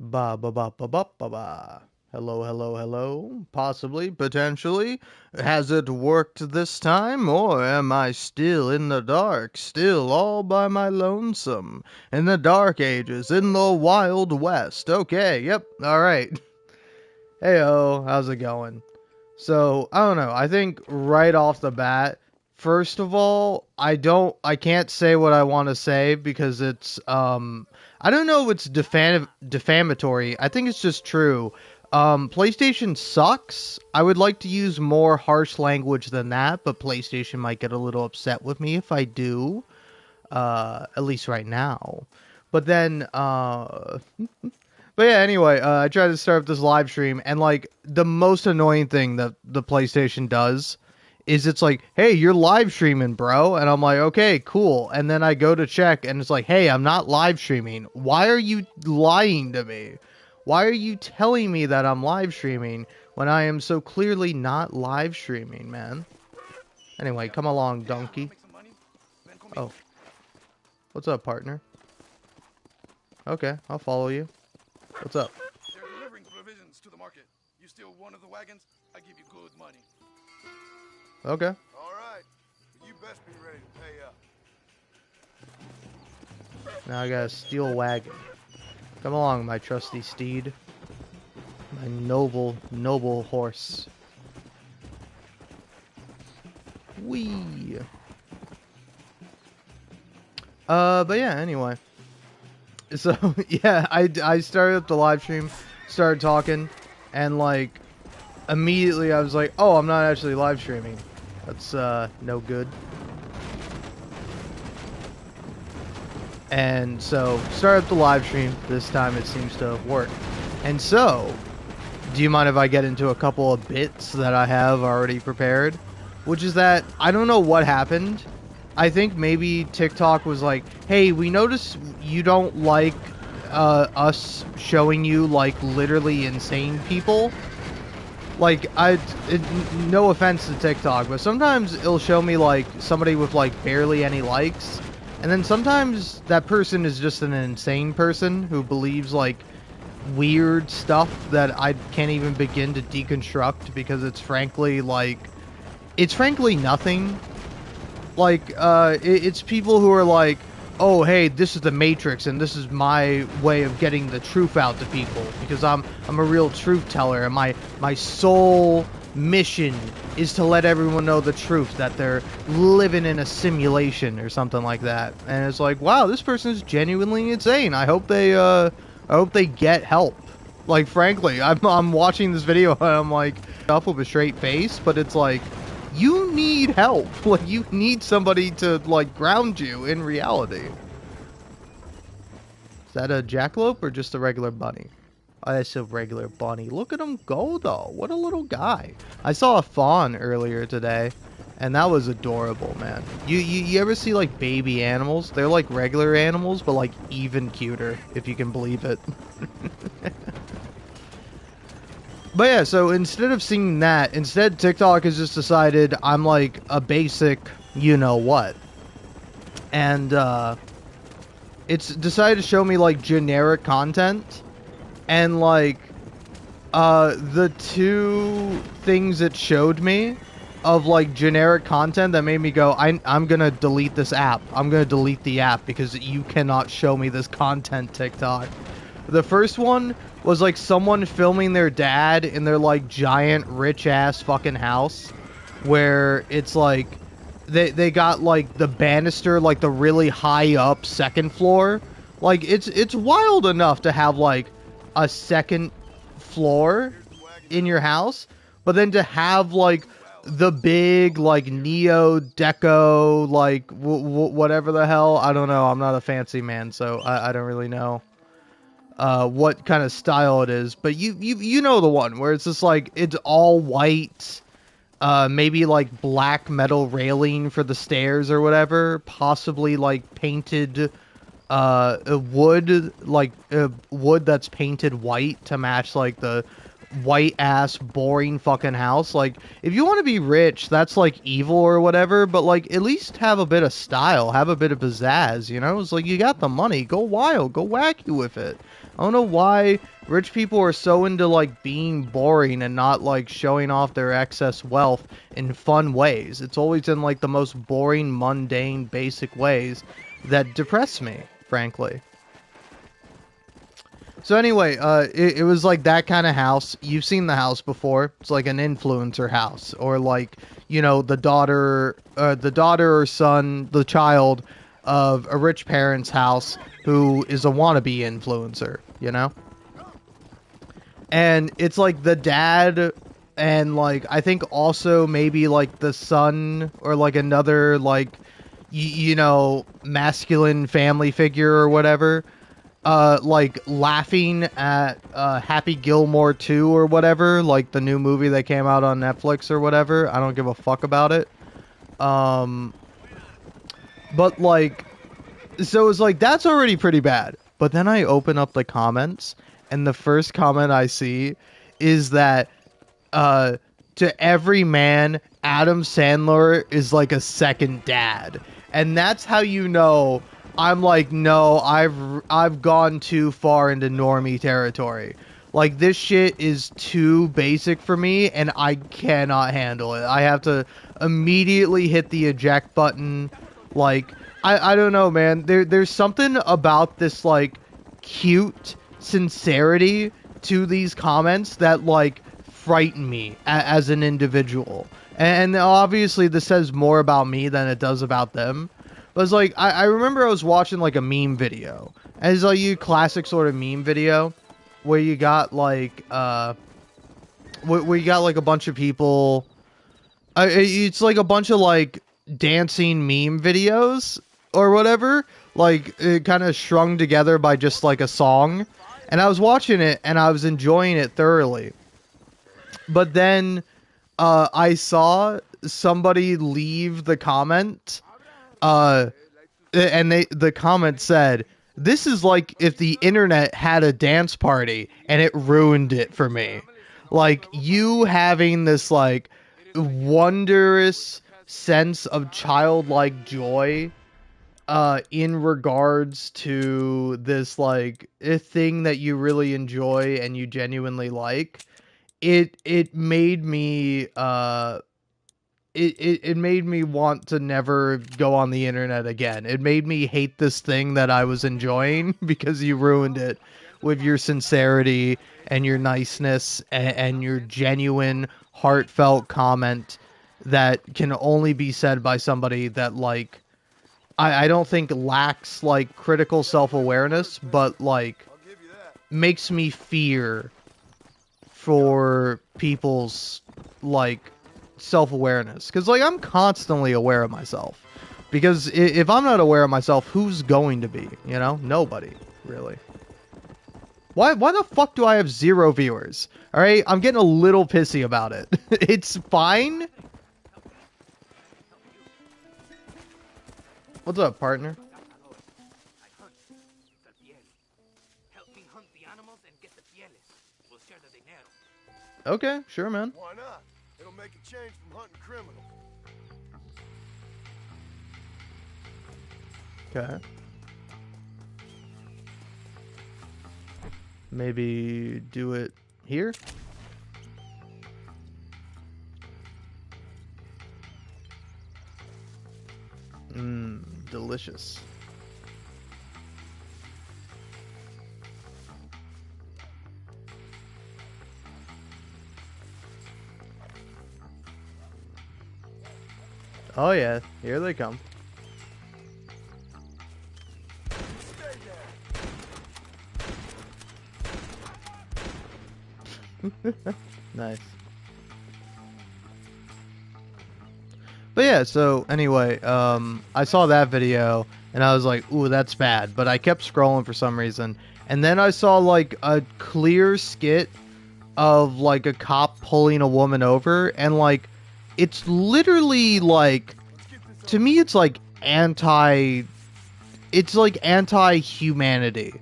Ba ba ba ba ba ba ba. Hello, hello, hello. Possibly, potentially. Has it worked this time, or am I still in the dark, still all by my lonesome? In the dark ages, in the Wild West. Okay, yep, alright. Heyo, how's it going? So, I don't know. I think right off the bat, first of all, I can't say what I want to say because I don't know if it's defamatory. I think it's just true. PlayStation sucks. I would like to use more harsh language than that, but PlayStation might get a little upset with me if I do. At least right now. But then, but yeah, anyway, I tried to start up this live stream, and like the most annoying thing that the PlayStation does is it's like, hey, you're live streaming, bro. And I'm like, okay, cool. And then I go to check, and it's like, hey, I'm not live streaming. Why are you lying to me? Why are you telling me that I'm live streaming when I am so clearly not live streaming, man? Anyway, come along, donkey. Oh, what's up, partner? Okay, I'll follow you. What's up? They're delivering provisions to the market. You steal one of the wagons, I give you good money. Okay. All right. You best be ready to pay up. Now I gotta steal wagon. Come along, my trusty steed. My noble, noble horse. Whee! But yeah, anyway. So, yeah, I started up the live stream, started talking, and like, immediately I was like, oh, I'm not actually live streaming. That's, no good. And so, started up the live stream. This time it seems to work. And so, do you mind if I get into a couple of bits that I have already prepared? Which is that, I don't know what happened. I think maybe TikTok was like, hey, we notice you don't like us showing you, like, literally insane people. Like, no offense to TikTok, but sometimes it'll show me, like, somebody with, like, barely any likes. And then sometimes that person is just an insane person who believes, like, weird stuff that I can't even begin to deconstruct because it's frankly, like, it's frankly nothing. Like, it's people who are like, oh, hey, this is the Matrix, and this is my way of getting the truth out to people, because I'm a real truth teller, and my sole mission is to let everyone know the truth, that they're living in a simulation or something like that. And it's like, wow, this person is genuinely insane. I hope they get help. Like, frankly, I'm watching this video and I'm like, up with a straight face, but it's like, you need help. Like, you need somebody to, like, ground you in reality. Is that a jackalope or just a regular bunny? Oh, that's a regular bunny. Look at him go, though. What a little guy. I saw a fawn earlier today, and that was adorable, man. You ever see, like, baby animals? They're like regular animals, but, like, even cuter, if you can believe it. But yeah, so instead of seeing that, instead TikTok has just decided I'm like a basic you-know-what. And, it's decided to show me like generic content. And like, the two things it showed me of like generic content that made me go, I'm gonna delete this app. I'm gonna delete the app because you cannot show me this content, TikTok. The first one was like someone filming their dad in their like giant rich ass fucking house where it's like they got like the banister, like the really high up second floor. Like it's wild enough to have like a second floor in your house, but then to have like the big like neo deco like whatever the hell, I don't know, I'm not a fancy man, so I don't really know what kind of style it is, but you know the one where it's just like it's all white, maybe like black metal railing for the stairs or whatever, possibly like painted wood, like wood that's painted white to match like the white ass boring fucking house. Like, if you want to be rich, that's like evil or whatever, but like at least have a bit of style, have a bit of pizzazz, you know? It's like, you got the money, go wild, go wacky with it. I don't know why rich people are so into, like, being boring and not, like, showing off their excess wealth in fun ways. It's always in, like, the most boring, mundane, basic ways that depress me, frankly. So anyway, it was like that kind of house. You've seen the house before. It's like an influencer house, or like, you know, the daughter or son, the child of a rich parent's house who is a wannabe influencer, you know? And it's like the dad and like I think also maybe like the son or like another like you know, masculine family figure or whatever, like laughing at Happy Gilmore 2 or whatever, like the new movie that came out on Netflix or whatever. I don't give a fuck about it. But like, so it's like that's already pretty bad. But then I open up the comments, and the first comment I see is that to every man, Adam Sandler is like a second dad. And that's how you know I'm like, no, I've gone too far into normie territory. Like this shit is too basic for me and I cannot handle it. I have to immediately hit the eject button. Like I don't know, man. There's something about this like cute sincerity to these comments that like frighten me as an individual. And obviously this says more about me than it does about them. But it's like, I remember I was watching like a meme video. And it's like you classic sort of meme video where you got like, where you got like a bunch of people. It's like a bunch of like dancing meme videos or whatever. Like it kind of strung together by just like a song. And I was watching it and I was enjoying it thoroughly. But then I saw somebody leave the comment, and the comment said, "This is like if the internet had a dance party and it ruined it for me." Like you having this like wondrous sense of childlike joy in regards to this like a thing that you really enjoy and you genuinely like. It made me it made me want to never go on the internet again. It made me hate this thing that I was enjoying because you ruined it with your sincerity and your niceness and your genuine heartfelt comment that can only be said by somebody that like I don't think lacks like critical self-awareness, but like makes me fear for people's like self-awareness, because like I'm constantly aware of myself, because if I'm not aware of myself, who's going to be, you know? Nobody, really. Why the fuck do I have 0 viewers? All right, I'm getting a little pissy about it. It's fine. What's up, partner? Okay, sure, man. Why not? It'll make a change from hunting criminals. Okay. Maybe do it here? Mmm, delicious. Oh yeah, here they come. Nice. But yeah, so anyway, I saw that video and I was like, ooh, that's bad. But I kept scrolling for some reason. And then I saw like a clear skit of like a cop pulling a woman over, and like it's literally like, to me it's like anti-humanity.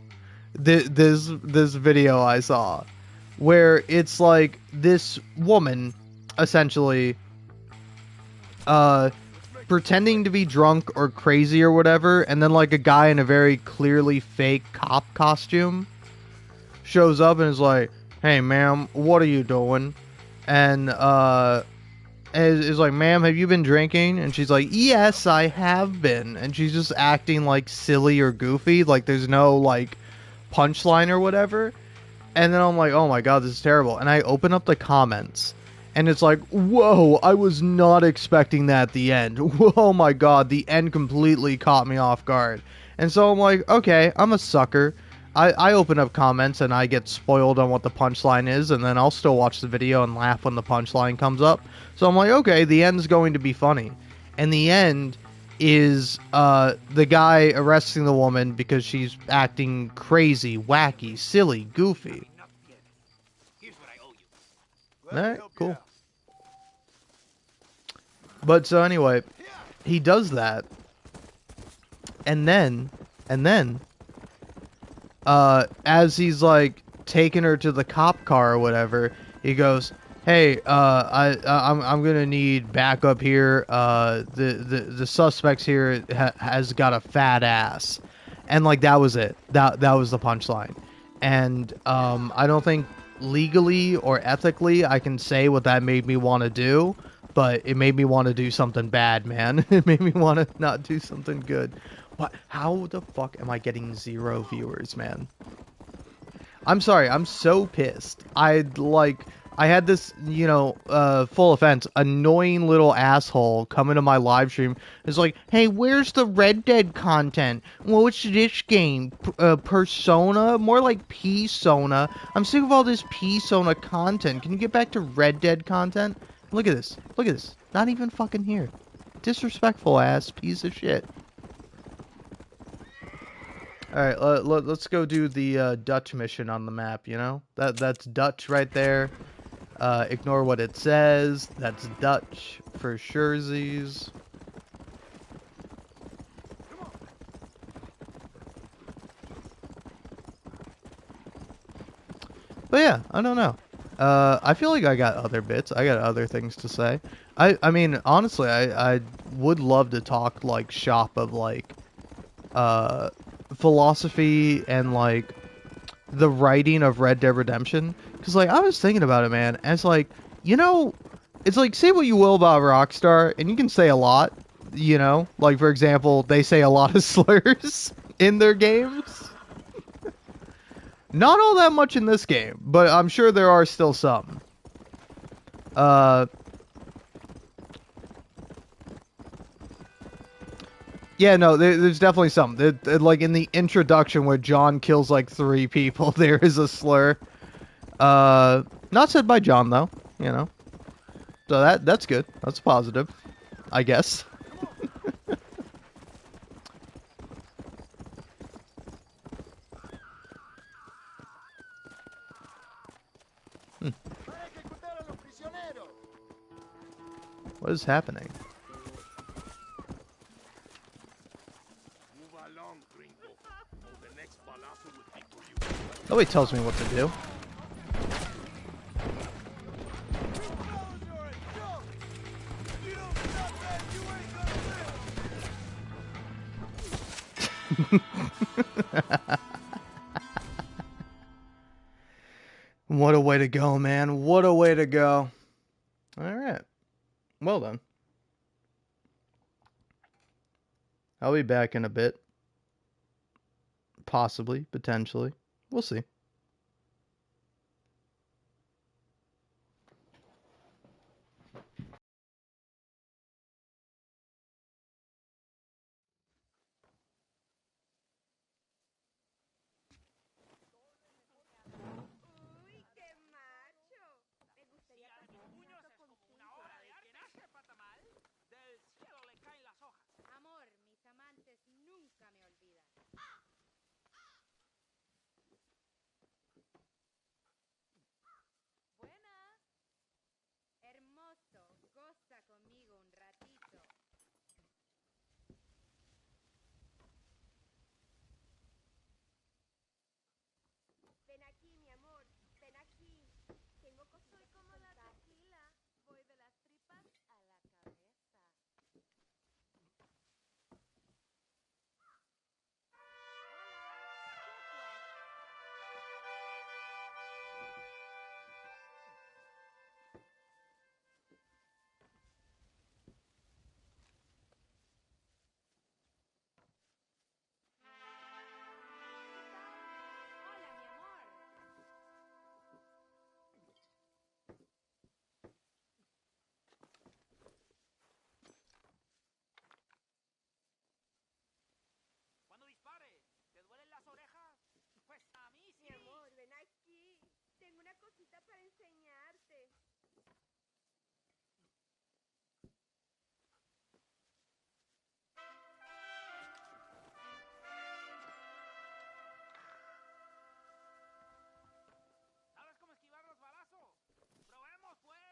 This video I saw, where it's like this woman essentially pretending to be drunk or crazy or whatever, and then like a guy in a very clearly fake cop costume shows up and is like, "Hey, ma'am, what are you doing?" And is like, "Ma'am, have you been drinking?" And she's like, "Yes, I have been." And she's just acting like silly or goofy, like there's no like punchline or whatever. And then I'm like, "Oh my god, this is terrible." And I open up the comments, and it's like, "Whoa, I was not expecting that at the end." Oh my god, the end completely caught me off guard. And so I'm like, "Okay, I'm a sucker." I open up comments and I get spoiled on what the punchline is, and then I'll still watch the video and laugh when the punchline comes up. So I'm like, okay, the end's going to be funny. And the end is the guy arresting the woman because she's acting crazy, wacky, silly, goofy. Alright, cool. But so anyway, he does that, and then, as he's like taking her to the cop car or whatever, he goes, "Hey, I'm gonna need backup here. The suspects here has got a fat ass," and like that was it. That was the punchline, and I don't think legally or ethically I can say what that made me want to do, but it made me want to do something bad, man. It made me want to not do something good. What? How the fuck am I getting 0 viewers, man? I'm sorry. I'm so pissed. I had this, full offense, annoying little asshole come into my live stream. It's like, "Hey, where's the Red Dead content? Well, what's this game? Persona? More like P-Sona. I'm sick of all this P-Sona content. Can you get back to Red Dead content?" Look at this. Look at this. Not even fucking here. Disrespectful ass piece of shit. Alright, let's go do the Dutch mission on the map, you know? That's Dutch right there. Ignore what it says. That's Dutch for surezies. But yeah, I don't know. I feel like I got other bits. I got other things to say. I mean, honestly, I would love to talk, like, shop of, like, uh, philosophy and, like, the writing of Red Dead Redemption. Because, like, I was thinking about it, man. And it's like, it's like, say what you will about Rockstar, and you can say a lot, Like, for example, they say a lot of slurs in their games. Not all that much in this game, but I'm sure there are still some. Uh, yeah, no, there's definitely some. Like in the introduction where John kills like 3 people, there is a slur. Not said by John though, you know. So that's good. That's positive, I guess. Hmm. What is happening? Nobody tells me what to do. What a way to go, man. What a way to go. Alright. Well then. I'll be back in a bit. Possibly. Potentially. We'll see. enseñarte. ¿Sabes cómo esquivar los balazos? ¡Probemos, pues!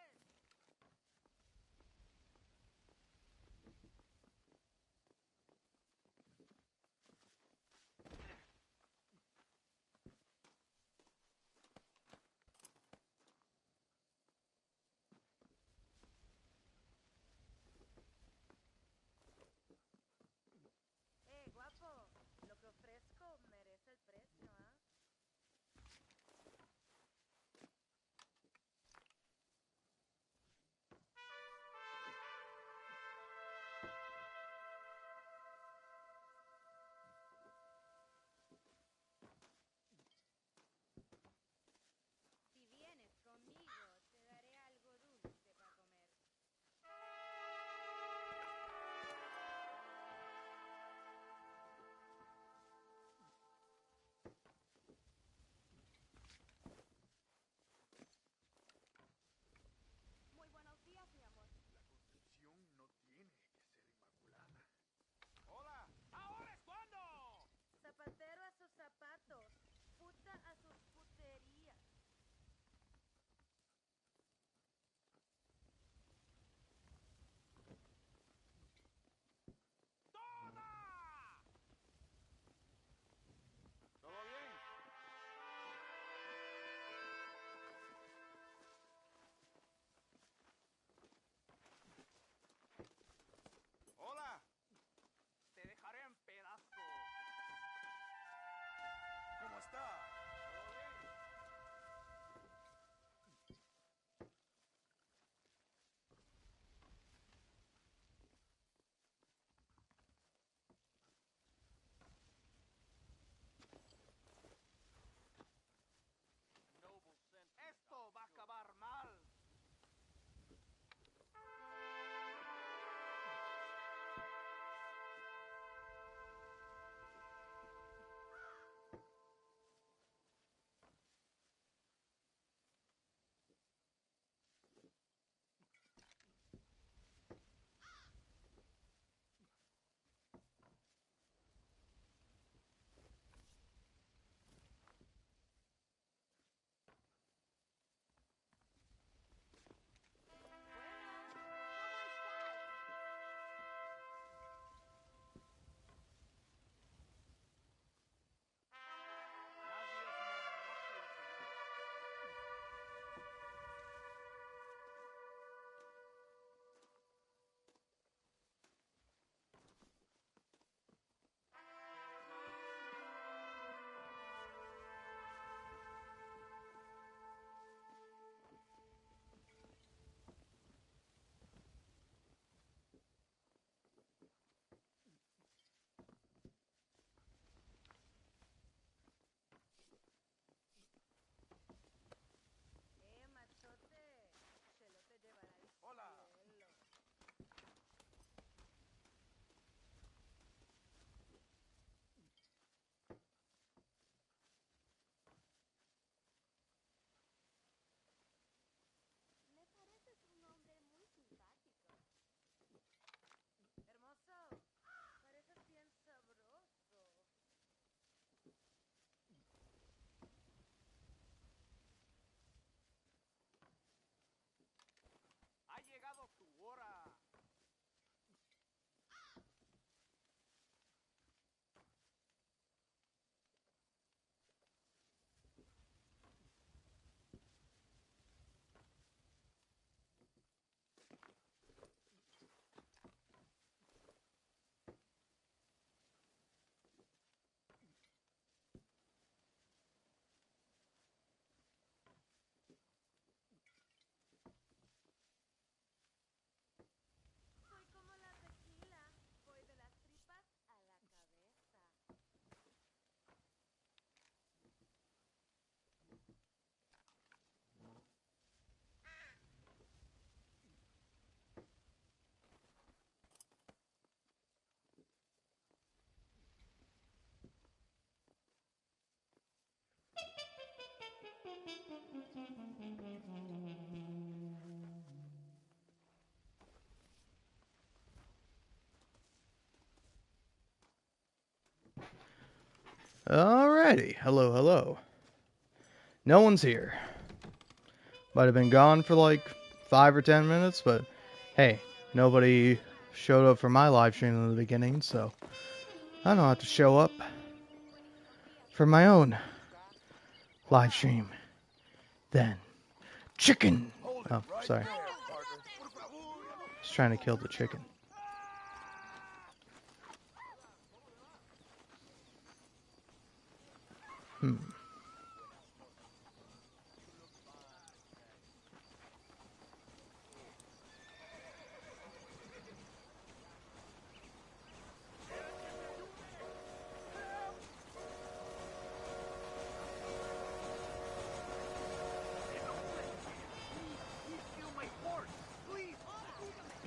Alrighty. Hello, hello. No one's here. Might have been gone for like 5 or 10 minutes, but hey, nobody showed up for my live stream in the beginning, so I don't have to show up for my own live stream. Then, chicken! Oh, sorry. Just trying to kill the chicken.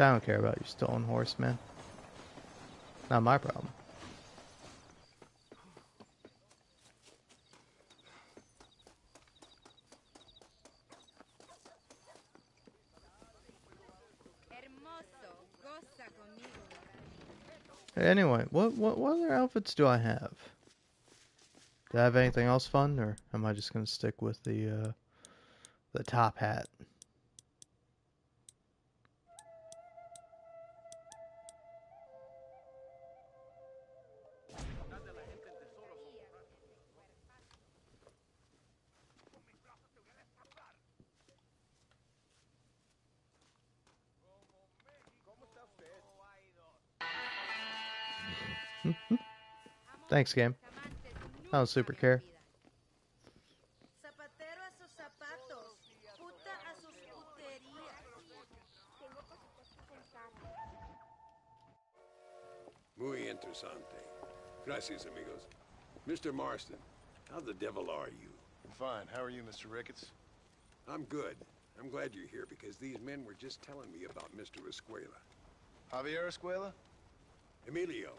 I don't care about your stolen horse, man. Not my problem. Anyway, what other outfits do I have? Do I have anything else fun, or am I just gonna stick with the top hat? Thanks, game. I don't super care. Muy interesante. Gracias, amigos. Mr. Marston, how the devil are you? I'm fine. How are you, Mr. Ricketts? I'm good. I'm glad you're here because these men were just telling me about Mr. Escuela. Javier Escuela? Emilio,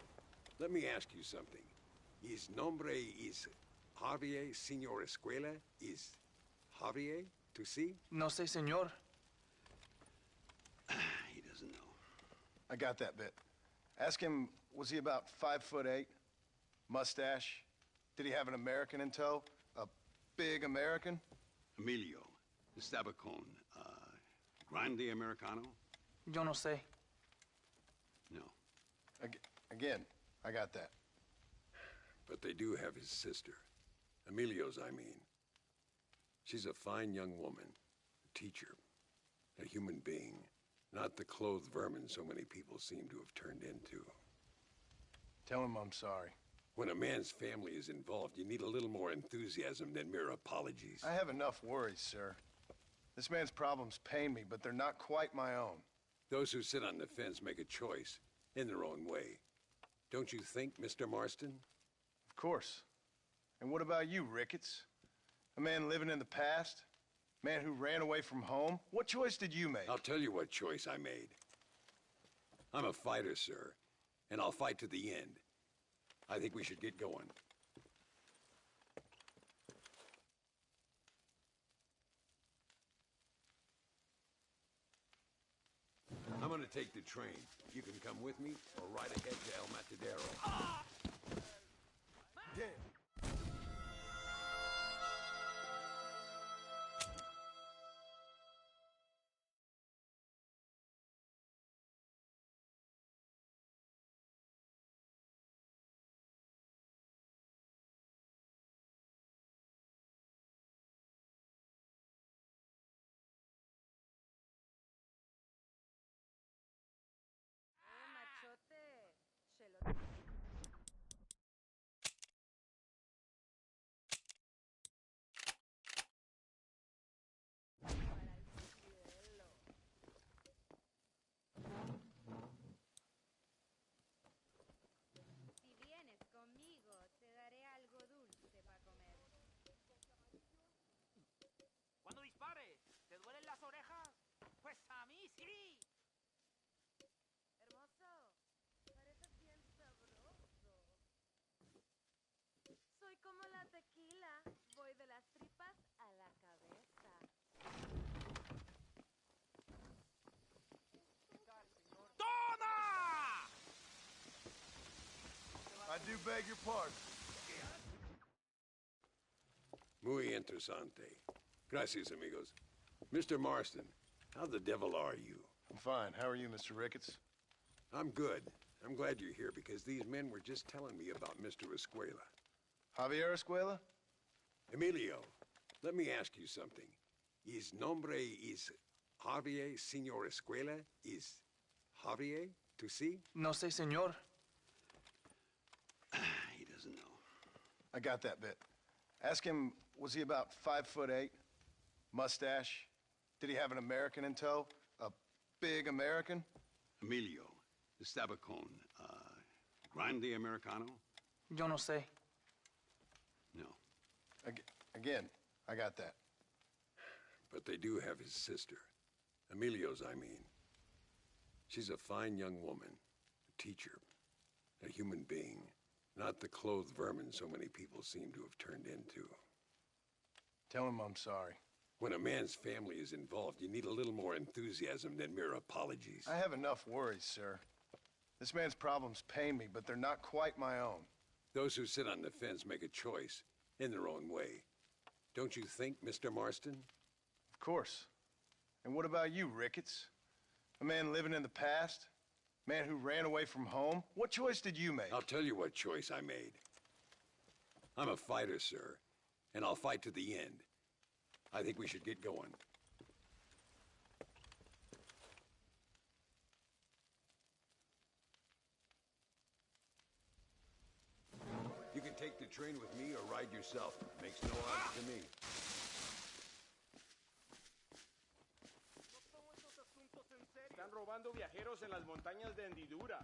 let me ask you something. His nombre is Javier Señor Escuela? Is Javier to see? No sé, señor. He doesn't know. I got that bit. Ask him, was he about 5'8"? Mustache? Did he have an American in tow? A big American? Emilio, Estabacon, Grande Americano? Yo no sé. No. Again, I got that. But they do have his sister. Emilio's, I mean. She's a fine young woman, a teacher, a human being, not the clothed vermin so many people seem to have turned into. Tell him I'm sorry. When a man's family is involved, you need a little more enthusiasm than mere apologies. I have enough worries, sir. This man's problems pain me, but they're not quite my own. Those who sit on the fence make a choice, in their own way. Don't you think, Mr. Marston? Of course. And what about you, Ricketts? A man living in the past? Man who ran away from home? What choice did you make? I'll tell you what choice I made. I'm a fighter, sir, and I'll fight to the end. I think we should get going. I'm gonna take the train. You can come with me or ride ahead to El Matadero. Damn. Cuando dispare, ¿te duelen las orejas? Pues a mí sí. Soy como la tequila, voy de las tripas a la cabeza. ¡Toma! I do beg your pardon. Muy interesante. Gracias, amigos. Mr. Marston, how the devil are you? I'm fine. How are you, Mr. Ricketts? I'm good. I'm glad you're here because these men were just telling me about Mr. Escuela. Javier Escuela? Emilio, let me ask you something. His nombre is Javier Señor Escuela? Is Javier to see? No sé, señor. He doesn't know. I got that bit. Ask him, was he about 5'8"? Mustache? Did he have an American in tow? A big American? Emilio, estaba con, grande americano? Yo no sé. No. Again, I got that. But they do have his sister. Emilio's, I mean. She's a fine young woman, a teacher, a human being, not the clothed vermin so many people seem to have turned into. Tell him I'm sorry. When a man's family is involved, you need a little more enthusiasm than mere apologies. I have enough worries, sir. This man's problems pain me, but they're not quite my own. Those who sit on the fence make a choice in their own way. Don't you think, Mr. Marston? Of course. And what about you, Ricketts? A man living in the past? Man who ran away from home? What choice did you make? I'll tell you what choice I made. I'm a fighter, sir, and I'll fight to the end. I think we should get going. You can take the train with me or ride yourself. Makes no odds to me. Están robando viajeros en las montañas de Hendidura.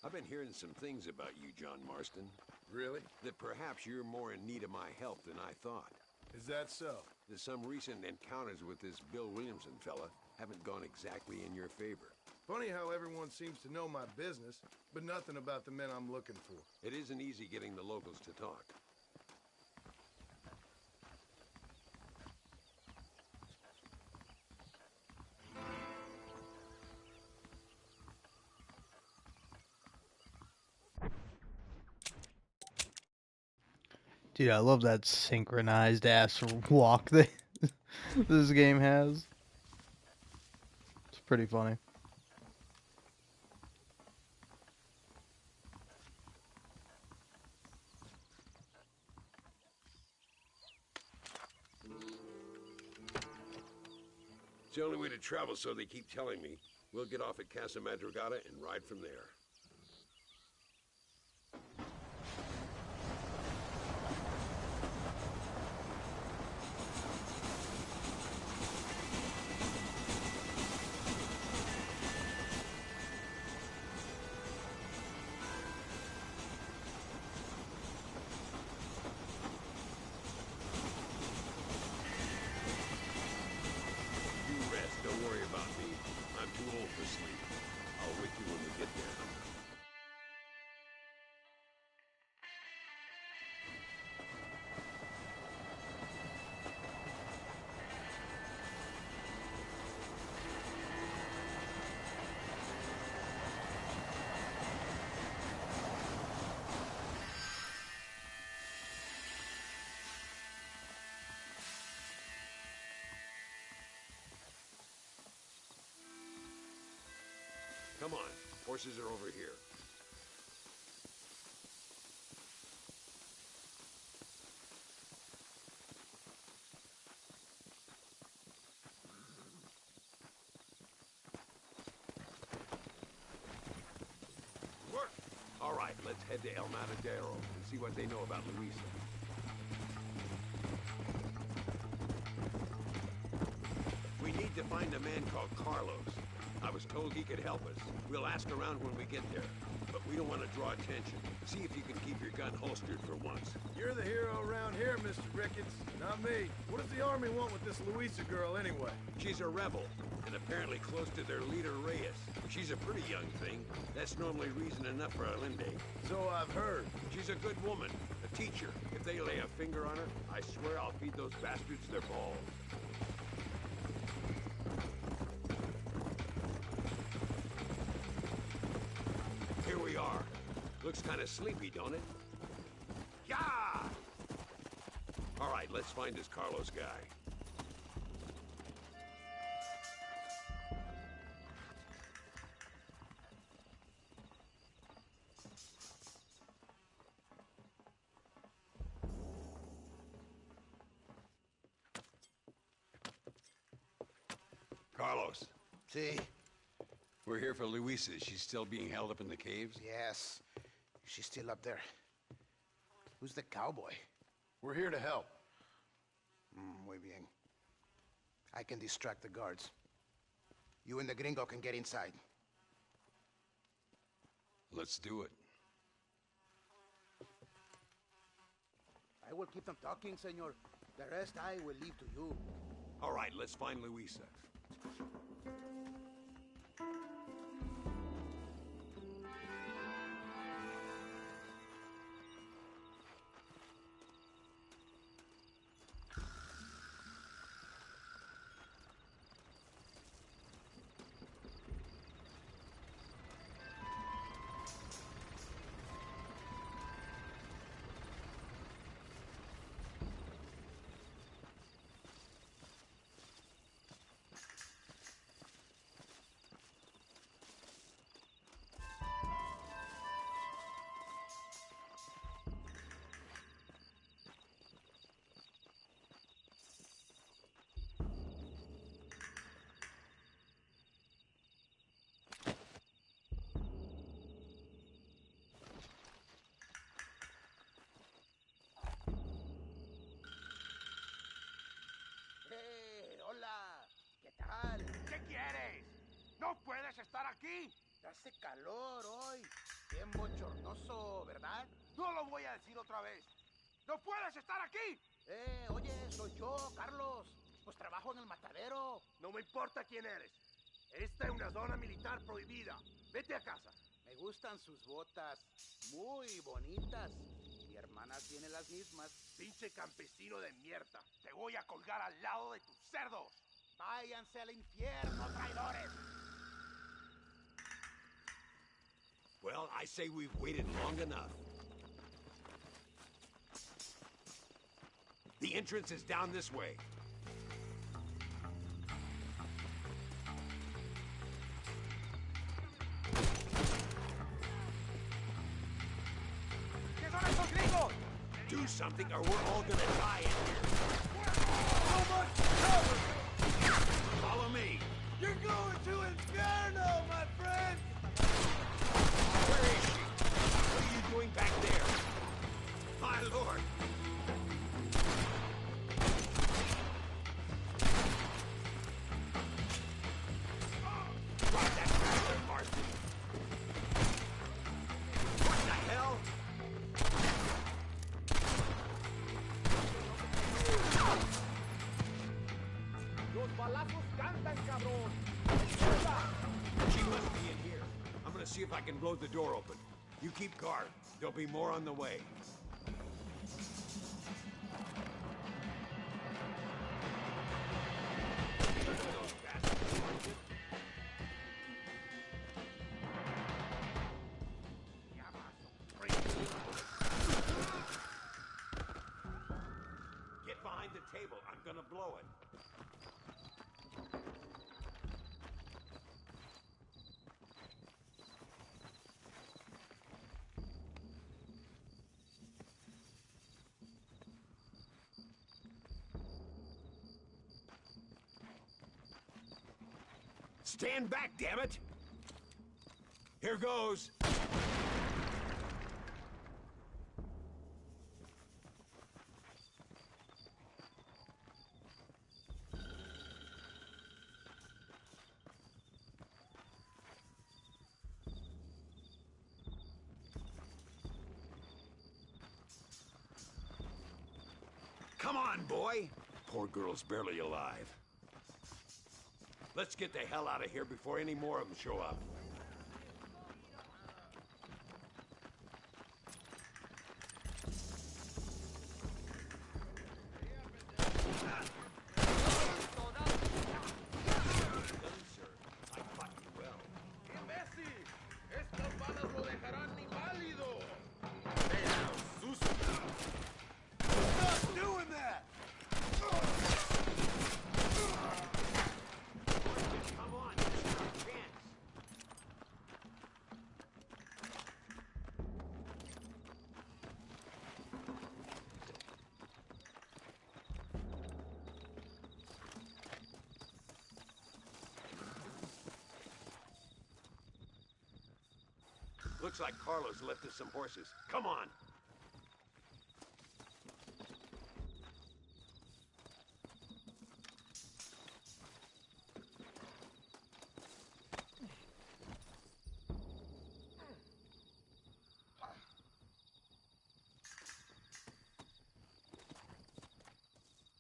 I've been hearing some things about you, John Marston. Really? That perhaps you're more in need of my help than I thought. Is that so? That some recent encounters with this Bill Williamson fella haven't gone exactly in your favor. Funny how everyone seems to know my business, but nothing about the men I'm looking for. It isn't easy getting the locals to talk. Dude, I love that synchronized ass walk that this game has. It's pretty funny. It's the only way to travel, so they keep telling me. We'll get off at Casa Madrugada and ride from there. Don't worry about me. I'm too old for sleep. I'll wake you when we get there. Come on, horses are over here. Work! All right, let's head to El Matadero and see what they know about Luisa. We need to find a man called Carlos. I was told he could help us. We'll ask around when we get there, but we don't want to draw attention. See if you can keep your gun holstered for once. You're the hero around here, Mr. Ricketts, not me. What does the army want with this Luisa girl anyway? She's a rebel, and apparently close to their leader, Reyes. She's a pretty young thing. That's normally reason enough for Allende. So I've heard. She's a good woman, a teacher. If they lay a finger on her, I swear I'll feed those bastards their balls. Here Looks kind of sleepy, don't it? Yeah! All right, let's find this Carlos guy. Carlos. See? We're here for Luisa. She's still being held up in the caves? Yes. She's still up there. Who's the cowboy? We're here to help. Muy bien. I can distract the guards. You and the gringo can get inside. Let's do it. I will keep them talking, senor. The rest I will leave to you. All right, let's find Luisa. Hola. ¿Qué tal? ¿Qué quieres? ¡No puedes estar aquí! Hace calor hoy. Bien bochornoso, ¿verdad? No lo voy a decir otra vez. ¡No puedes estar aquí! Oye, soy yo, Carlos. Pues trabajo en el matadero. No me importa quién eres. Esta es una zona militar prohibida. Vete a casa. Me gustan sus botas. Muy bonitas. Mi hermana tiene las mismas. Pinche campesino de mierda. Te voy a colgar al lado de tus cerdos. Váyanse al infierno, traidores. Well, I say we've waited long enough. The entrance is down this way. ¿Qué son estos gringos? Do something or we're all gonna die in here. So much cover! Follow me. You're going to Inferno, my friend! Where is she? What are you doing back there? My lord. Drop that bastard, Marcy. What the hell? Los balazos cantan, cabrón. She must be in here. I'm gonna see if I can blow the door open. You keep guard. There'll be more on the way. Get behind the table. I'm gonna blow it. Stand back, damn it! Here goes. Come on, boy! Poor girl's barely alive. Let's get the hell out of here before any more of them show up. ¡Imbécil! ¡Estas balas lo dejarán inválido! Looks like Carlos left us some horses. Come on.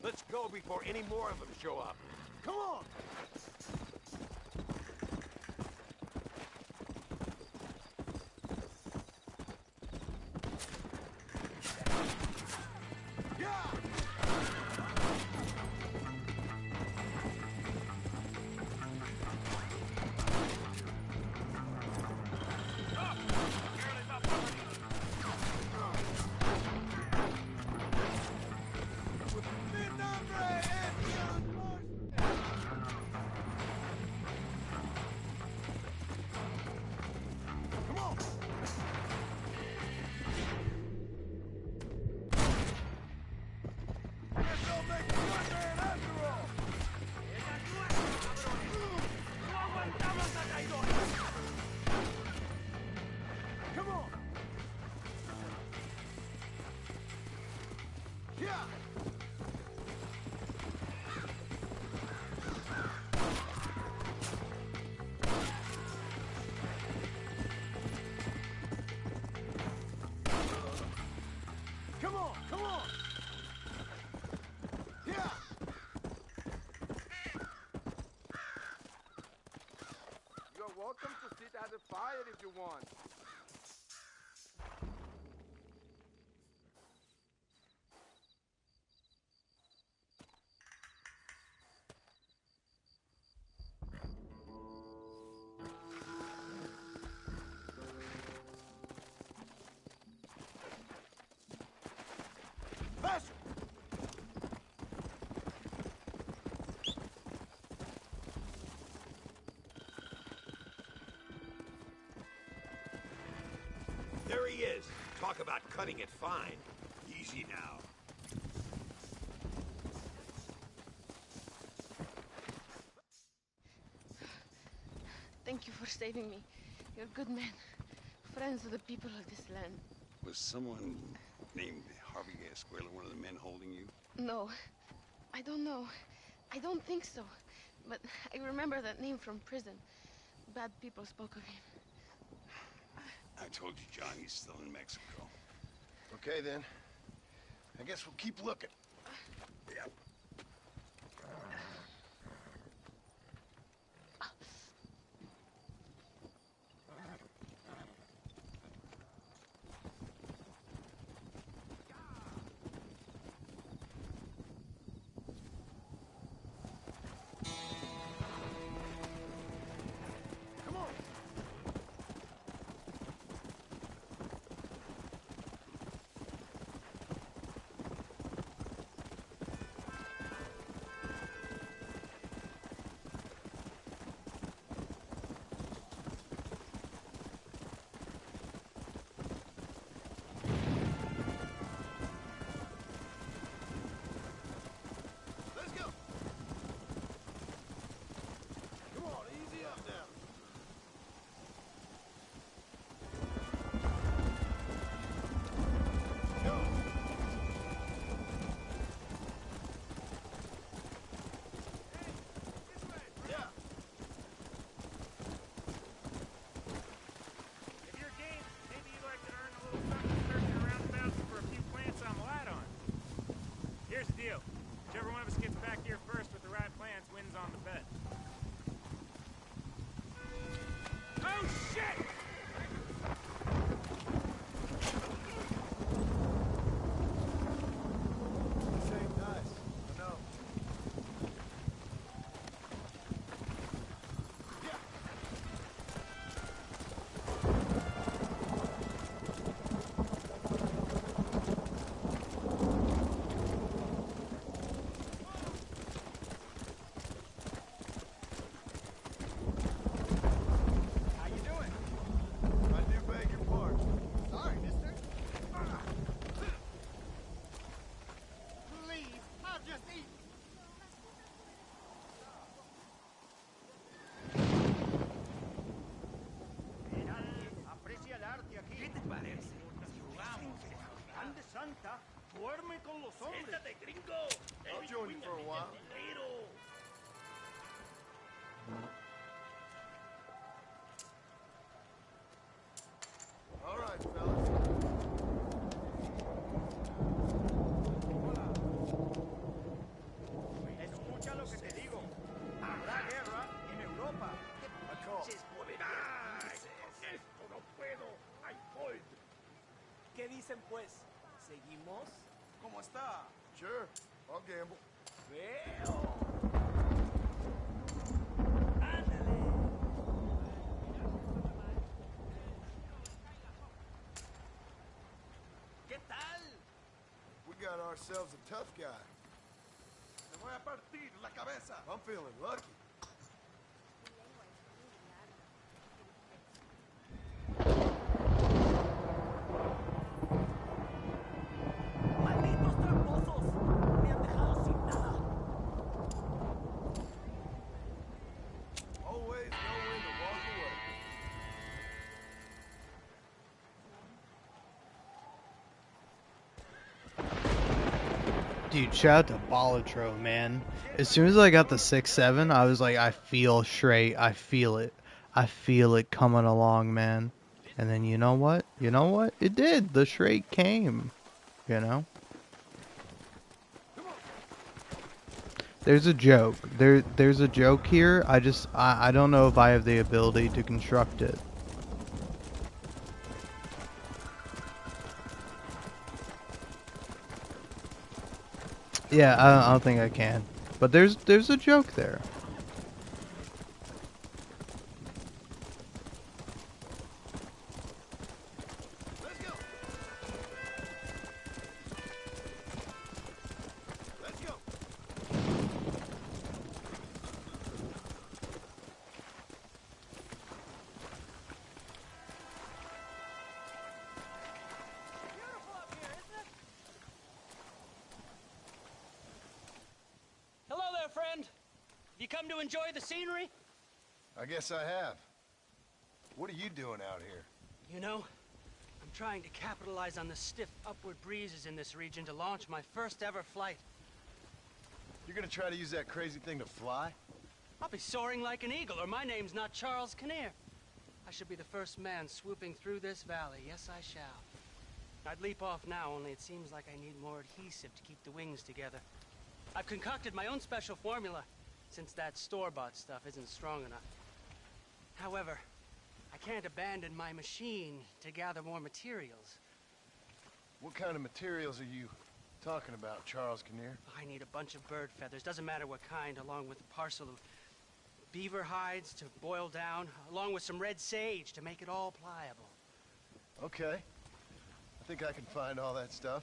Let's go before any more of them show up. Come on! Come on, come on! Yeah! You're welcome to sit at the fire if you want. Faster! There he is. Talk about cutting it fine. Easy now. Thank you for saving me. You're good men. Friends of the people of this land. Was someone named Harvey Escuela one of the men holding you? No, I don't know. I don't think so. But I remember that name from prison. Bad people spoke of him. I told you, John, he's still in Mexico. Okay, then. I guess we'll keep looking. Yep. Come on! levanta, duerme con los hombres. Siéntate, gringo. I'll join you for a while. All right, fellas. Escucha lo que te digo. Habrá guerra en Europa. I call. Esto no puedo. I fold. ¿Qué dicen pues? ¿Seguimos? ¿Cómo está? Sure, I'll gamble. Veo. ¿Qué tal? We got ourselves a tough guy. Te voy a partir la cabeza. I'm feeling lucky. ¡Malditos tramposos! Me han dejado sin nada. Always know when to walk away. Dude, shout out to Bolitro, man. As soon as I got the 6-7, I was like, I feel straight. I feel it. I feel it coming along, man. And then you know what? You know what? It did. The straight came. You know? There's a joke. There's a joke here. I don't know if I have the ability to construct it. Yeah, I don't think I can. But there's a joke there. Let's go. Let's go. Beautiful up here, isn't it? Hello there, friend. You come to enjoy the scenery? I guess I have. What are you doing out here? You know, I'm trying to capitalize on the stiff upward breezes in this region to launch my first ever flight. You're gonna try to use that crazy thing to fly? I'll be soaring like an eagle, or my name's not Charles Kinnear. I should be the first man swooping through this valley. Yes, I shall. I'd leap off now, only it seems like I need more adhesive to keep the wings together. I've concocted my own special formula, since that store-bought stuff isn't strong enough. However, I can't abandon my machine to gather more materials. What kind of materials are you talking about, Charles Kinnear? I need a bunch of bird feathers, doesn't matter what kind, along with a parcel of beaver hides to boil down, along with some red sage to make it all pliable. Okay. I think I can find all that stuff.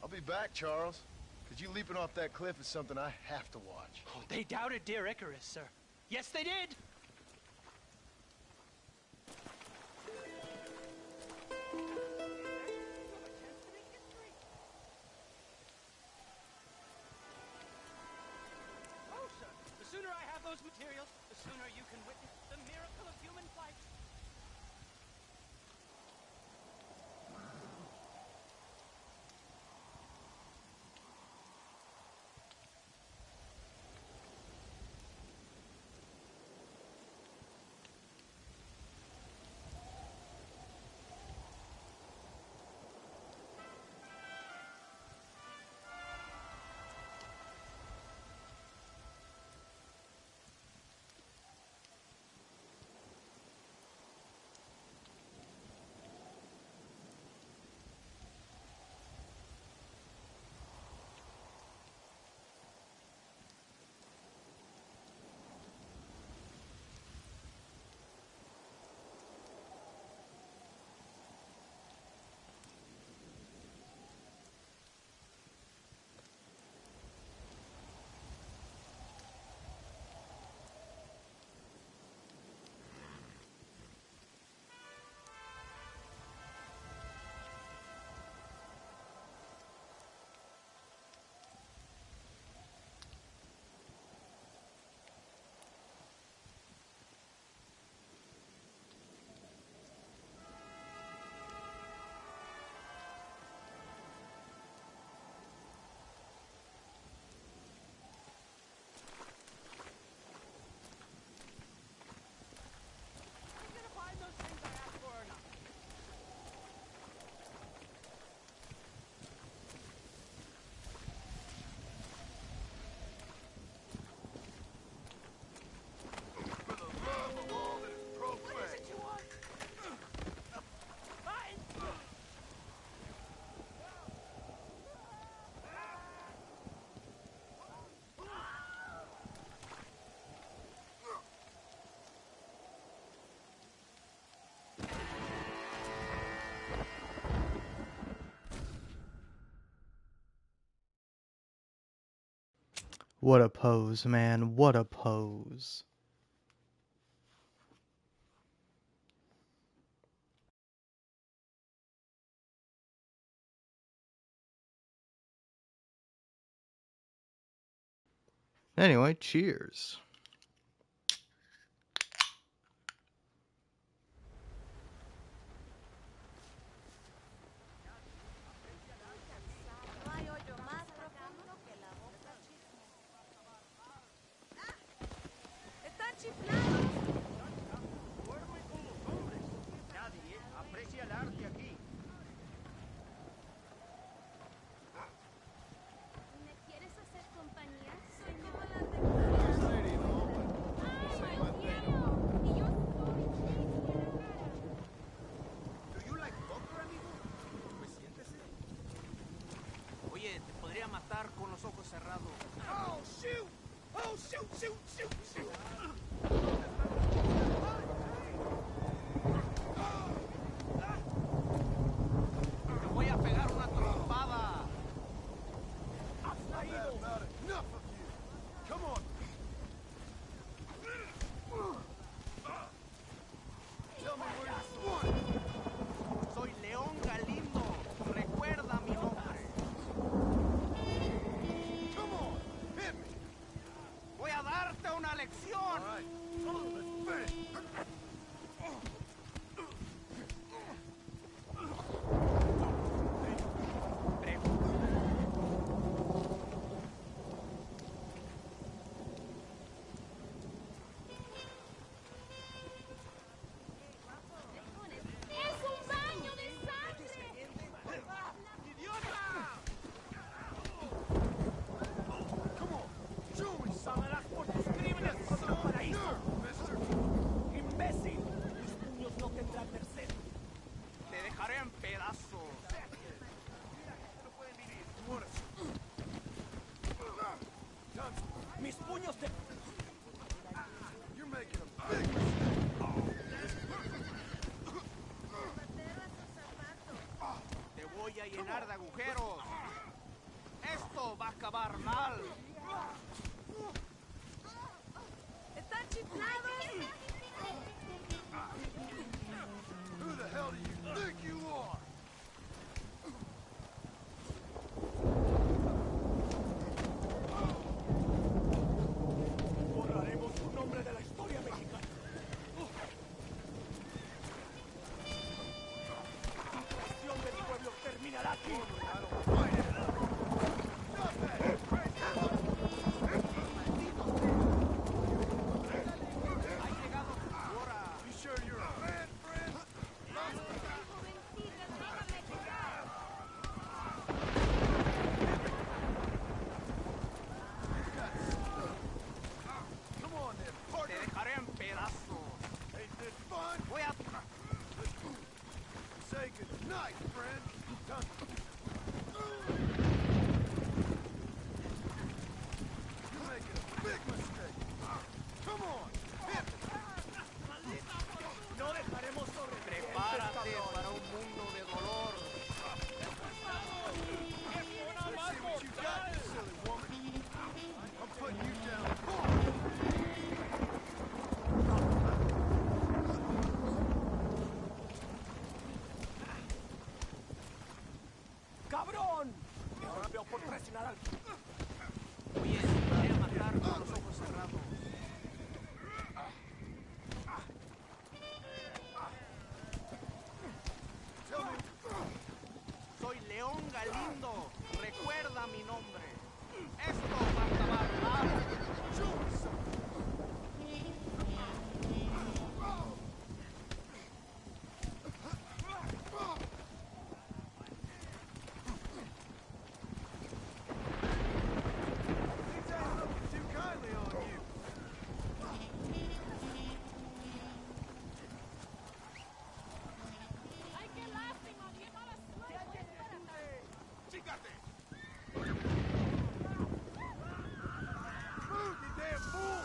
I'll be back, Charles. Because you leaping off that cliff is something I have to watch. Oh, they doubted dear Icarus, sir. Yes, they did! Oh, sir, the sooner I have those materials, the sooner you can witness the miracle of human flight. What a pose, man. What a pose. Anyway, cheers. No hay hoyo más profundo que la boca chisme. ¡Están chiflados! Duerme con los hombres. Nadie aprecia el arte aquí. ¿Me quieres hacer compañía? Soy Nicolás de Lady, no, but ¡Ay, say one yo thing. quiero! Y yo soy Do you like poker, amigo? Pues siéntese. Oye, te podría matar con los ojos cerrados. Oh, shoot! Oh, shoot, shoot, shoot, shoot! Te voy a pegar una trompada. Hasta ido. Enough of you. Come on. Tell me where you want. Soy León Galindo. Recuerda mi nombre. Come on. Hit me. Voy a darte una lección. All right. Let's finish. ¡Es un baño de sangre! Come on. Show me some. Pagarás por tus crímenes contra el paraíso. Mister. ¡Imbécil! Tus puños no tendrán merced. Te dejaré en pedazos. Mis puños te... You're making a big mistake. Te voy a llenar de agujeros. Esto va a acabar mal. ¡Están chiflados! Who the hell do you think you are? Borraremos tu nombre de la historia mexicana. La traición de mi pueblo terminará aquí. Ha llegado tu hora. You sure you're a man, friend? ¡Jovencita, déjame llegar! Come on then, Te partner. dejaré en pedazos. Ain't this fun? Voy a... Say good night, friend. You're making a big mistake. Come on, hit me. No dejaremos sobre Prepárate para un mundo de dolor. Let's see what you got, you silly woman. I'm putting you down hard. ¡Cabrón! Me golpeó por presionar al... Oye, te voy a matar con los ojos cerrados. Tell me, Soy León Galindo. Recuerda mi nombre. Esto va a acabar mal. show me something. These ain't looking too kindly on you. ¡Ay, qué lástima! ¡Qué mala suerte! Move, you damn fool!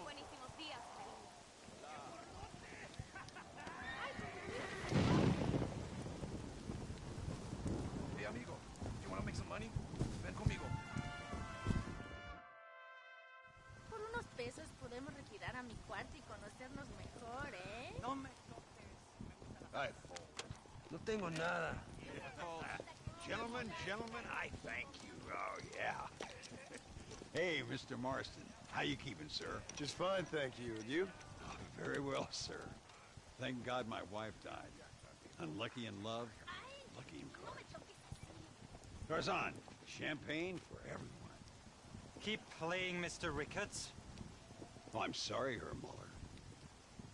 Buenísimos días, cariño. Hey, amigo, you wanna make some money? Ven conmigo. Por unos pesos podemos retirar a mi cuarto y conocernos mejor, ¿eh? No me Ay, no tengo nada. Gentlemen, I thank you. Oh, yeah. Hey, Mr. Marston. How you keeping, sir? Just fine, thank you. And you? Oh, very well, sir. Thank God my wife died. Unlucky in love, lucky in cards. Tarzan, champagne for everyone. Keep playing, Mr. Ricketts. Oh, I'm sorry, Herr Muller.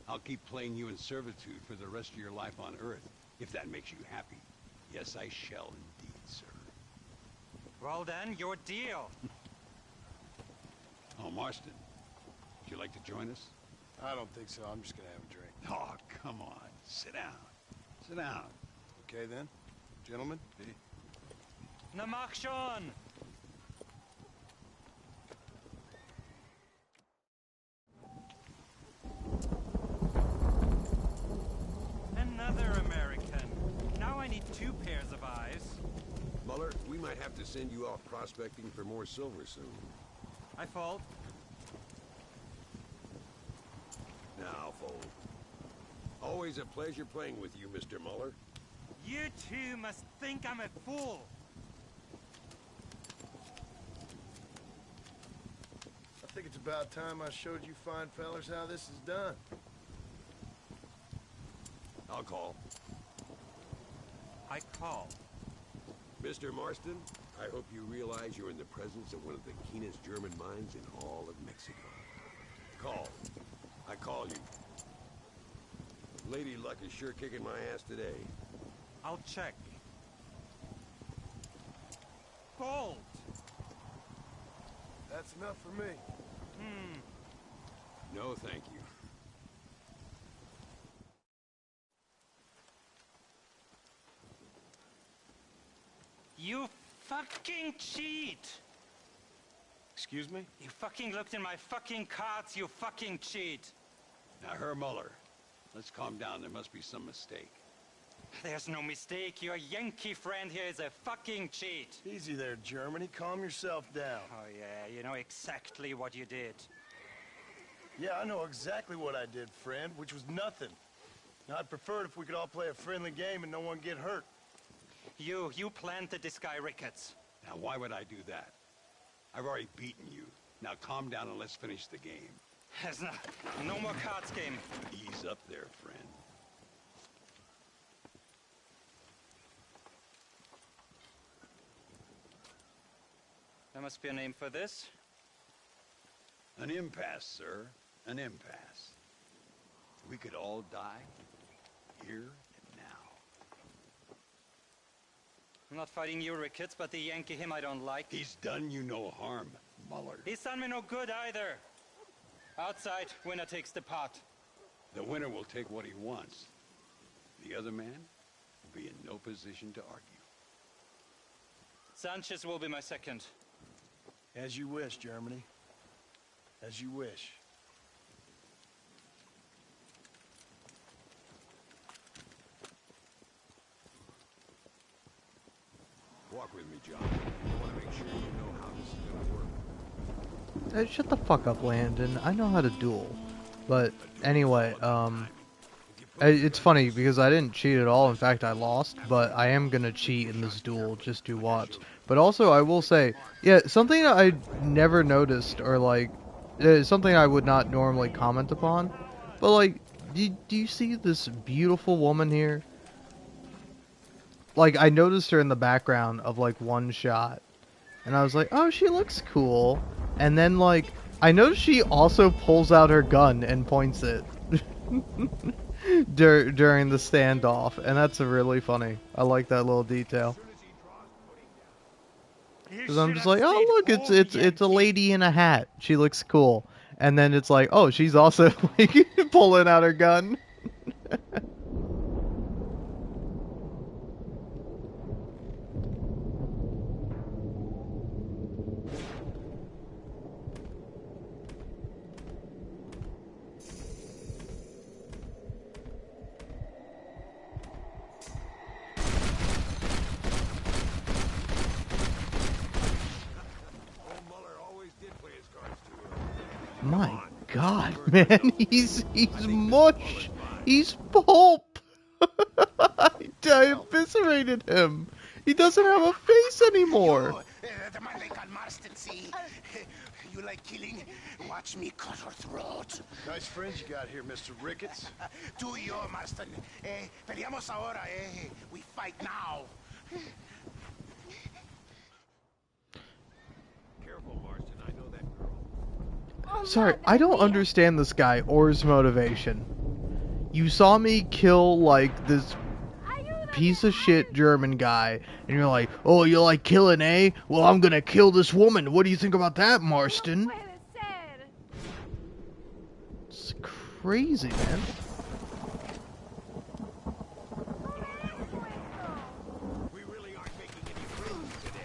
I'll keep playing you in servitude for the rest of your life on Earth, if that makes you happy. Yes, I shall indeed, sir. Well then, your deal. Oh, Marston, would you like to join us? I don't think so. I'm just gonna have a drink. Oh, come on. Sit down. Sit down. Okay, then. Gentlemen? Na mach schon! Another American. Now I need 2 pairs of eyes. Muller, we might have to send you off prospecting for more silver soon. I fault. Now, fold. Always a pleasure playing with you, Mr. Muller. You two must think I'm a fool. I think it's about time I showed you fine fellers how this is done. I'll call. I call. Mr. Marston, I hope you realize you're in the presence of one of the keenest German minds in all of Mexico. Call. I call you. Lady Luck is sure kicking my ass today. I'll check. Gold! That's enough for me. No, thank you. You fucking cheat! Excuse me? You fucking looked in my fucking cards, you fucking cheat! Now, Herr Muller, let's calm down. There must be some mistake. There's no mistake. Your Yankee friend here is a fucking cheat. Easy there, Germany. Calm yourself down. Oh, yeah, you know exactly what you did. Yeah, I know exactly what I did, friend, which was nothing. Now, I'd prefer it if we could all play a friendly game and no one get hurt. You planted this guy, Ricketts. Now, why would I do that? I've already beaten you. Now, calm down and let's finish the game. There's no more cards game. Ease up there, friend. There must be a name for this. An impasse, sir. An impasse. We could all die here and now. I'm not fighting you, Ricketts, but the Yankee him I don't like. He's done you no harm, Muller. He's done me no good either. Outside, winner takes the pot. The winner will take what he wants. The other man will be in no position to argue. Sanchez will be my second. As you wish, Germany. As you wish. Walk with me, John. I want to make sure you know how this is going to work. Shut the fuck up, Landon. I know how to duel. But anyway, it's funny because I didn't cheat at all. In fact, I lost. But I am gonna cheat in this duel just to watch. But also, I will say, yeah, something I never noticed, or like, something I would not normally comment upon. But like, do you see this beautiful woman here? Like, I noticed her in the background of like one shot, and I was like, oh, she looks cool. And then like, I noticed she also pulls out her gun and points it during the standoff, and that's really funny. I like that little detail. Because I'm just like, oh look, it's a lady in a hat. She looks cool. And then it's like, oh, she's also like pulling out her gun. man. He's mush. He's pulp. I eviscerated him. He doesn't have a face anymore. The man they call Marston, see? You like killing? Watch me cut her throat. Nice friends you got here, Mr. Ricketts. Tú y yo, Marston. Peleamos ahora, We fight now. Careful, Marston. I know that girl. Sorry, I don't understand this guy or his motivation. You saw me kill, like, this piece of shit German guy, and you're like, oh, you like killing, eh? Well, I'm gonna kill this woman. What do you think about that, Marston? It's crazy, man.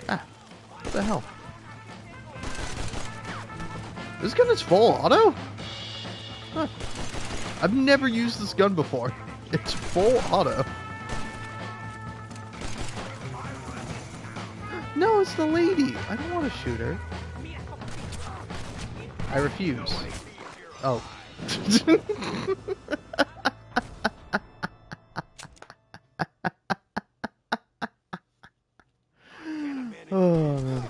Ah, what the hell? This gun is full auto? Huh. I've never used this gun before. It's full auto. No, it's the lady. I don't want to shoot her. I refuse. Oh. Oh, man.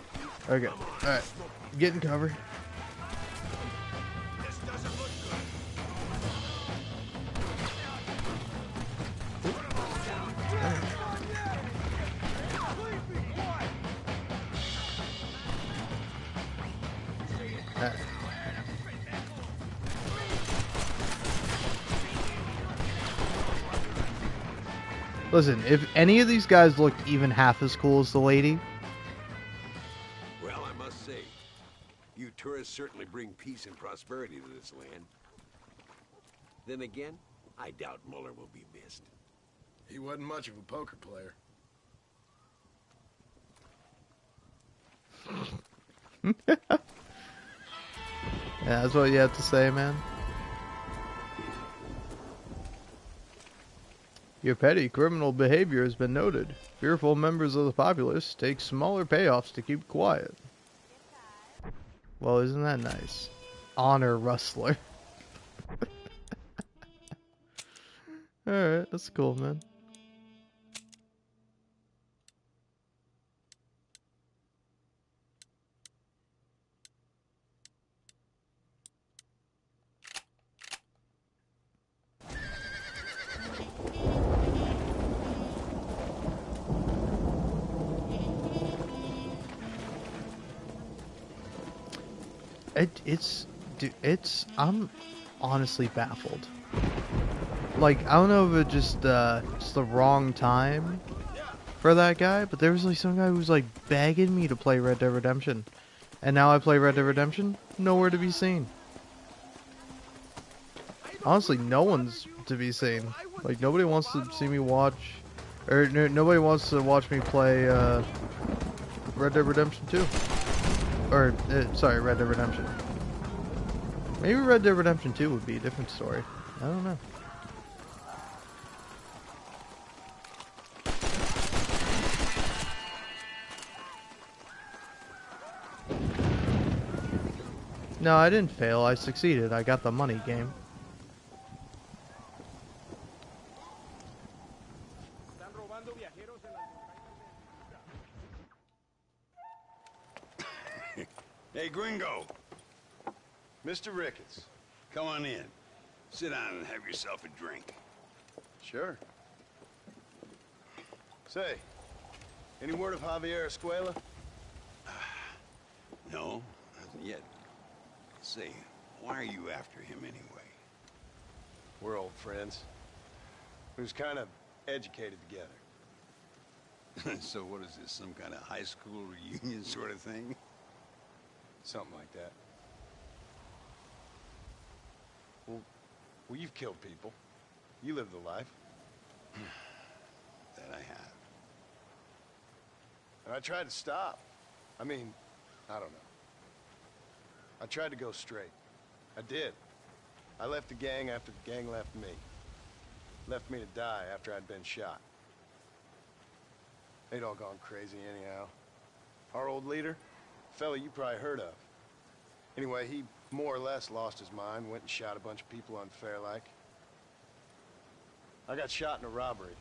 Okay. Alright. Get in cover. Listen, if any of these guys looked even half as cool as the lady... Well, I must say, you tourists certainly bring peace and prosperity to this land. Then again, I doubt Muller will be missed. He wasn't much of a poker player. Yeah, that's what you have to say, man. Your petty criminal behavior has been noted. Fearful members of the populace take smaller payoffs to keep quiet. Well, isn't that nice? Honor rustler. Alright, that's cool, man. I'm honestly baffled. Like, I don't know if it's just the wrong time for that guy, but there was like some guy who was like begging me to play Red Dead Redemption. And now I play Red Dead Redemption, nowhere to be seen. Honestly, no one's to be seen. Like, nobody wants to see me watch, or nobody wants to watch me play Red Dead Redemption 2. Or, sorry, Red Dead Redemption. Maybe Red Dead Redemption 2 would be a different story. I don't know. No, I didn't fail. I succeeded. I got the money game. Hey, Gringo. Mr. Ricketts. Come on in. Sit down and have yourself a drink. Sure. Say, any word of Javier Escuela? No, nothing yet. Say, why are you after him anyway? We're old friends. We was kind of educated together. So what is this, some kind of high school reunion sort of thing? Something like that. Well, you've killed people. You lived the life. That I have. And I tried to stop. I mean, I don't know. I tried to go straight. I did. I left the gang after the gang left me. Left me to die after I'd been shot. They'd all gone crazy anyhow. Our old leader, fella you probably heard of. Anyway, he more or less lost his mind, went and shot a bunch of people unfair like. I got shot in a robbery.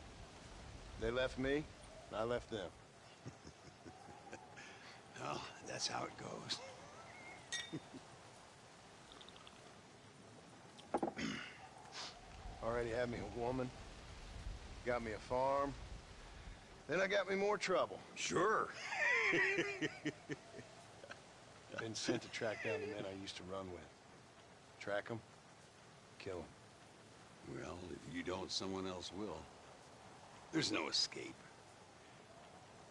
They left me, and I left them. Well, that's how it goes. Already had me a woman, got me a farm, then I got me more trouble. Sure. Been sent to track down the men I used to run with. Track them, kill them. Well, if you don't, someone else will. There's no escape.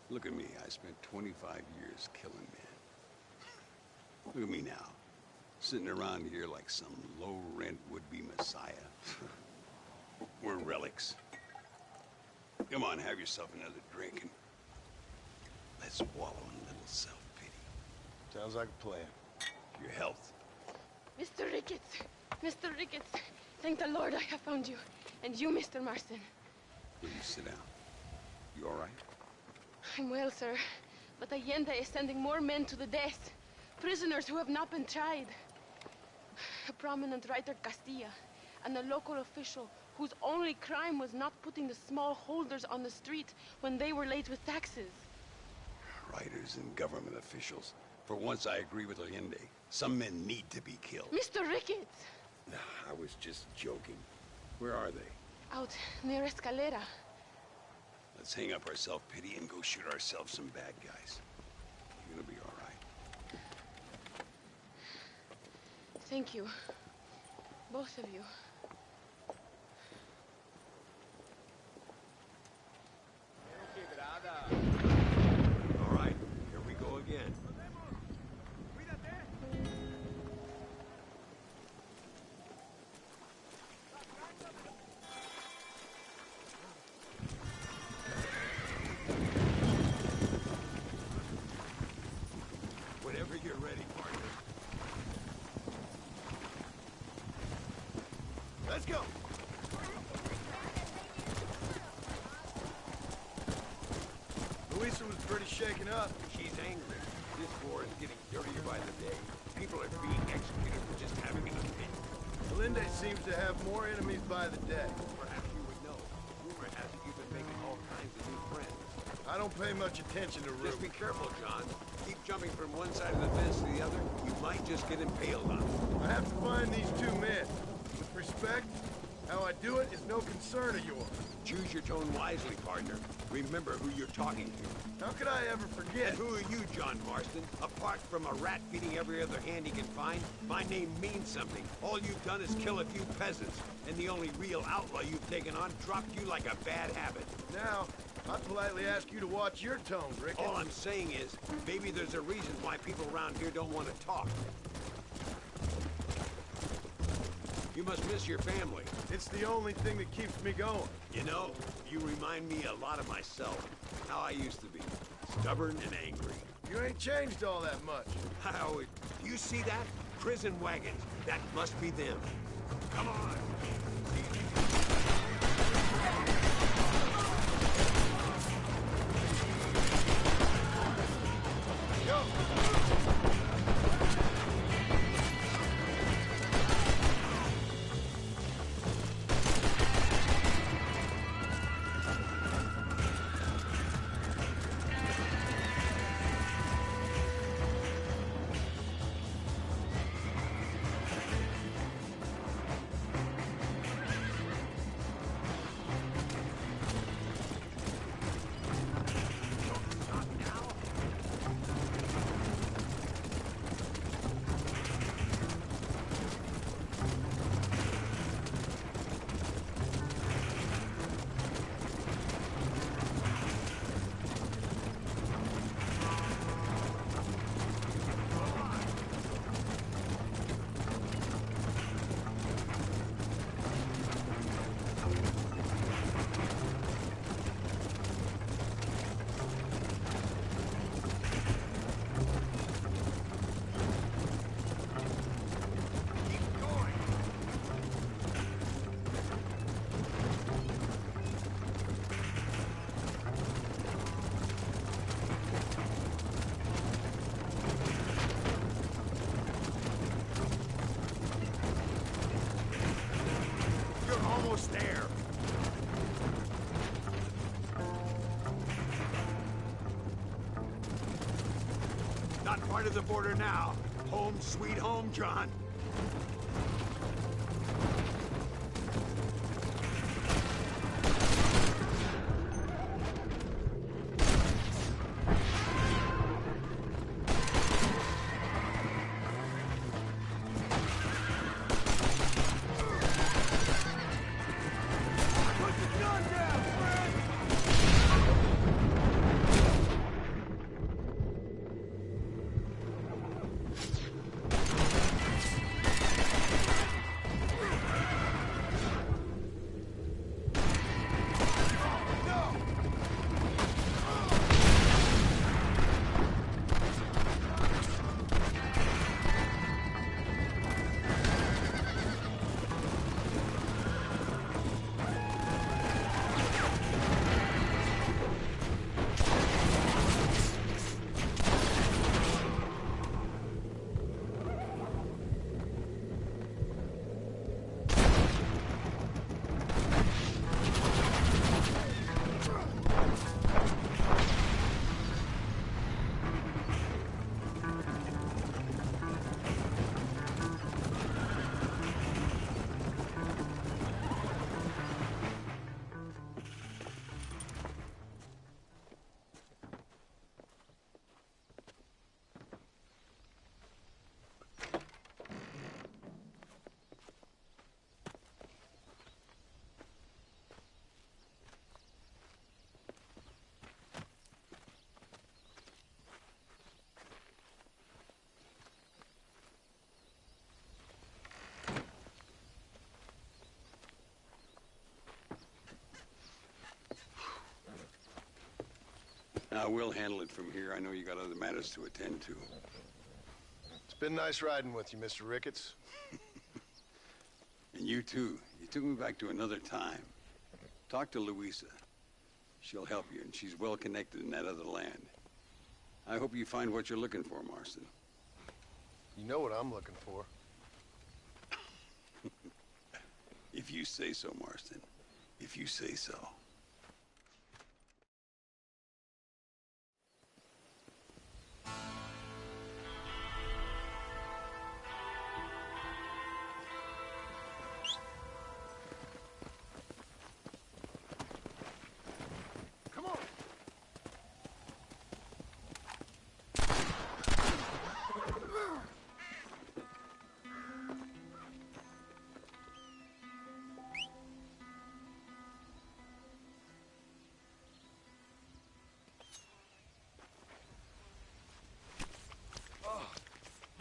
Look at me. I spent 25 years killing men. Look at me now. Sitting around here like some low-rent would-be messiah. We're relics. Come on, have yourself another drink and let's wallow in a little self-pity. Sounds like a plan. Your health. Mr. Ricketts! Mr. Ricketts! Thank the Lord I have found you. And you, Mr. Marston. Will you sit down? You all right? I'm well, sir. But Allende is sending more men to the death. Prisoners who have not been tried. A prominent writer, Castilla, and a local official whose only crime was not putting the small holders on the street when they were late with taxes. Writers and government officials. For once, I agree with Allende. Some men need to be killed. Mr. Ricketts! I was just joking. Where are they? Out near Escalera. Let's hang up our self-pity and go shoot ourselves some bad guys. You're gonna be all right. Thank you. Both of you. All right, here we go again. Whenever you're ready, partner. Let's go! Louisa was pretty shaken up. She's angry. This war is getting dirtier by the day. People are being executed for just having an opinion. Allende seems to have more enemies by the day. Perhaps you would know. Rumor has it you've been making all kinds of new friends. I don't pay much attention to rumors. Just be careful, John. Keep jumping from one side of the fence to the other. You might just get impaled on it. I have to find these two men. With respect, how I do it is no concern of yours. Choose your tone wisely, partner. Remember who you're talking to. How could I ever forget? And who are you, John Marston? Apart from a rat feeding every other hand he can find, my name means something. All you've done is kill a few peasants, and the only real outlaw you've taken on dropped you like a bad habit. Now, I politely ask you to watch your tone, Ricketts. All I'm saying is, maybe there's a reason why people around here don't want to talk. You must miss your family. It's the only thing that keeps me going. You know, you remind me a lot of myself. How I used to be. Stubborn and angry. You ain't changed all that much. How? Do you see that? Prison wagons. That must be them. Come on. Go! on, right to the border now. Home sweet home, John. Now, we'll handle it from here. I know you got other matters to attend to. It's been nice riding with you, Mr. Ricketts. And you too. You took me back to another time. Talk to Louisa. She'll help you, and she's well connected in that other land. I hope you find what you're looking for, Marston. You know what I'm looking for. If you say so, Marston. If you say so.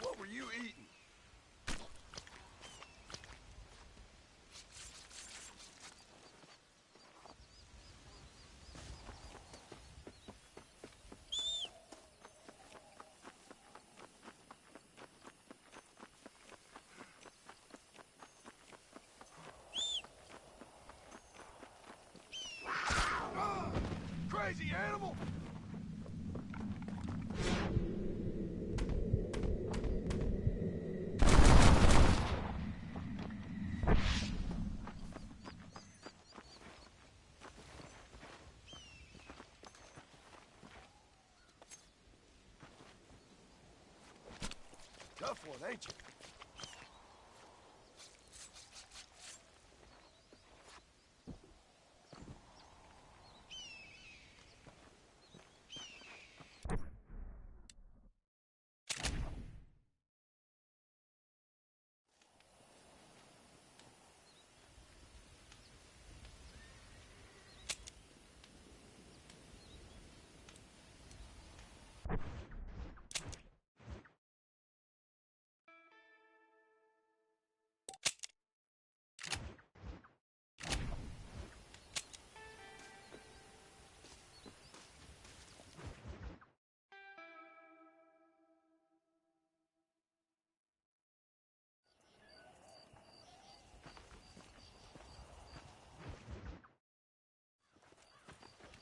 What were you eating? Crazy animal! Tough one, ain't you?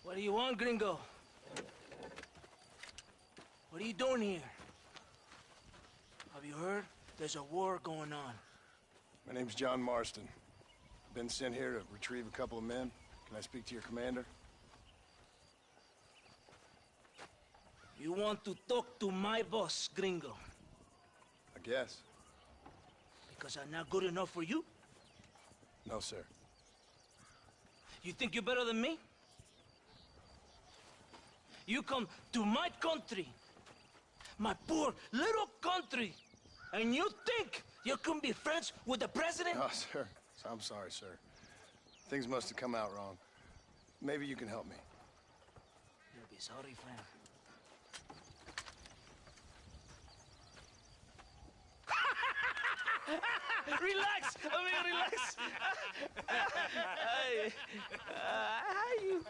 What do you want, gringo? What are you doing here? Have you heard? There's a war going on. My name's John Marston. Been sent here to retrieve a couple of men. Can I speak to your commander? You want to talk to my boss, gringo? I guess. Because I'm not good enough for you? No, sir. You think you're better than me? You come to my country, my poor little country, and you think you can be friends with the president? Oh, sir. I'm sorry, sir. Things must have come out wrong. Maybe you can help me. You'll be sorry, friend. Relax, amigo, relax.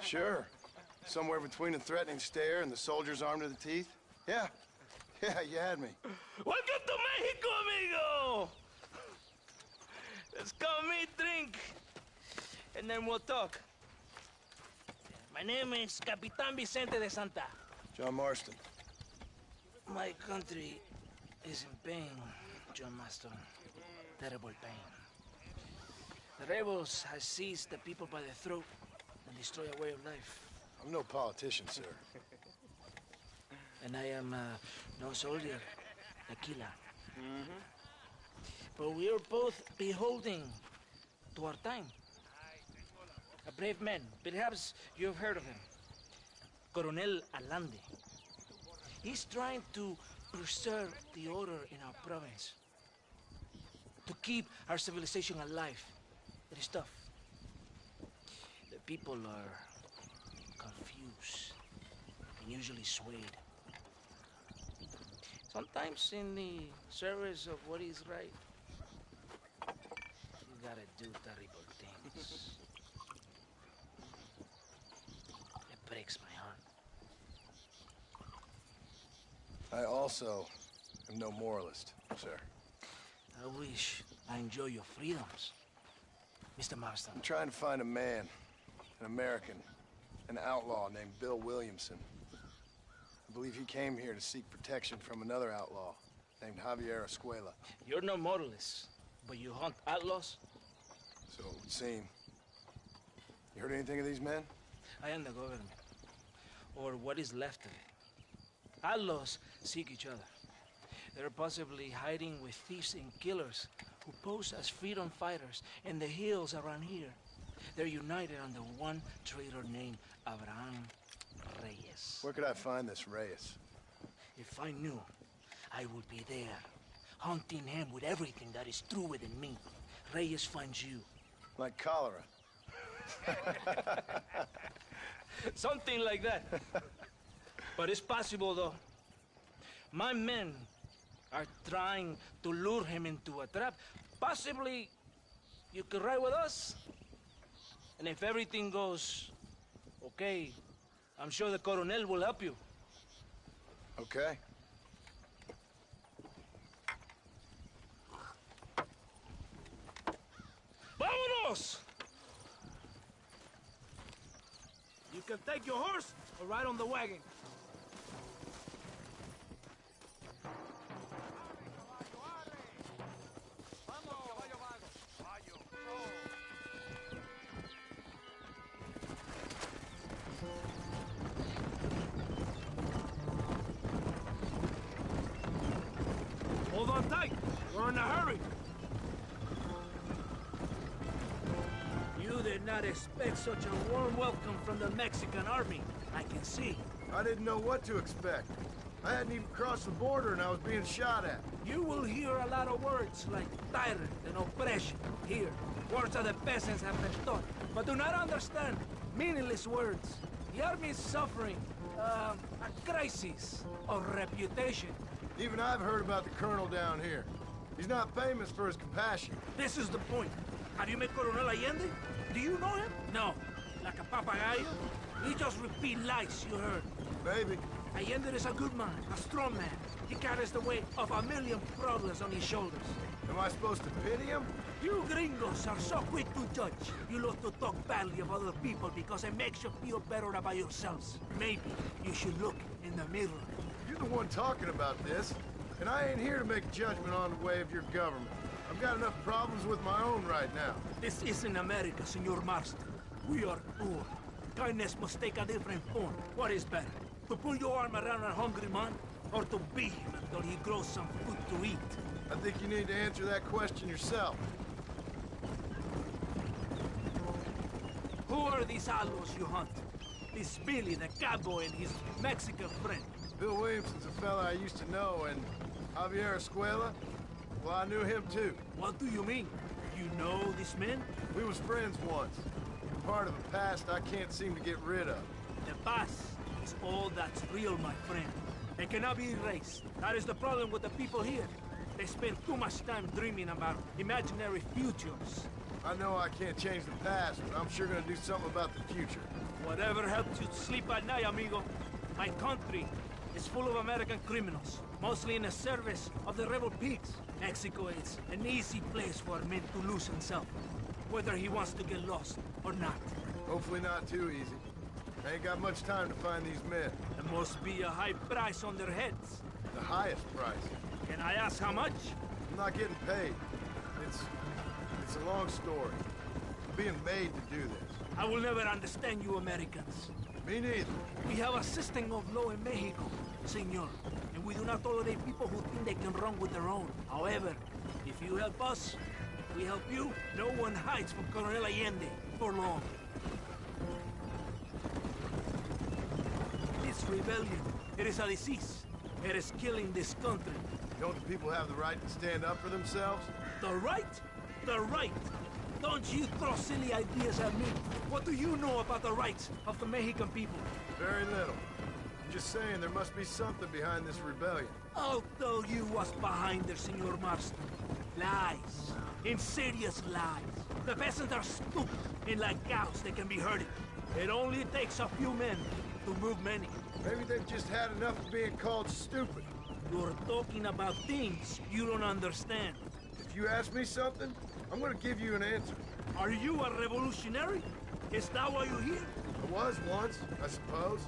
Sure. Somewhere between a threatening stare and the soldier's arm to the teeth? Yeah. Yeah, you had me. Welcome to Mexico, amigo! Let's come eat, drink, and then we'll talk. My name is Capitan Vicente de Santa. John Marston. My country is in pain, John Marston. Terrible pain. The rebels have seized the people by the throat and destroy a way of life. I'm no politician, sir. And I am no soldier, a killer. But we are both beholding to our time. A brave man, perhaps you've heard of him. Coronel Allende. He's trying to preserve the order in our province. To keep our civilization alive. It is tough. The people are confused and usually swayed. Sometimes in the service of what is right, you gotta do terrible things. It breaks my heart. I also am no moralist, sir. I wish I enjoy your freedoms, Mr. Marston. I'm trying to find a man, an American, an outlaw named Bill Williamson. I believe he came here to seek protection from another outlaw named Javier Escuela. You're no moralist, but you hunt outlaws? So it would seem. You heard anything of these men? I am the government, or what is left of it. Outlaws seek each other. They're possibly hiding with thieves and killers who pose as freedom fighters in the hills around here. They're united under one traitor named Abraham Reyes. Where could I find this Reyes? If I knew, I would be there, hunting him with everything that is true within me. Reyes finds you. Like cholera. Something like that. But it's possible, though. My men are trying to lure him into a trap. Possibly you could ride with us. And if everything goes okay, I'm sure the Coronel will help you. Okay. Vámonos! You can take your horse or ride on the wagon. Hold on tight. We're in a hurry. You did not expect such a warm welcome from the Mexican army, I can see. I didn't know what to expect. I hadn't even crossed the border and I was being shot at. You will hear a lot of words like tyrant and oppression here. Words that the peasants have been taught, but do not understand. Meaningless words. The army is suffering a crisis of reputation. Even I've heard about the colonel down here. He's not famous for his compassion. This is the point. Have you met Coronel Allende? Do you know him? No. Like a papagayo? He just repeat lies you heard. Maybe. Allende is a good man, a strong man. He carries the weight of a million problems on his shoulders. Am I supposed to pity him? You gringos are so quick to judge. You love to talk badly of other people because it makes you feel better about yourselves. Maybe you should look in the mirror. You're the one talking about this, and I ain't here to make a judgment on the way of your government. I've got enough problems with my own right now. This isn't America, Senor Marston. We are poor. Kindness must take a different form. What is better? To pull your arm around a hungry man, or to beat him until he grows some food to eat? I think you need to answer that question yourself. Who are these outlaws you hunt? This Billy, the cowboy, and his Mexican friend. Bill Williamson's a fella I used to know, and Javier Escuela, well, I knew him too. What do you mean? You know these men? We was friends once. Part of the past I can't seem to get rid of. The past is all that's real, my friend. It cannot be erased. That is the problem with the people here. They spend too much time dreaming about imaginary futures. I know I can't change the past, but I'm sure gonna do something about the future. Whatever helps you sleep at night, amigo. My country is full of American criminals, mostly in the service of the rebel pigs. Mexico is an easy place for a man to lose himself, whether he wants to get lost or not. Hopefully not too easy. I ain't got much time to find these men. There must be a high price on their heads. The highest price. Can I ask how much? I'm not getting paid. It's a long story. I'm being made to do this. I will never understand you Americans. Me neither. We have a system of law in Mexico, senor. And we do not tolerate people who think they can run with their own. However, if you help us, we help you, no one hides from Colonel Allende for long. This rebellion, it is a disease. It is killing this country. Don't the people have the right to stand up for themselves? The right? The right! Don't you throw silly ideas at me. What do you know about the rights of the Mexican people? Very little. I'm just saying there must be something behind this rebellion. I'll tell you what's behind there, Senor Marston. Lies. Insidious lies. The peasants are stupid, and like cows, they can be herded. It only takes a few men to move many. Maybe they've just had enough of being called stupid. You're talking about things you don't understand. If you ask me something, I'm gonna give you an answer. Are you a revolutionary? Is that why you're here? I was once, I suppose.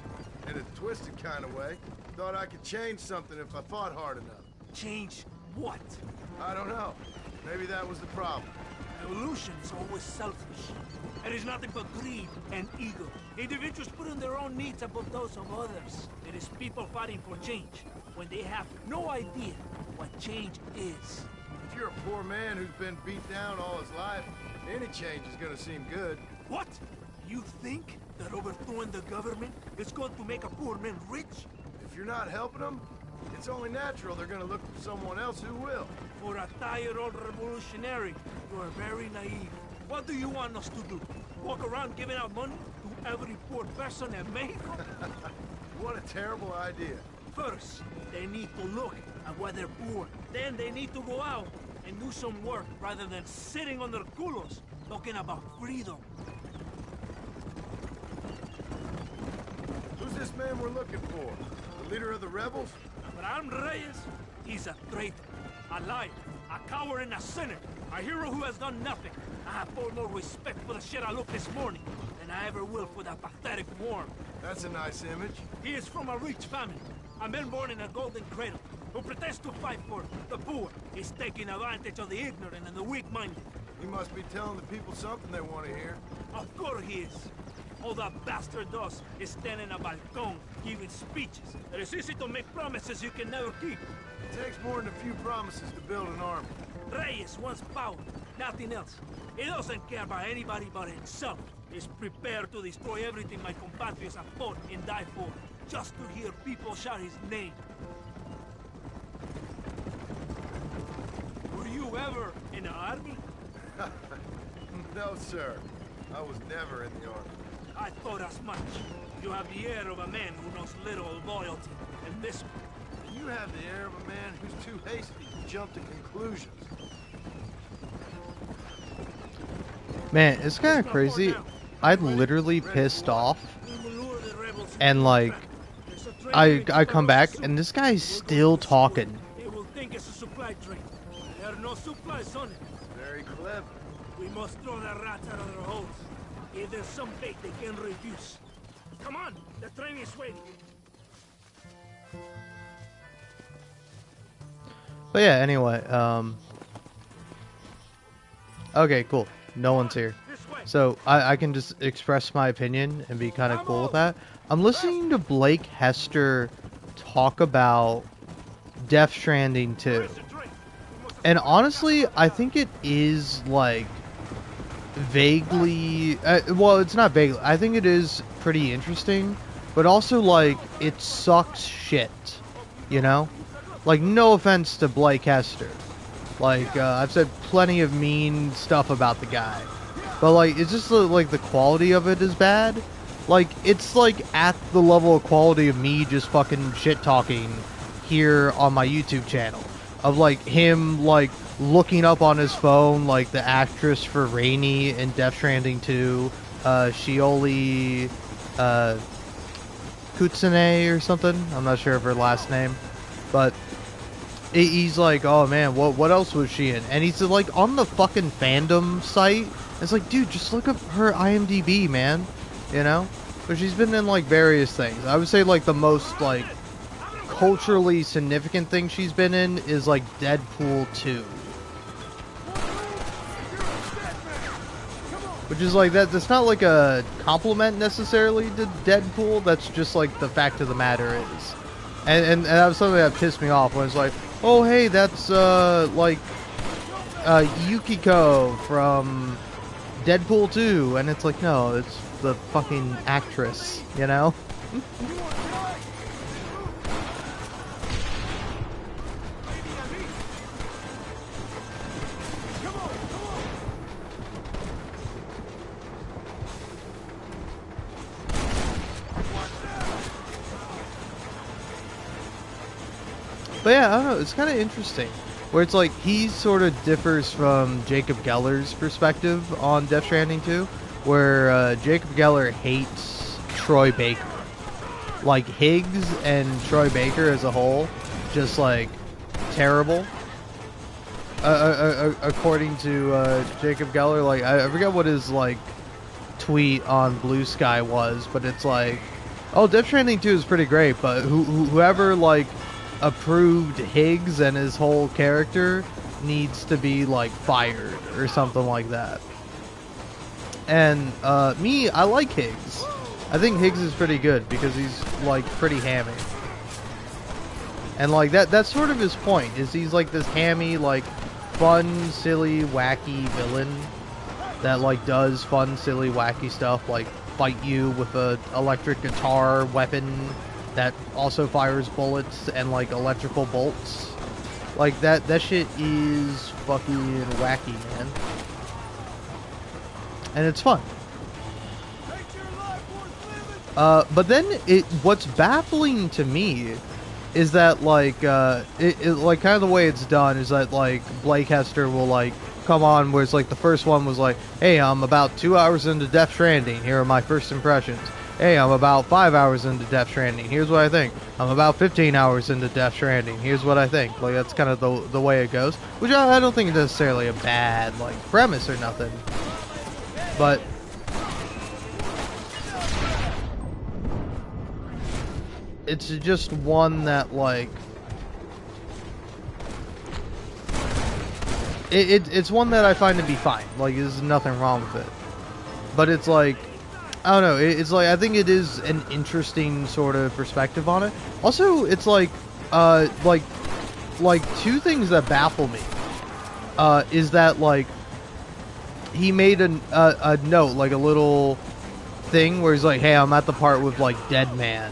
In a twisted kind of way. Thought I could change something if I fought hard enough. Change what? I don't know. Maybe that was the problem. Evolution is always selfish. It is nothing but greed and ego. Individuals putting their own needs above those of others. It is people fighting for change when they have no idea what change is. If you're a poor man who's been beat down all his life, any change is gonna seem good. What? You think that overthrowing the government is going to make a poor man rich? If you're not helping them, it's only natural they're gonna look for someone else who will. For a tired old revolutionary, you are very naive. What do you want us to do? Walk around giving out money to every poor person in Mexico? What a terrible idea. First, they need to look at why they're poor. Then they need to go out and do some work rather than sitting on their culos talking about freedom. Who's this man we're looking for? The leader of the rebels? Abraham Reyes, he's a traitor, a liar, a coward and a sinner, a hero who has done nothing. I have far more respect for the shit I looked this morning than I ever will for that pathetic worm. That's a nice image. He is from a rich family, a man born in a golden cradle, who pretends to fight for the poor. He's taking advantage of the ignorant and the weak-minded. He must be telling the people something they want to hear. Of course he is. All that bastard does is stand in a balcony, giving speeches. It is easy to make promises you can never keep. It takes more than a few promises to build an army. Reyes wants power, nothing else. He doesn't care about anybody but himself. He's prepared to destroy everything my compatriots have fought and died for, just to hear people shout his name. Were you ever in the army? No, sir. I was never in the army. I thought as much. You have the air of a man who knows little of loyalty, and this one. You have the air of a man who's too hasty to jump to conclusions. Man, it's kind of crazy. I'm literally pissed off, and like, I come back, and this guy's still talking. They will think it's a supply train. There are no supplies on it. Very clever. We must throw the rats out of their holes. If there's some bait they can refuse. Come on, the train is waiting. But yeah, anyway, okay, cool. No one's here. This way. so I can just express my opinion and be kind of cool with that. I'm listening to Blake Hester talk about Death Stranding 2. And honestly, I think it is, like, vaguely... well, it's not vaguely. I think it is pretty interesting. But also, like, it sucks shit. You know? Like, no offense to Blake Hester. Like, I've said plenty of mean stuff about the guy. But, like, it's just, like, the quality of it is bad. Like, it's, like, at the level of quality of me just fucking shit-talking here on my YouTube channel. Of, like, him, like, looking up on his phone, like, the actress for Rainey in Death Stranding 2, Shioli, Kutsune or something. I'm not sure of her last name. But he's like, oh man, what else was she in? And he's like on the fucking fandom site. It's like, dude, just look up her IMDb, man. You know? But she's been in like various things. I would say like the most like culturally significant thing she's been in is like Deadpool 2. Which is like that's not like a compliment necessarily to Deadpool. That's just like the fact of the matter is. And that was something that pissed me off when it's like, oh hey, that's like Yukiko from Deadpool 2, and it's like, no, it's the fucking actress, you know? But yeah, I don't know, it's kind of interesting. Where it's like, he sort of differs from Jacob Geller's perspective on Death Stranding 2. Where Jacob Geller hates Troy Baker. Like, Higgs and Troy Baker as a whole, just like, terrible. According to Jacob Geller, like, I forget what his, like, tweet on Blue Sky was, but it's like, oh, Death Stranding 2 is pretty great, but whoever, like, approved Higgs and his whole character needs to be like fired or something like that. And me, I like Higgs. I think Higgs is pretty good because he's like pretty hammy. And like that's sort of his point, is he's like this hammy, like fun, silly, wacky villain that like does fun, silly, wacky stuff, like fight you with a electric guitar weapon that also fires bullets and like electrical bolts. Like that shit is fucking wacky, man. And it's fun. But then what's baffling to me is that like like kind of the way it's done is that like Blake Hester will like come on, where it's like the first one was like, hey, I'm about 2 hours into Death Stranding, here are my first impressions. Hey, I'm about 5 hours into Death Stranding, here's what I think. I'm about 15 hours into Death Stranding, here's what I think. Like, that's kind of the way it goes. Which I don't think is necessarily a bad, like, premise or nothing. But it's just one that, like, it's one that I find to be fine. Like, there's nothing wrong with it. But it's like, I don't know, it's like, I think it is an interesting sort of perspective on it. Also, it's like two things that baffle me. Is that, like, he made a note, like a little thing where he's like, hey, I'm at the part with, like, Dead Man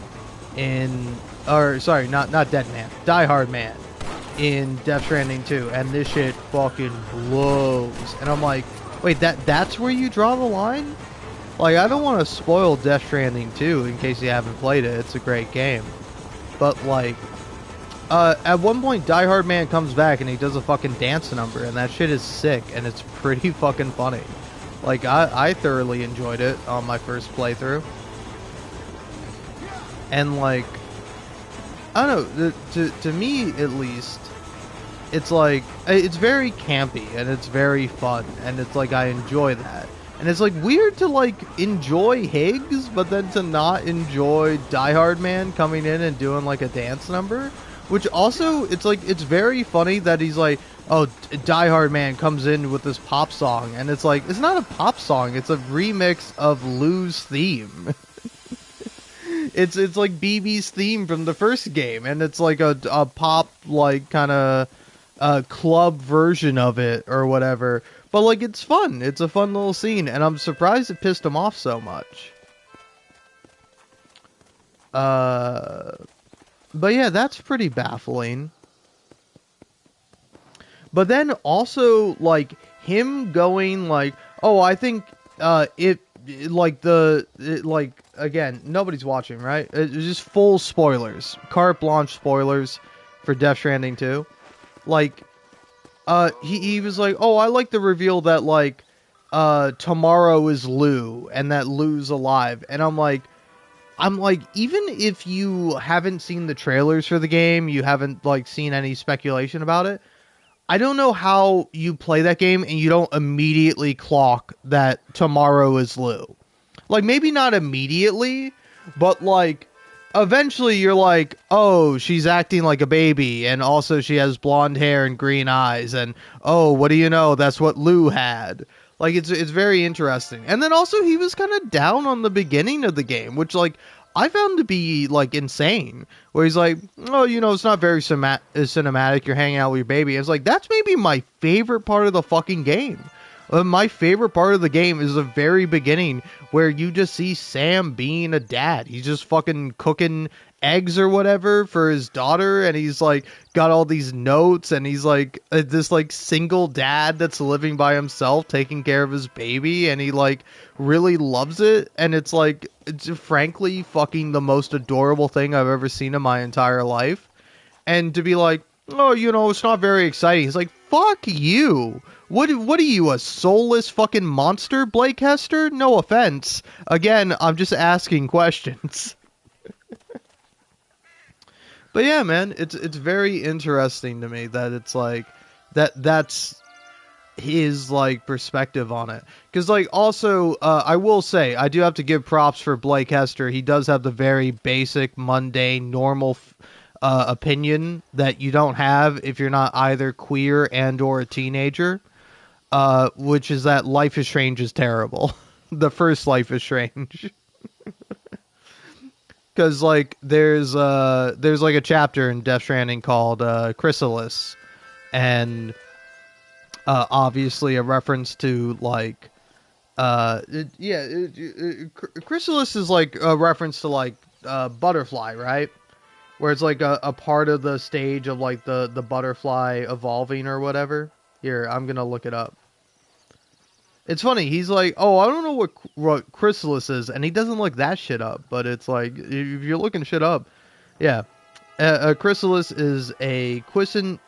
not Dead Man, Die Hard Man in Death Stranding 2, and this shit fucking blows. And I'm like, wait, that's where you draw the line? Like, I don't want to spoil Death Stranding 2 in case you haven't played it. It's a great game. But, like, at one point, Die Hard Man comes back and he does a fucking dance number, and that shit is sick, and it's pretty fucking funny. Like, I thoroughly enjoyed it on my first playthrough. And, like, I don't know, to me, at least, it's like, it's very campy, and it's very fun, and it's like, I enjoy that. And it's like weird to like enjoy Higgs, but then to not enjoy Die Hard Man coming in and doing like a dance number. Which also, it's like, it's very funny that he's like, oh, Die Hard Man comes in with this pop song, and it's like, it's not a pop song, it's a remix of Lou's theme. It's like BB's theme from the first game, and it's like a pop, like, kind of club version of it or whatever. But like, it's fun. It's a fun little scene, and I'm surprised it pissed him off so much. But yeah, that's pretty baffling. But then also, like, him going like, oh, I think like, again, nobody's watching, right? It's just full spoilers, carte blanche spoilers for Death Stranding 2. Like, he was like, oh, I like the reveal that, like, tomorrow is Lou and that Lou's alive. And I'm like, even if you haven't seen the trailers for the game, you haven't, like, seen any speculation about it, I don't know how you play that game and you don't immediately clock that tomorrow is Lou. Like, maybe not immediately, but, like, eventually you're like, oh, she's acting like a baby, and also she has blonde hair and green eyes, and, oh, what do you know, that's what Lou had. Like, it's very interesting. And then also, he was kind of down on the beginning of the game, which, like, I found to be, like, insane. Where he's like, oh, you know, it's not very cinematic, you're hanging out with your baby. It's like, that's maybe my favorite part of the fucking game. My favorite part of the game is the very beginning where you just see Sam being a dad. He's just fucking cooking eggs or whatever for his daughter, and he's like got all these notes, and he's like this like single dad that's living by himself taking care of his baby, and he like really loves it, and it's like, it's frankly fucking the most adorable thing I've ever seen in my entire life. And to be like, oh, you know, it's not very exciting. He's like, fuck you. What are you, a soulless fucking monster, Blake Hester? No offense. Again, I'm just asking questions. But yeah, man, it's very interesting to me that it's like that's his like perspective on it. Because like also, I will say I do have to give props for Blake Hester. He does have the very basic, mundane, normal opinion that you don't have if you're not either queer and or a teenager. Which is that Life is Strange is terrible. The first Life is Strange. Because like there's like a chapter in Death Stranding called Chrysalis, and obviously a reference to like Chrysalis is like a reference to like butterfly, right? Where it's like a part of the stage of like the butterfly evolving or whatever. Here, I'm gonna look it up. It's funny. He's like, oh, I don't know what Chrysalis is, and he doesn't look that shit up. But it's like, if you're looking shit up, yeah, a chrysalis is a quiescent.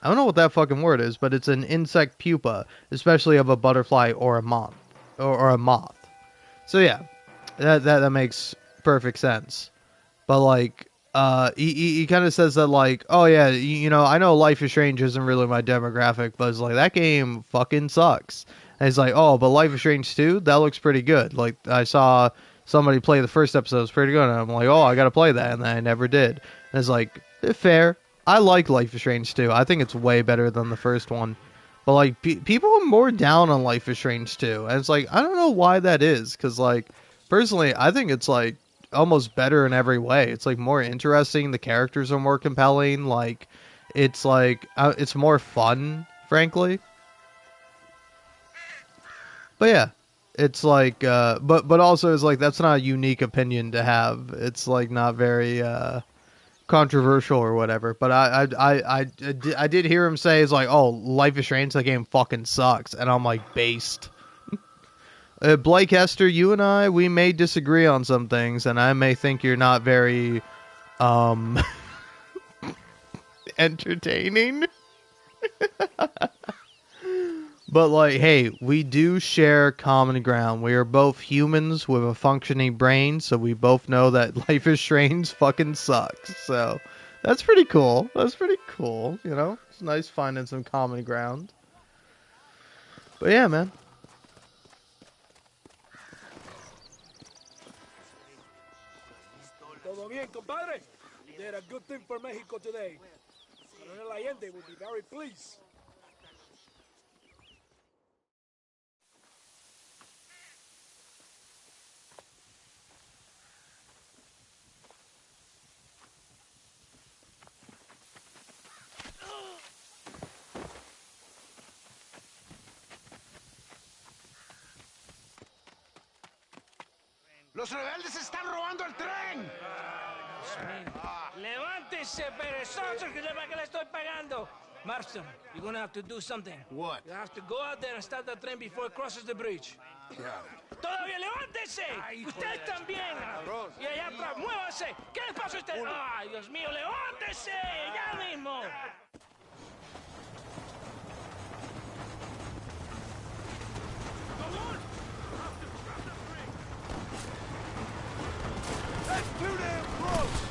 I don't know what that fucking word is, but it's an insect pupa, especially of a butterfly or a moth, or a moth. So yeah, that makes perfect sense. But like, he kind of says that like, oh yeah, you know, I know Life is Strange isn't really my demographic, but it's like that game fucking sucks. And he's like, oh, but Life is Strange 2, that looks pretty good. Like I saw somebody play the first episode, it's pretty good, and I'm like, oh, I gotta play that, and I never did. And it's like, fair. I like Life is Strange 2. I think it's way better than the first one. But like, people are more down on Life is Strange 2, and it's like, I don't know why that is, because like, personally, I think it's like almost better in every way. It's like more interesting. The characters are more compelling. Like it's more fun, frankly. But yeah, it's like, but also it's like that's not a unique opinion to have. It's like not very controversial or whatever. But I did hear him say it's like, oh, Life is Strange, that game fucking sucks, and I'm like, based. Blake Hester, you and I, we may disagree on some things, and I may think you're not very, entertaining. But, like, hey, we do share common ground. We are both humans with a functioning brain, so we both know that Life is Strange fucking sucks. So, that's pretty cool. That's pretty cool, you know? It's nice finding some common ground. But yeah, man. Todo bien, compadre? Did a good thing for Mexico today. Coronel Allende will be very pleased. ¡Los rebeldes están robando el tren! Levántese, perezosos, que sepa que le estoy pagando. Marston, you're gonna have to do something. What? You have to go out there and stop the train before it crosses the bridge. ¡Todavía levántese! ¡Usted también! Y allá atrás, muévase. ¿Qué le pasa a usted? ¡Ay, Dios mío, levántese! ¡Ya mismo! That's too damn close!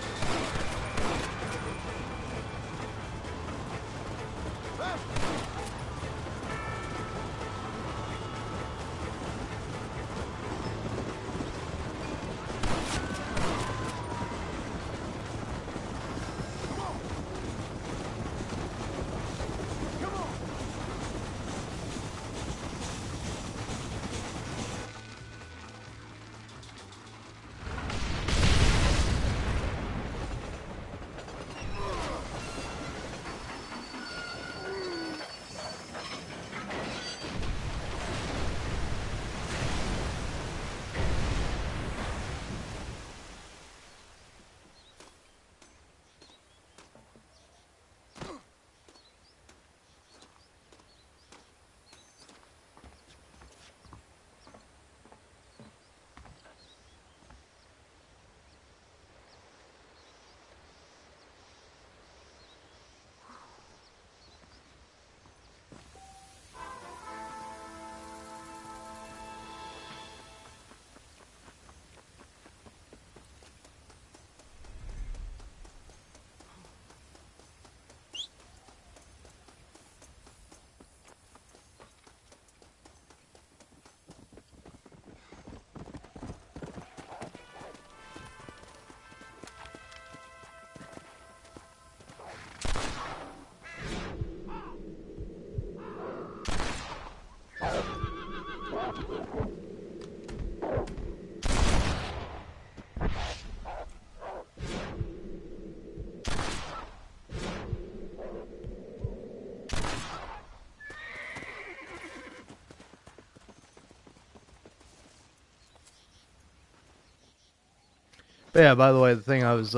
But yeah, by the way, the thing I was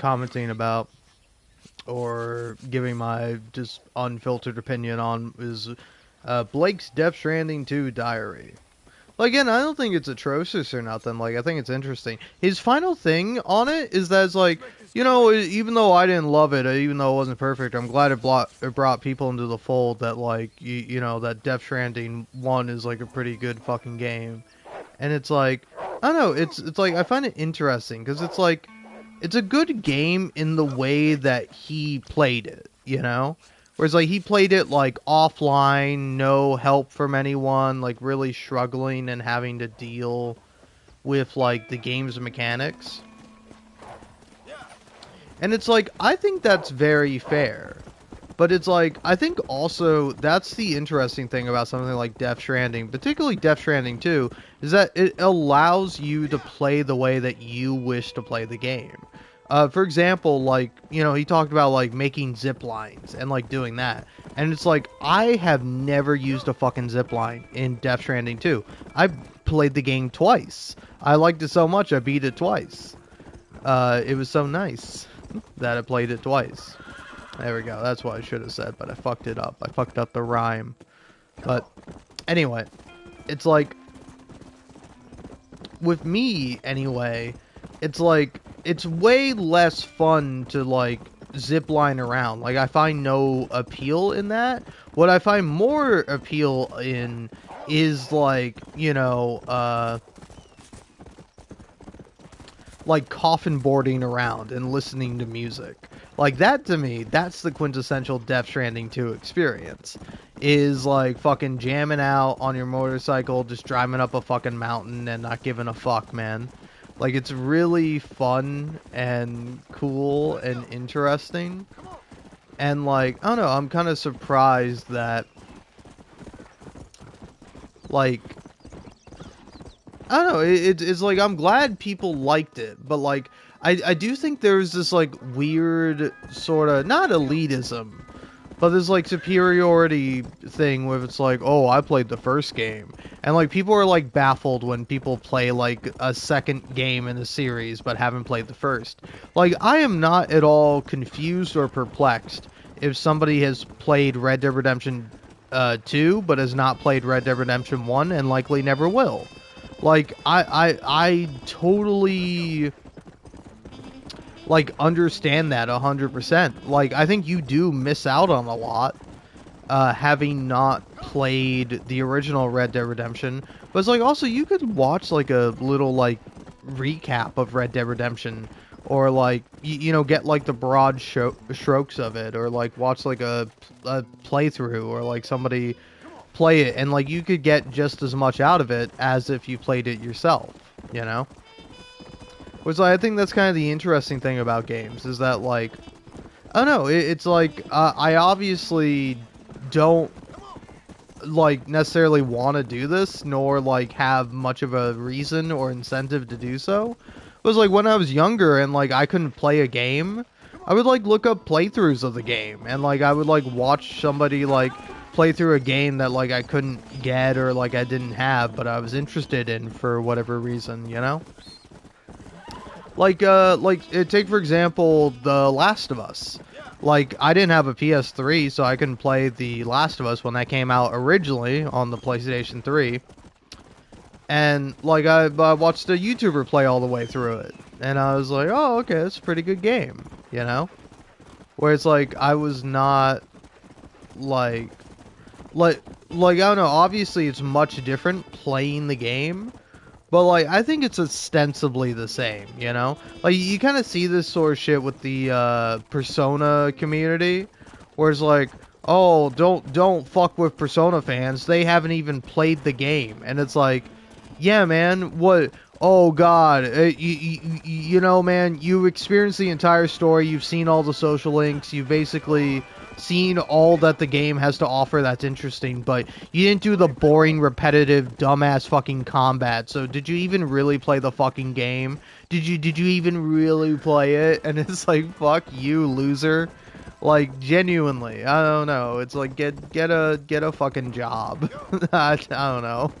commenting about or giving my just unfiltered opinion on is Blake's Death Stranding 2 diary. Well, again, I don't think it's atrocious or nothing. Like, I think it's interesting. His final thing on it is that it's like, you know, even though I didn't love it, even though it wasn't perfect, I'm glad it brought people into the fold that, like, you know, that Death Stranding 1 is, like, a pretty good fucking game. And it's like, I don't know, it's like, I find it interesting, because it's like, it's a good game in the way that he played it, you know? Whereas, like, he played it, like, offline, no help from anyone, like, really struggling and having to deal with, like, the game's mechanics. And it's like, I think that's very fair. But it's like, I think also, that's the interesting thing about something like Death Stranding, particularly Death Stranding 2, is that it allows you to play the way that you wish to play the game. For example, like, you know, he talked about, like, making zip lines and, like, doing that. And it's like, I have never used a fucking zip line in Death Stranding 2. I played the game twice. I liked it so much, I beat it twice. It was so nice that I played it twice. There we go. That's what I should have said, but I fucked it up. I fucked up the rhyme. But anyway, it's like, with me anyway, it's like, it's way less fun to, like, zip line around. Like, I find no appeal in that. What I find more appeal in is, like, you know, like coffin boarding around and listening to music. Like, that to me, that's the quintessential Death Stranding 2 experience. Is like fucking jamming out on your motorcycle, just driving up a fucking mountain and not giving a fuck, man. Like, it's really fun and cool and interesting. And like, I don't know, I'm kind of surprised that, like, I don't know, it's like, I'm glad people liked it, but like, I do think there's this like weird sort of, not elitism, but there's like superiority thing where it's like, oh, I played the first game. And like people are like baffled when people play like a second game in a series but haven't played the first. Like I am not at all confused or perplexed if somebody has played Red Dead Redemption 2 but has not played Red Dead Redemption 1 and likely never will. Like I totally like understand that 100%. Like I think you do miss out on a lot having not played the original Red Dead Redemption. But it's like also you could watch like a little like recap of Red Dead Redemption, or like you know, get like the broad strokes of it, or like watch like a playthrough, or like somebody play it, and like you could get just as much out of it as if you played it yourself, you know? Which I think that's kind of the interesting thing about games, is that like, I don't know, it's like, I obviously don't like necessarily want to do this, nor like have much of a reason or incentive to do so. It was like when I was younger and like I couldn't play a game, I would like look up playthroughs of the game, and like I would like watch somebody like play through a game that like I couldn't get, or like I didn't have but I was interested in for whatever reason, you know? Like take for example The Last of Us. Like, I didn't have a PS3, so I couldn't play The Last of Us when that came out originally on the PlayStation 3. And, like, I watched a YouTuber play all the way through it. And I was like, oh, okay, that's a pretty good game, you know? Where it's like, I was not, like, I don't know, obviously it's much different playing the game. But, like, I think it's ostensibly the same, you know? Like, you kind of see this sort of shit with the, Persona community, where it's like, oh, don't fuck with Persona fans, they haven't even played the game. And it's like, yeah, man, what, oh, God, you know, man, you've experienced the entire story, you've seen all the social links, you've basically seen all that the game has to offer that's interesting, but you didn't do the boring, repetitive, dumbass fucking combat. So did you even really play the fucking game? Did you even really play it? And it's like, fuck you, loser. Like, genuinely, I don't know. It's like, get a fucking job. I don't know.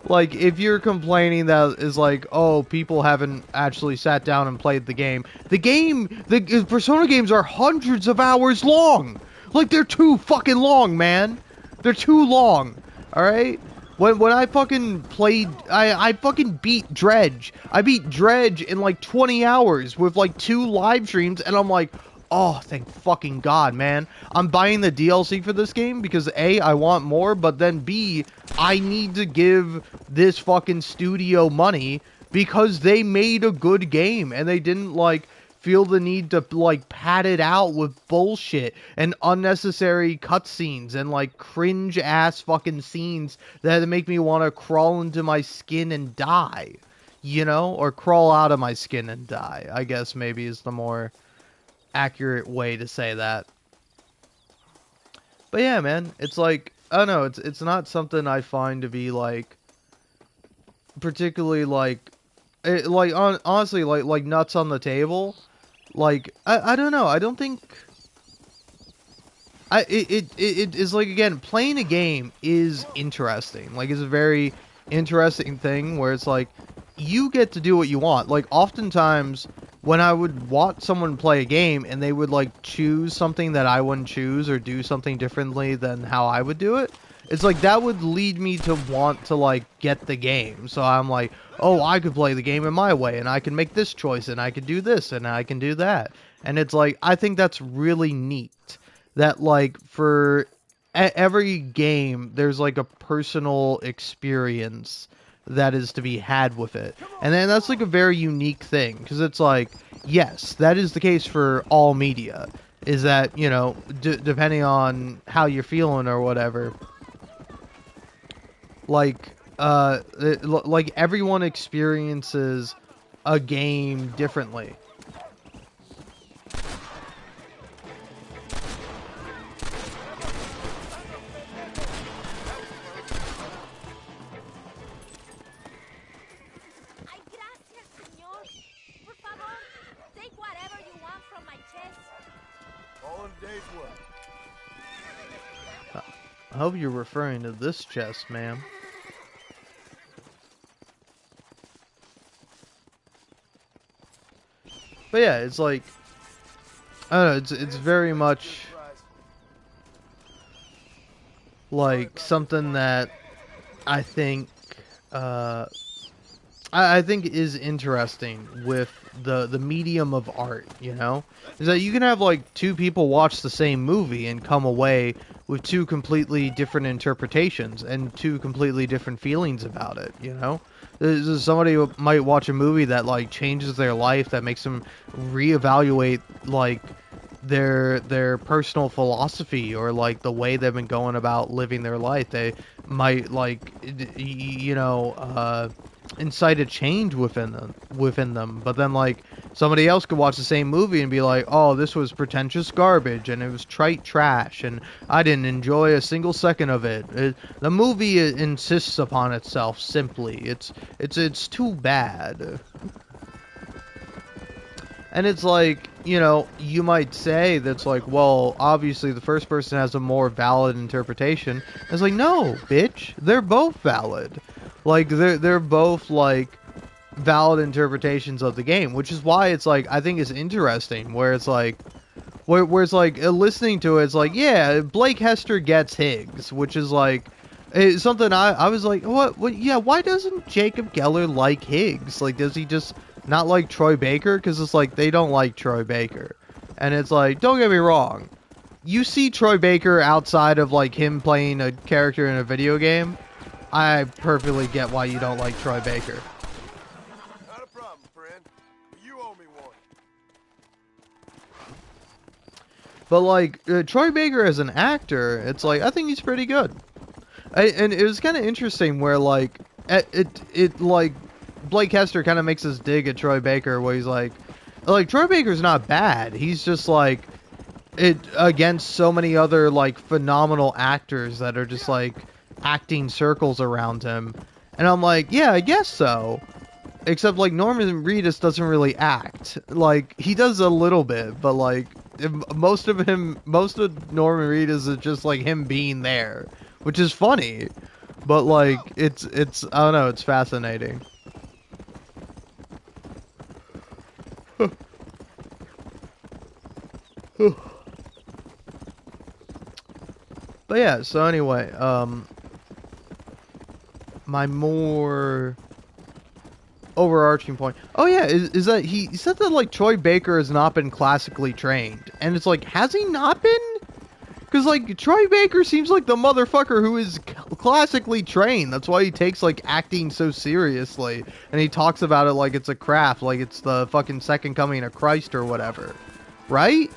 Like, if you're complaining that is like, oh, people haven't actually sat down and played the game. The Persona games are hundreds of hours long. Like, they're too fucking long, man. They're too long. Alright? When I fucking played, I fucking beat Dredge. I beat Dredge in like 20 hours with like 2 live streams, and I'm like, oh, thank fucking God, man. I'm buying the DLC for this game because A, I want more, but then B, I need to give this fucking studio money because they made a good game and they didn't, like, feel the need to, like, pad it out with bullshit and unnecessary cutscenes and, like, cringe-ass fucking scenes that make me want to crawl into my skin and die, you know? Or crawl out of my skin and die, I guess maybe is the more accurate way to say that. But yeah, man, it's like, I don't know, it's not something I find to be like particularly like honestly like nuts on the table. Like I don't know, I don't think it is like, again, playing a game is interesting. Like, it's a very interesting thing where it's like you get to do what you want. Like, oftentimes when I would watch someone play a game and they would like choose something that I wouldn't choose or do something differently than how I would do it, it's like that would lead me to want to like get the game. So I'm like, oh, I could play the game in my way and I can make this choice and I can do this and I can do that. And it's like, I think that's really neat that like for every game there's like a personal experience that is to be had with it. And then that's like a very unique thing, because it's like, yes, that is the case for all media, is that, you know, depending on how you're feeling or whatever, like like everyone experiences a game differently. day's work. I hope you're referring to this chest, ma'am. But yeah, it's like, I don't know, it's very much like something that I think I think is interesting with the medium of art, you know? Is that you can have like two people watch the same movie and come away with two completely different interpretations and two completely different feelings about it, you know? Somebody who might watch a movie that like changes their life, that makes them reevaluate like their personal philosophy or like the way they've been going about living their life. They might like incite a change within them, but then like somebody else could watch the same movie and be like, oh, this was pretentious garbage and it was trite trash and I didn't enjoy a single second of it. The movie insists upon itself simply. It's too bad. And it's like, you might say that's like, well, obviously the first person has a more valid interpretation. It's like, no, bitch, they're both valid. Like, they're both, like, valid interpretations of the game, which is why it's like, I think it's interesting, where it's like, where it's like, listening to it, it's like, yeah, Blake Hester gets Higgs, which is like, it's something I was like, yeah, why doesn't Jacob Geller like Higgs? Like, does he just not like Troy Baker? Because it's like, they don't like Troy Baker. And it's like, don't get me wrong. You see Troy Baker outside of, like, him playing a character in a video game, I perfectly get why you don't like Troy Baker. Not a problem, friend. You owe me one. But, like, Troy Baker as an actor, it's like, I think he's pretty good. And it was kind of interesting where, like, like, Blake Hester kind of makes this dig at Troy Baker where he's like, Troy Baker's not bad. He's just, like, against so many other, like, phenomenal actors that are just, like, acting circles around him. And I'm like, yeah, I guess so. Except, like, Norman Reedus doesn't really act. Like, he does a little bit, but, like, most of Norman Reedus is just, like, him being there. Which is funny. But, like, it's I don't know, it's fascinating. But yeah, so anyway, my more overarching point. Oh yeah, is that he said that like Troy Baker has not been classically trained. And it's like, has he not been? Because like Troy Baker seems like the motherfucker who is classically trained. That's why he takes like acting so seriously. And he talks about it like it's a craft, like it's the fucking second coming of Christ or whatever. Right?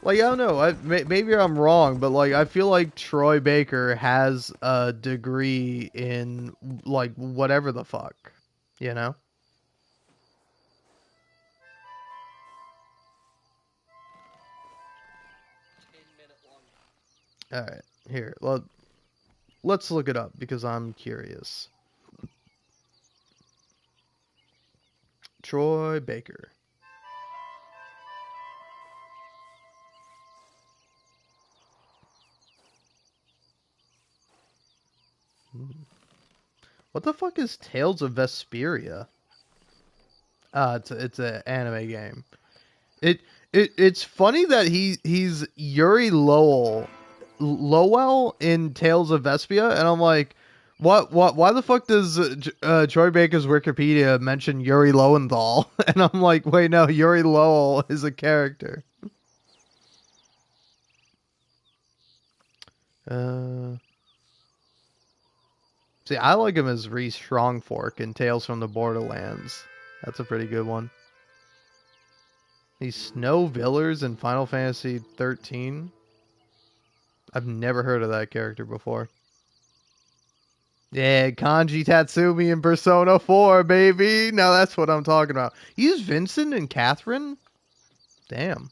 Like, I don't know, maybe I'm wrong, but, like, I feel like Troy Baker has a degree in, like, whatever the fuck, you know? Alright, here, let's look it up, because I'm curious. Troy Baker. What the fuck is Tales of Vesperia? It's an anime game. It's funny that he's Yuri Lowell in Tales of Vespia, and I'm like, why the fuck does Troy Baker's Wikipedia mention Yuri Lowenthal? And I'm like, wait, no, Yuri Lowell is a character. See, I like him as Reese Strongfork in Tales from the Borderlands. That's a pretty good one. He's Snow Villers in Final Fantasy 13. I've never heard of that character before. Yeah, Kanji Tatsumi in Persona 4, baby! Now that's what I'm talking about. He's Vincent and Catherine? Damn.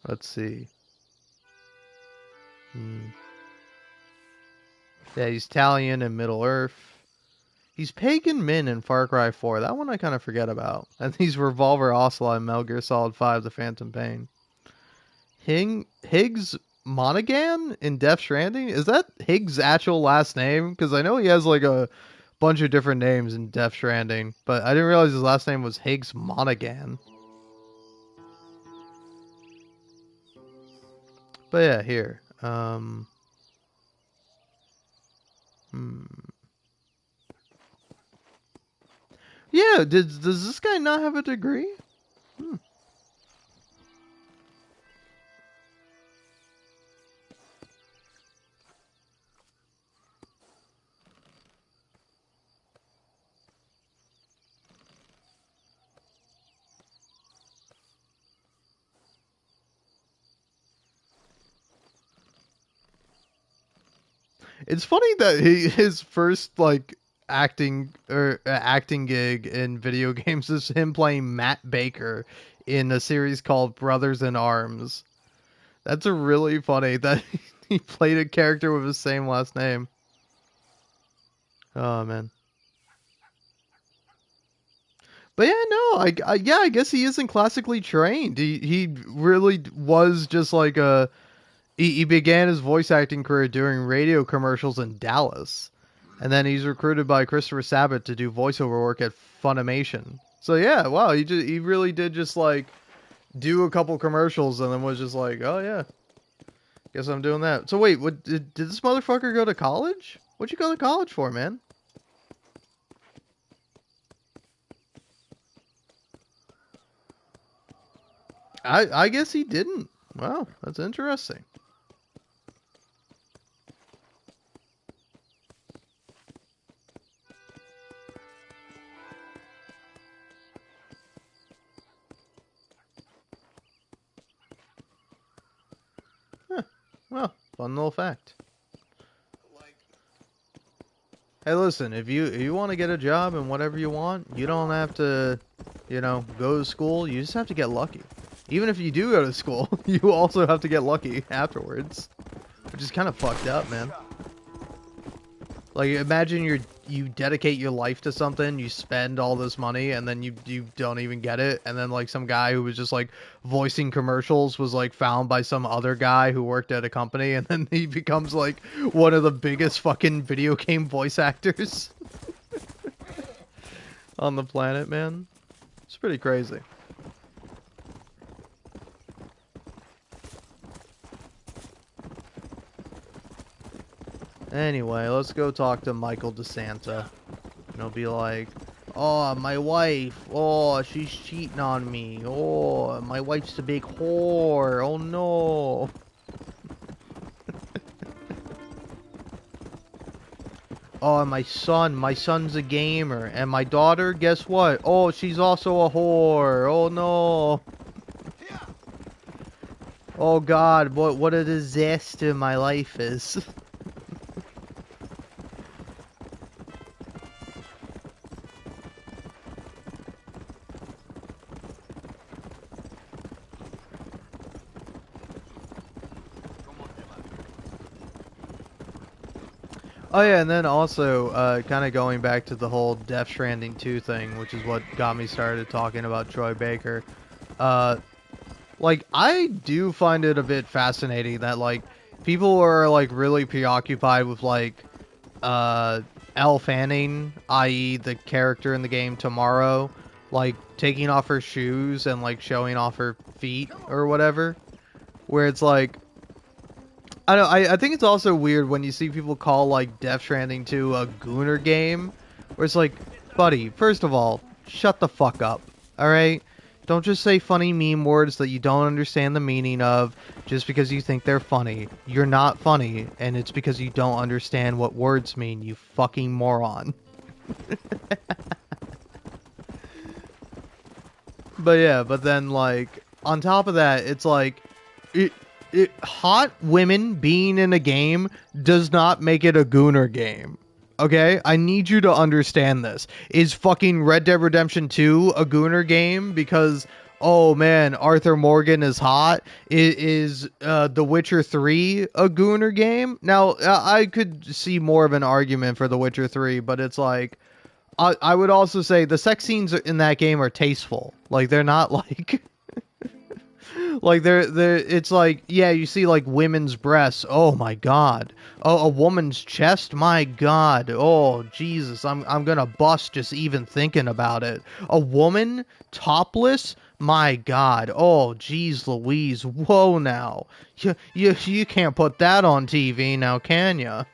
Let's see. Yeah, he's Italian in Middle Earth. He's Pagan Min in Far Cry 4. That one I kind of forget about. And he's Revolver Ocelot in Metal Gear Solid 5: The Phantom Pain. Higgs Monaghan in Death Stranding? Is that Higgs' actual last name? Because I know he has like a bunch of different names in Death Stranding, but I didn't realize his last name was Higgs Monaghan. But yeah, here. Yeah, does this guy not have a degree? It's funny that his first like acting gig in video games is him playing Matt Baker in a series called Brothers in Arms. That's a really funny that he played a character with the same last name. Oh man. But yeah, no, I guess he isn't classically trained. He really was just like he began his voice acting career doing radio commercials in Dallas. And then he's recruited by Christopher Sabat to do voiceover work at Funimation. So yeah, wow, he really did just like do a couple commercials and then was just like, oh yeah, guess I'm doing that. So wait, what did this motherfucker go to college? What'd you go to college for, man? I guess he didn't. Wow, that's interesting. Huh. Well, fun little fact. Hey, listen, if you want to get a job and whatever you want, you don't have to, go to school. You just have to get lucky. Even if you do go to school, you also have to get lucky afterwards, which is kind of fucked up, man. Like, imagine you dedicate your life to something, you spend all this money, and then you don't even get it, and then like some guy who was just like voicing commercials was like found by some other guy who worked at a company, and then he becomes like one of the biggest fucking video game voice actors on the planet, man. It's pretty crazy. Anyway, let's go talk to Michael DeSanta. And he'll be like, oh, my wife. Oh, she's cheating on me. Oh, my wife's a big whore. Oh, no. Oh, my son's a gamer. And my daughter, guess what? Oh, she's also a whore. Oh, no. Oh, God, what a disaster my life is. Oh yeah, and then also, kind of going back to the whole Death Stranding 2 thing, which is what got me started talking about Troy Baker. Like, I do find it a bit fascinating that, like, people are, like, really preoccupied with, like, Elle Fanning, i.e. the character in the game Tomorrow, like, taking off her shoes and, like, showing off her feet or whatever. Where it's like, I don't know, I think it's also weird when you see people call, like, Death Stranding 2 a gooner game, where it's like, buddy, first of all, shut the fuck up, alright? Don't just say funny meme words that you don't understand the meaning of just because you think they're funny. You're not funny, and it's because you don't understand what words mean, you fucking moron. But yeah, but then, like, on top of that, it's like, hot women being in a game does not make it a gooner game. Okay? I need you to understand this. Is fucking Red Dead Redemption 2 a gooner game because, oh man, Arthur Morgan is hot? Is The Witcher 3 a gooner game? Now, I could see more of an argument for The Witcher 3, but it's like, I would also say the sex scenes in that game are tasteful. Like they're not like like they're it's like, yeah, you see like women's breasts. Oh my god. Oh, a woman's chest. My god. Oh Jesus. I'm gonna bust just even thinking about it. A woman topless. My god. Oh jeez Louise. Whoa now. You can't put that on TV now, can ya?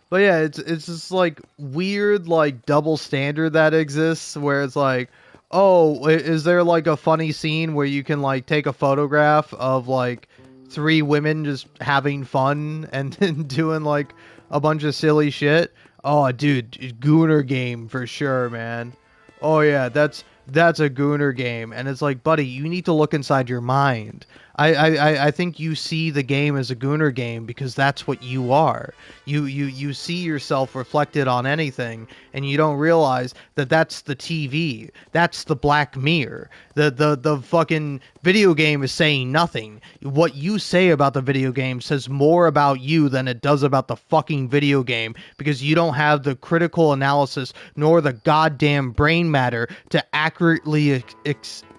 But yeah, it's just like weird like double standard that exists where it's like, oh, is there like a funny scene where you can like take a photograph of like three women just having fun and then doing like a bunch of silly shit? Oh, dude, Gooner game for sure, man. Oh yeah, that's a Gooner game, and it's like, buddy, you need to look inside your mind. I think you see the game as a Gooner game because that's what you are. You see yourself reflected on anything, and you don't realize that that's the TV. That's the Black Mirror. The fucking video game is saying nothing. What you say about the video game says more about you than it does about the fucking video game because you don't have the critical analysis nor the goddamn brain matter to accurately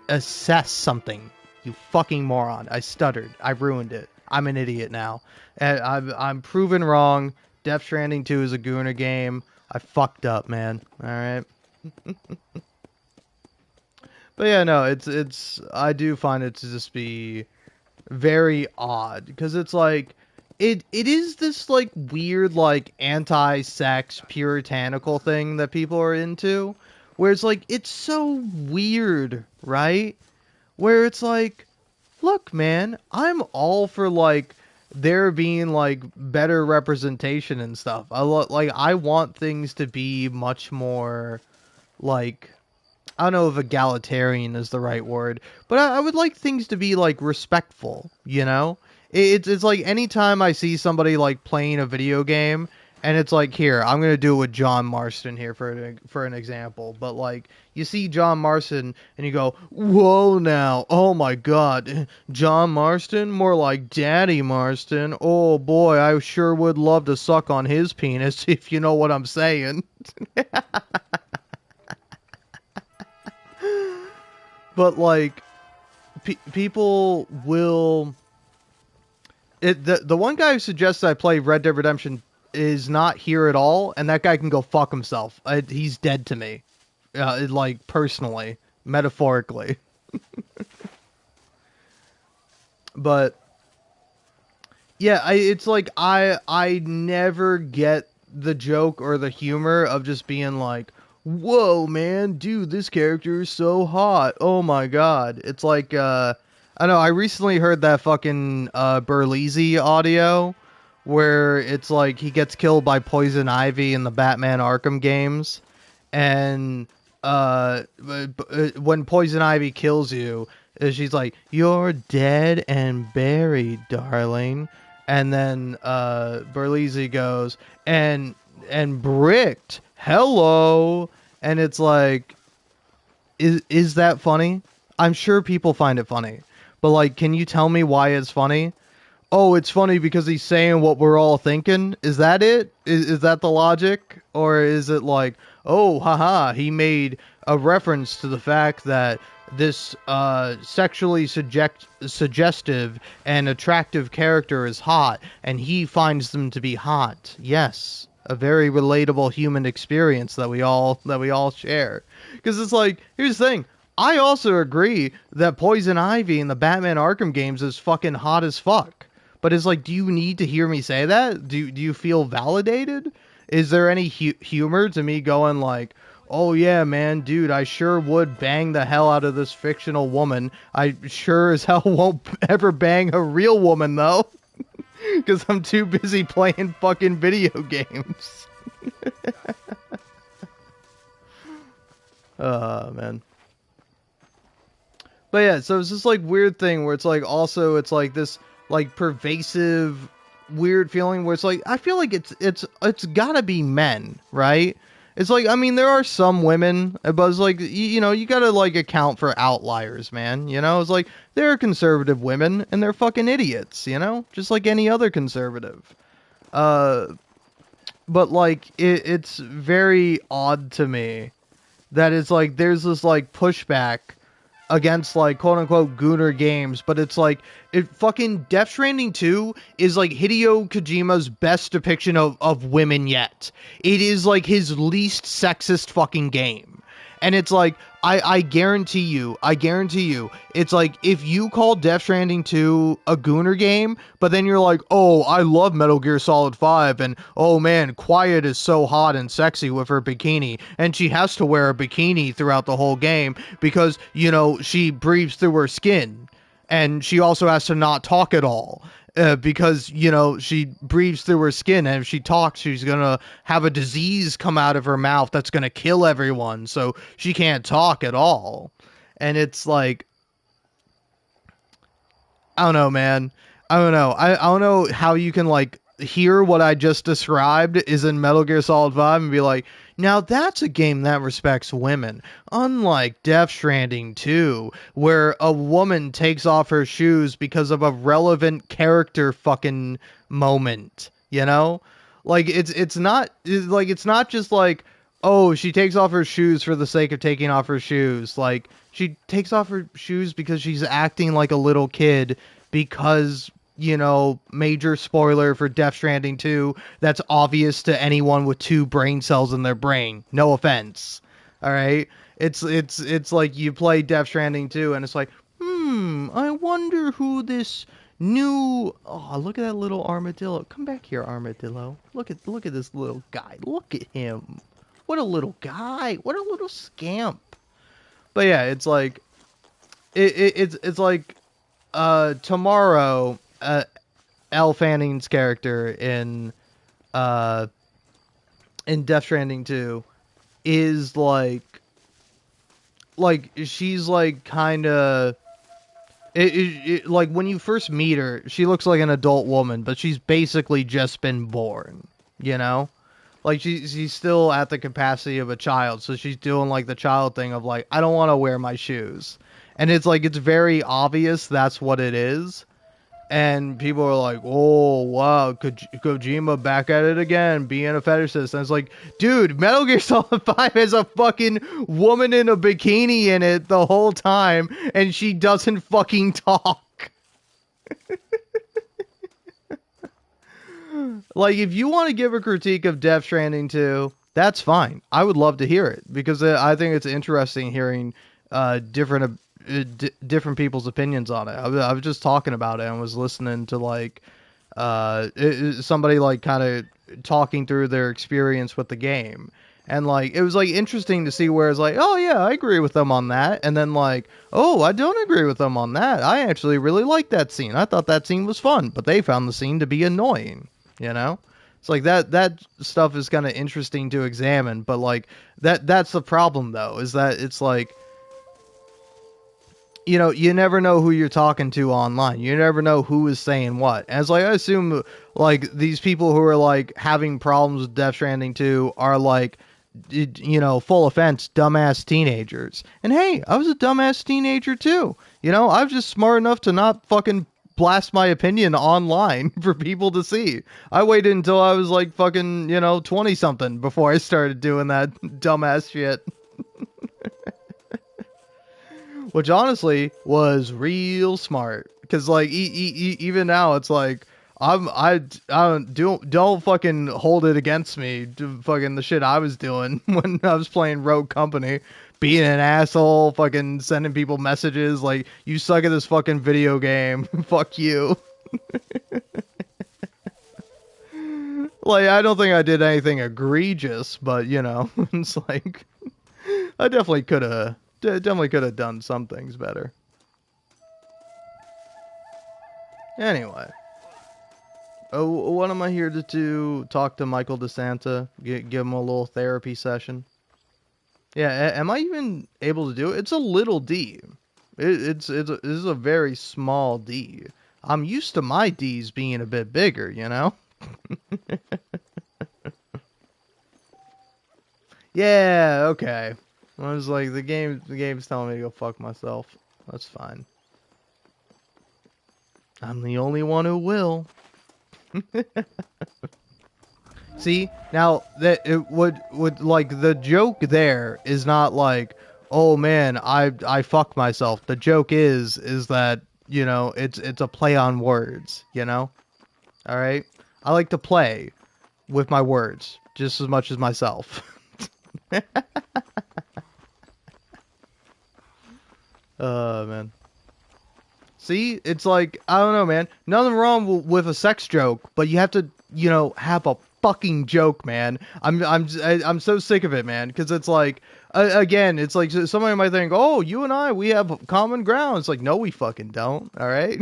assess something. You fucking moron. I stuttered. I ruined it. I'm an idiot now. And I'm proven wrong. Death Stranding 2 is a Gooner game. I fucked up, man. Alright. But yeah, no, it's I do find it to just be very odd. Because it's like it is this like weird like anti-sex puritanical thing that people are into. Where it's like it's so weird, right? Where it's like, look, man, I'm all for like there being like better representation and stuff. I want things to be much more like, I don't know if egalitarian is the right word, but I would like things to be like respectful, you know? It's like anytime I see somebody like playing a video game and it's like, here, I'm going to do it with John Marston here for an example, but like you see John Marston and you go, whoa now, oh my god, John Marston? More like Daddy Marston. Oh boy, I sure would love to suck on his penis, if you know what I'm saying. But like people will the one guy who suggests I play Red Dead Redemption is not here at all, and that guy can go fuck himself. He's dead to me, like personally, metaphorically. But yeah, it's like I never get the joke or the humor of just being like, whoa, man, dude, this character is so hot. Oh my god. It's like, I know, I recently heard that fucking Berlizzi audio where it's like he gets killed by Poison Ivy in the Batman Arkham games. And when Poison Ivy kills you, she's like, you're dead and buried, darling. And then Berlizzi goes, and bricked. Hello. And it's like, is that funny? I'm sure people find it funny. But like, can you tell me why it's funny? Oh, it's funny because he's saying what we're all thinking. Is that it? Is that the logic? Or is it like, oh, haha, he made a reference to the fact that this sexually suggestive and attractive character is hot, and he finds them to be hot. Yes, a very relatable human experience that we all share. Because it's like, here's the thing. I also agree that Poison Ivy in the Batman Arkham games is fucking hot as fuck. But it's like, do you need to hear me say that? Do you feel validated? Is there any humor to me going like, oh yeah, man, dude, I sure would bang the hell out of this fictional woman. I sure as hell won't ever bang a real woman, though. Because I'm too busy playing fucking video games. Oh, man. But yeah, so it's this like weird thing where it's like also it's like this like pervasive weird feeling where it's like I feel like it's gotta be men, right? It's like, I mean, there are some women, but it's like, you know, you gotta like account for outliers, man. You know, it's like there are conservative women and they're fucking idiots, you know, just like any other conservative. but like it's very odd to me that it's like there's this like pushback against like quote unquote gooner games, but it's like it fucking Death Stranding 2 is like Hideo Kojima's best depiction of women yet. It is like his least sexist fucking game. And it's like I guarantee you, it's like if you call Death Stranding 2 a gooner game, but then you're like, oh, I love Metal Gear Solid 5, and oh man, Quiet is so hot and sexy with her bikini, and she has to wear a bikini throughout the whole game because, you know, she breathes through her skin, and she also has to not talk at all. Because, you know, she breathes through her skin, and if she talks, she's gonna have a disease come out of her mouth that's gonna kill everyone, so she can't talk at all. And it's like, I don't know, man. I don't know. I don't know how you can, like, hear what I just described is in Metal Gear Solid 5 and be like, now that's a game that respects women. Unlike Death Stranding 2, where a woman takes off her shoes because of a relevant character fucking moment, you know? Like, it's not just like, oh, she takes off her shoes for the sake of taking off her shoes. Like, she takes off her shoes because she's acting like a little kid because, you know, major spoiler for Death Stranding 2, that's obvious to anyone with 2 brain cells in their brain. No offense. All right? It's like you play Death Stranding 2 and it's like, I wonder who this new... Oh, look at that little armadillo. Come back here, armadillo. Look at this little guy. Look at him. What a little guy. What a little scamp. But yeah, it's like it's like tomorrow Elle Fanning's character in Death Stranding 2 is like she's like kind of like when you first meet her, she looks like an adult woman, but she's basically just been born, you know? Like she's still at the capacity of a child, so she's doing like the child thing of like, I don't want to wear my shoes. And it's like it's very obvious that's what it is. And people are like, oh, wow, Kojima back at it again, being a fetishist. And it's like, dude, Metal Gear Solid 5 has a fucking woman in a bikini in it the whole time, and she doesn't fucking talk. Like, if you want to give a critique of Death Stranding 2, that's fine. I would love to hear it, because I think it's interesting hearing different people's opinions on it. I was just talking about it and was listening to like somebody like kind of talking through their experience with the game, and like it was like interesting to see where it's like, oh yeah, I agree with them on that, and then like, oh, I don't agree with them on that. I actually really liked that scene. I thought that scene was fun, but they found the scene to be annoying. You know. It's like that stuff is kind of interesting to examine, but like that's the problem though, is that it's like, you know, you never know who you're talking to online. You never know who is saying what. And it's like, I assume, like, these people who are, like, having problems with Death Stranding 2 are, like, you know, full offense, dumbass teenagers. And hey, I was a dumbass teenager, too. You know, I was just smart enough to not fucking blast my opinion online for people to see. I waited until I was, like, fucking, you know, 20-something before I started doing that dumbass shit. Which honestly was real smart, because like even now it's like I don't fucking hold it against me to fucking the shit I was doing when I was playing Rogue Company, being an asshole, fucking sending people messages like, you suck at this fucking video game, fuck you. Like, I don't think I did anything egregious, but you know, it's like I definitely could have done some things better. Anyway. Oh, what am I here to do? Talk to Michael DeSanta? Give him a little therapy session? Yeah, am I even able to do it? It's a little D. This is a very small D. I'm used to my D's being a bit bigger, you know? Yeah, okay. I was like, the game's telling me to go fuck myself. That's fine. I'm the only one who will. See, now that it would like the joke there is not like, oh man, I fuck myself. The joke is that, you know, it's a play on words, you know? All right? I like to play with my words just as much as myself. Man. See, it's like, I don't know, man. Nothing wrong with a sex joke, but you have to, you know, have a fucking joke, man. I'm so sick of it, man, because it's like, again, it's like somebody might think, oh, you and I, we have common ground. It's like, no, we fucking don't. All right.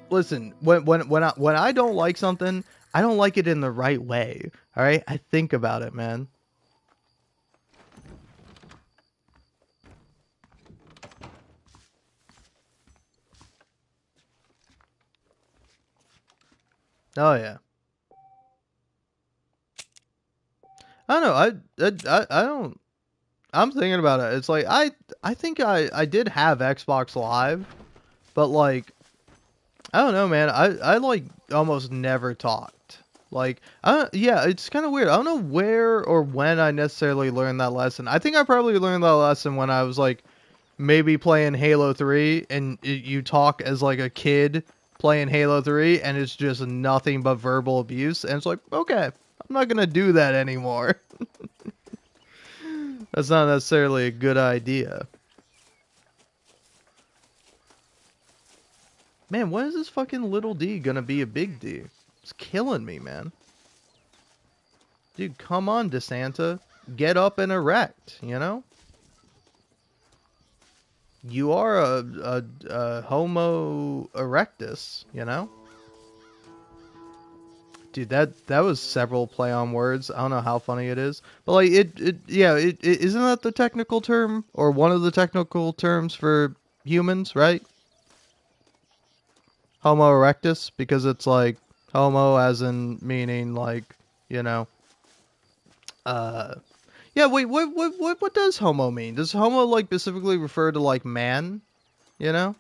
Listen, when I don't like something, I don't like it in the right way. All right, I think about it, man. Oh yeah. I don't know. I don't. I'm thinking about it. It's like I think I did have Xbox Live, but like I don't know, man. I like almost never talked. Like yeah, it's kind of weird. I don't know where or when I necessarily learned that lesson. I think I probably learned that lesson when I was like maybe playing Halo 3 and you talk as like a kid playing Halo 3 and it's just nothing but verbal abuse and it's like, okay, I'm not going to do that anymore. That's not necessarily a good idea. Man, when is this fucking little D gonna be a big D? It's killing me, man. Dude, come on, DeSanta. Get up and erect, you know? You are a Homo erectus, you know? Dude, that was several play on words. I don't know how funny it is. But like it isn't that the technical term or one of the technical terms for humans, right? Homo erectus, because it's like homo as in meaning like, you know, yeah, wait, what does homo mean? Does homo like specifically refer to like man, you know?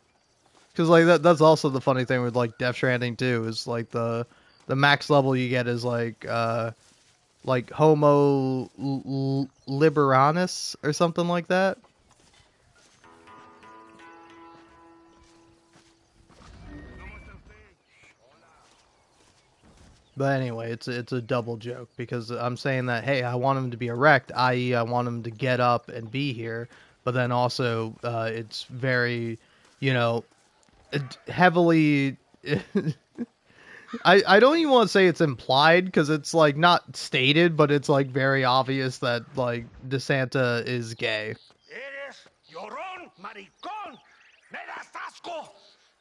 Cuz like that's also the funny thing with like Death Stranding too is like the max level you get is like homo liberanus or something like that. But anyway, it's a double joke because I'm saying that hey, I want him to be erect, i.e., I want him to get up and be here. But then also, it's very, you know, heavily. I don't even want to say it's implied because it's like not stated, but it's like very obvious that like DeSanta is gay. Eres llorón, maricón. Me das asco.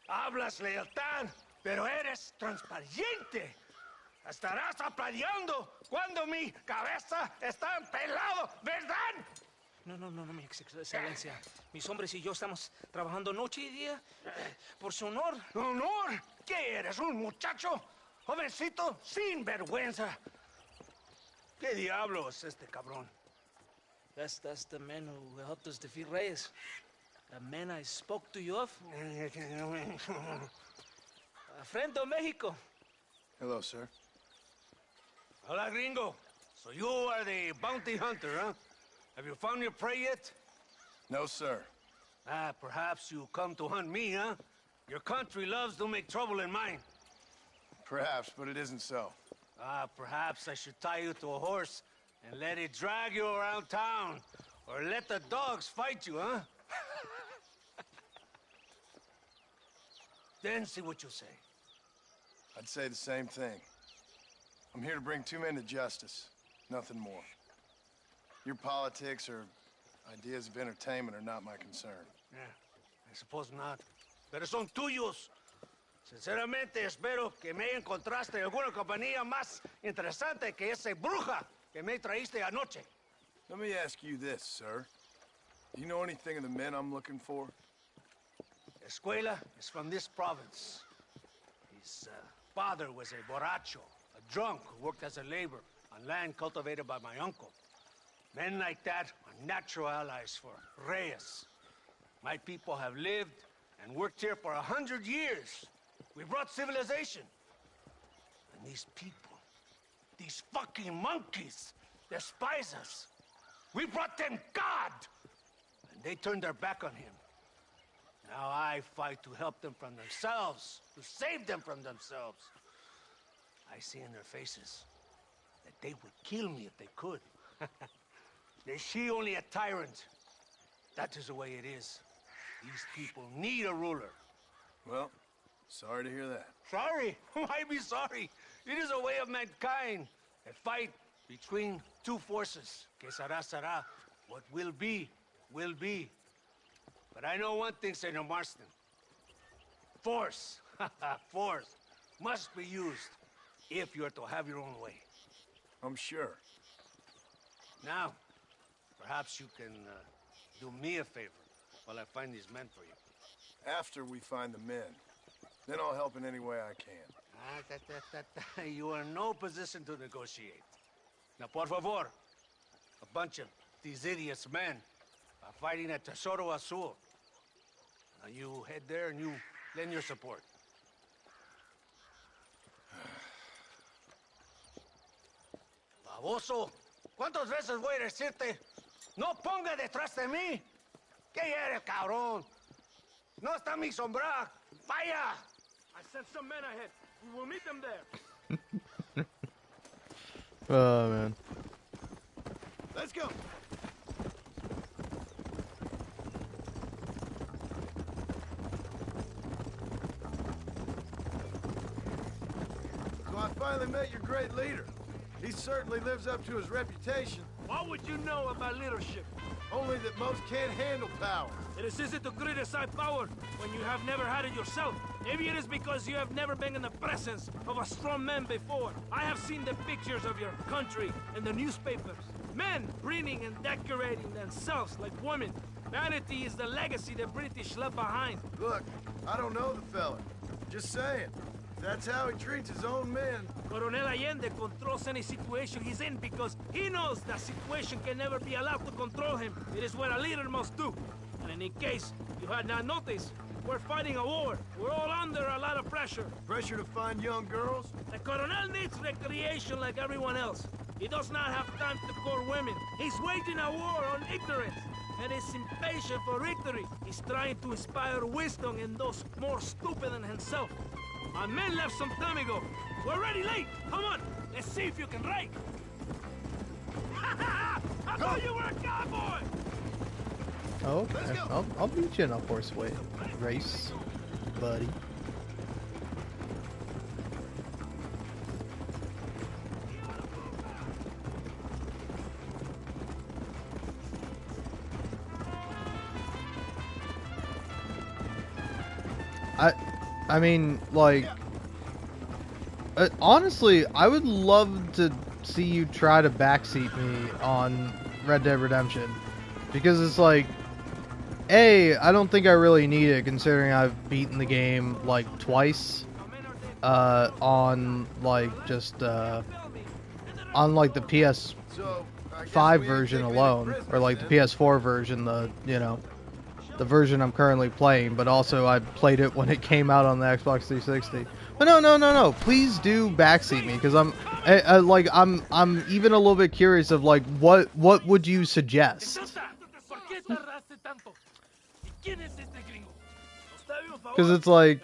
Hablas lealtad, pero eres transparente. Estarás aplaudiendo cuando mi cabeza está empelado, ¿verdad? No, mi excelencia. Mis hombres y yo estamos trabajando noche y día por su honor. ¿Honor? ¿Qué eres, un muchacho? Jovencito sin vergüenza. ¿Qué diablo es este cabrón? That's the man who helped us defeat Reyes. The man I spoke to you of. Friend of Mexico. Hello, sir. Hola, gringo. So you are the bounty hunter, huh? Have you found your prey yet? No, sir. Perhaps you come to hunt me, huh? Your country loves to make trouble in mine. Perhaps, but it isn't so. Perhaps I should tie you to a horse and let it drag you around town. Or let the dogs fight you, huh? Then see what you say. I'd say the same thing. I'm here to bring two men to justice. Nothing more. Your politics or ideas of entertainment are not my concern. Yeah, I suppose not. Pero son tuyos. Sinceramente, espero que me encontraste alguna compañía más interesante que esa bruja que me traíste anoche. Let me ask you this, sir. Do you know anything of the men I'm looking for? Escuela is from this province. His father was a borracho, a drunk who worked as a laborer on land cultivated by my uncle. Men like that are natural allies for Reyes. My people have lived and worked here for 100 years. We brought civilization. And these people, these fucking monkeys, despise us. We brought them God! And they turned their back on him. Now I fight to help them from themselves, to save them from themselves. I see in their faces that they would kill me if they could. Is she only a tyrant? That is the way it is. These people need a ruler. Well, sorry to hear that. Sorry? Why be sorry? It is a way of mankind. A fight between two forces. Que será, será. What will be, will be. But I know one thing, Senor Marston. Force, force, must be used if you're to have your own way. I'm sure. Now, perhaps you can do me a favor while I find these men for you. After we find the men, then I'll help in any way I can. You are in no position to negotiate. Now, por favor, a bunch of these idiots men are fighting at Tesoro Azul. Now you head there and you lend your support. Baboso, ¿cuántas veces voy a decirte? No ponga detrás de mí. ¿Qué eres, cabrón? No está mi sombra. Vaya. I sent some men ahead. We will meet them there. Oh, man. Let's go. So I finally met your great leader. He certainly lives up to his reputation. What would you know about leadership? Only that most can't handle power. It is easy to criticize power when you have never had it yourself. Maybe it is because you have never been in the presence of a strong man before. I have seen the pictures of your country in the newspapers. Men printing and decorating themselves like women. Vanity is the legacy the British left behind. Look, I don't know the fella. Just saying. That's how he treats his own men. Coronel Allende controls any situation he's in because he knows that situation can never be allowed to control him. It is what a leader must do. And in case you had not noticed, we're fighting a war. We're all under a lot of pressure. Pressure to find young girls? The Coronel needs recreation like everyone else. He does not have time to court women. He's waging a war on ignorance and is impatient for victory. He's trying to inspire wisdom in those more stupid than himself. My men left some time ago. We're already late. Come on, let's see if you can rake. I thought you were a cowboy. Oh, okay. I'll beat you in a horse race, buddy. I mean, like, honestly, I would love to see you try to backseat me on Red Dead Redemption, because it's like, A, I don't think I really need it, considering I've beaten the game, like, twice, on, like, just, on, like, the PS5 version alone, or, like, the PS4 version, you know, the version I'm currently playing, but also I played it when it came out on the Xbox 360. But no, please do backseat me, because I'm even a little bit curious of, like, what would you suggest? Because it's like,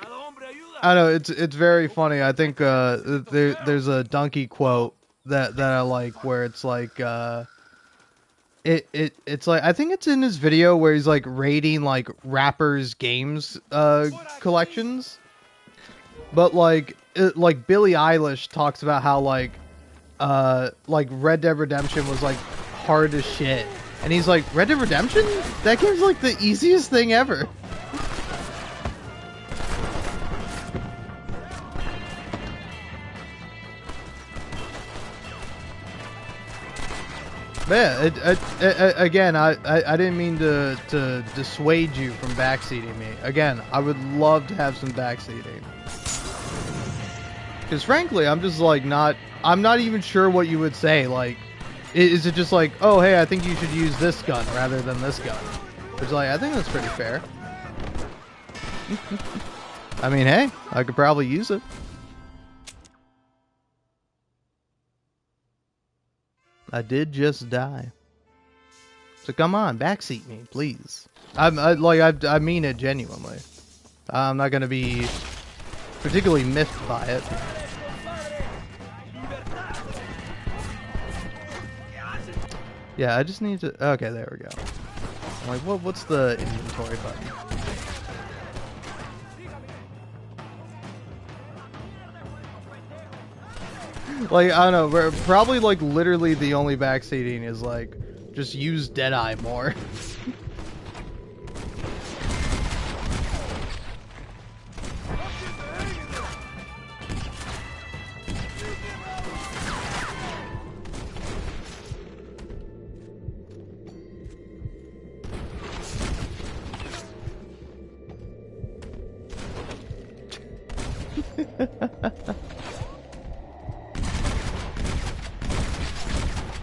I don't know, it's very funny. I think there's a Donkey quote that I like, where it's like, it's like, I think it's in his video where he's like rating like rappers' games collections, but like Billie Eilish talks about how like Red Dead Redemption was like hard as shit, and he's like, Red Dead Redemption? That game's like the easiest thing ever. But yeah, again, I didn't mean to dissuade you from backseating me. Again, I would love to have some backseating. Because frankly, I'm just like I'm not even sure what you would say. Like, is it just like, oh hey, I think you should use this gun rather than this gun? It's like, I think that's pretty fair. I mean, hey, I could probably use it. I did just die. So come on, backseat me, please. I mean it genuinely. I'm not gonna be particularly miffed by it. Yeah, I just need to. Okay, there we go. I'm like, what's the inventory button? Like, I don't know, probably like literally the only backseating is like just use Deadeye more.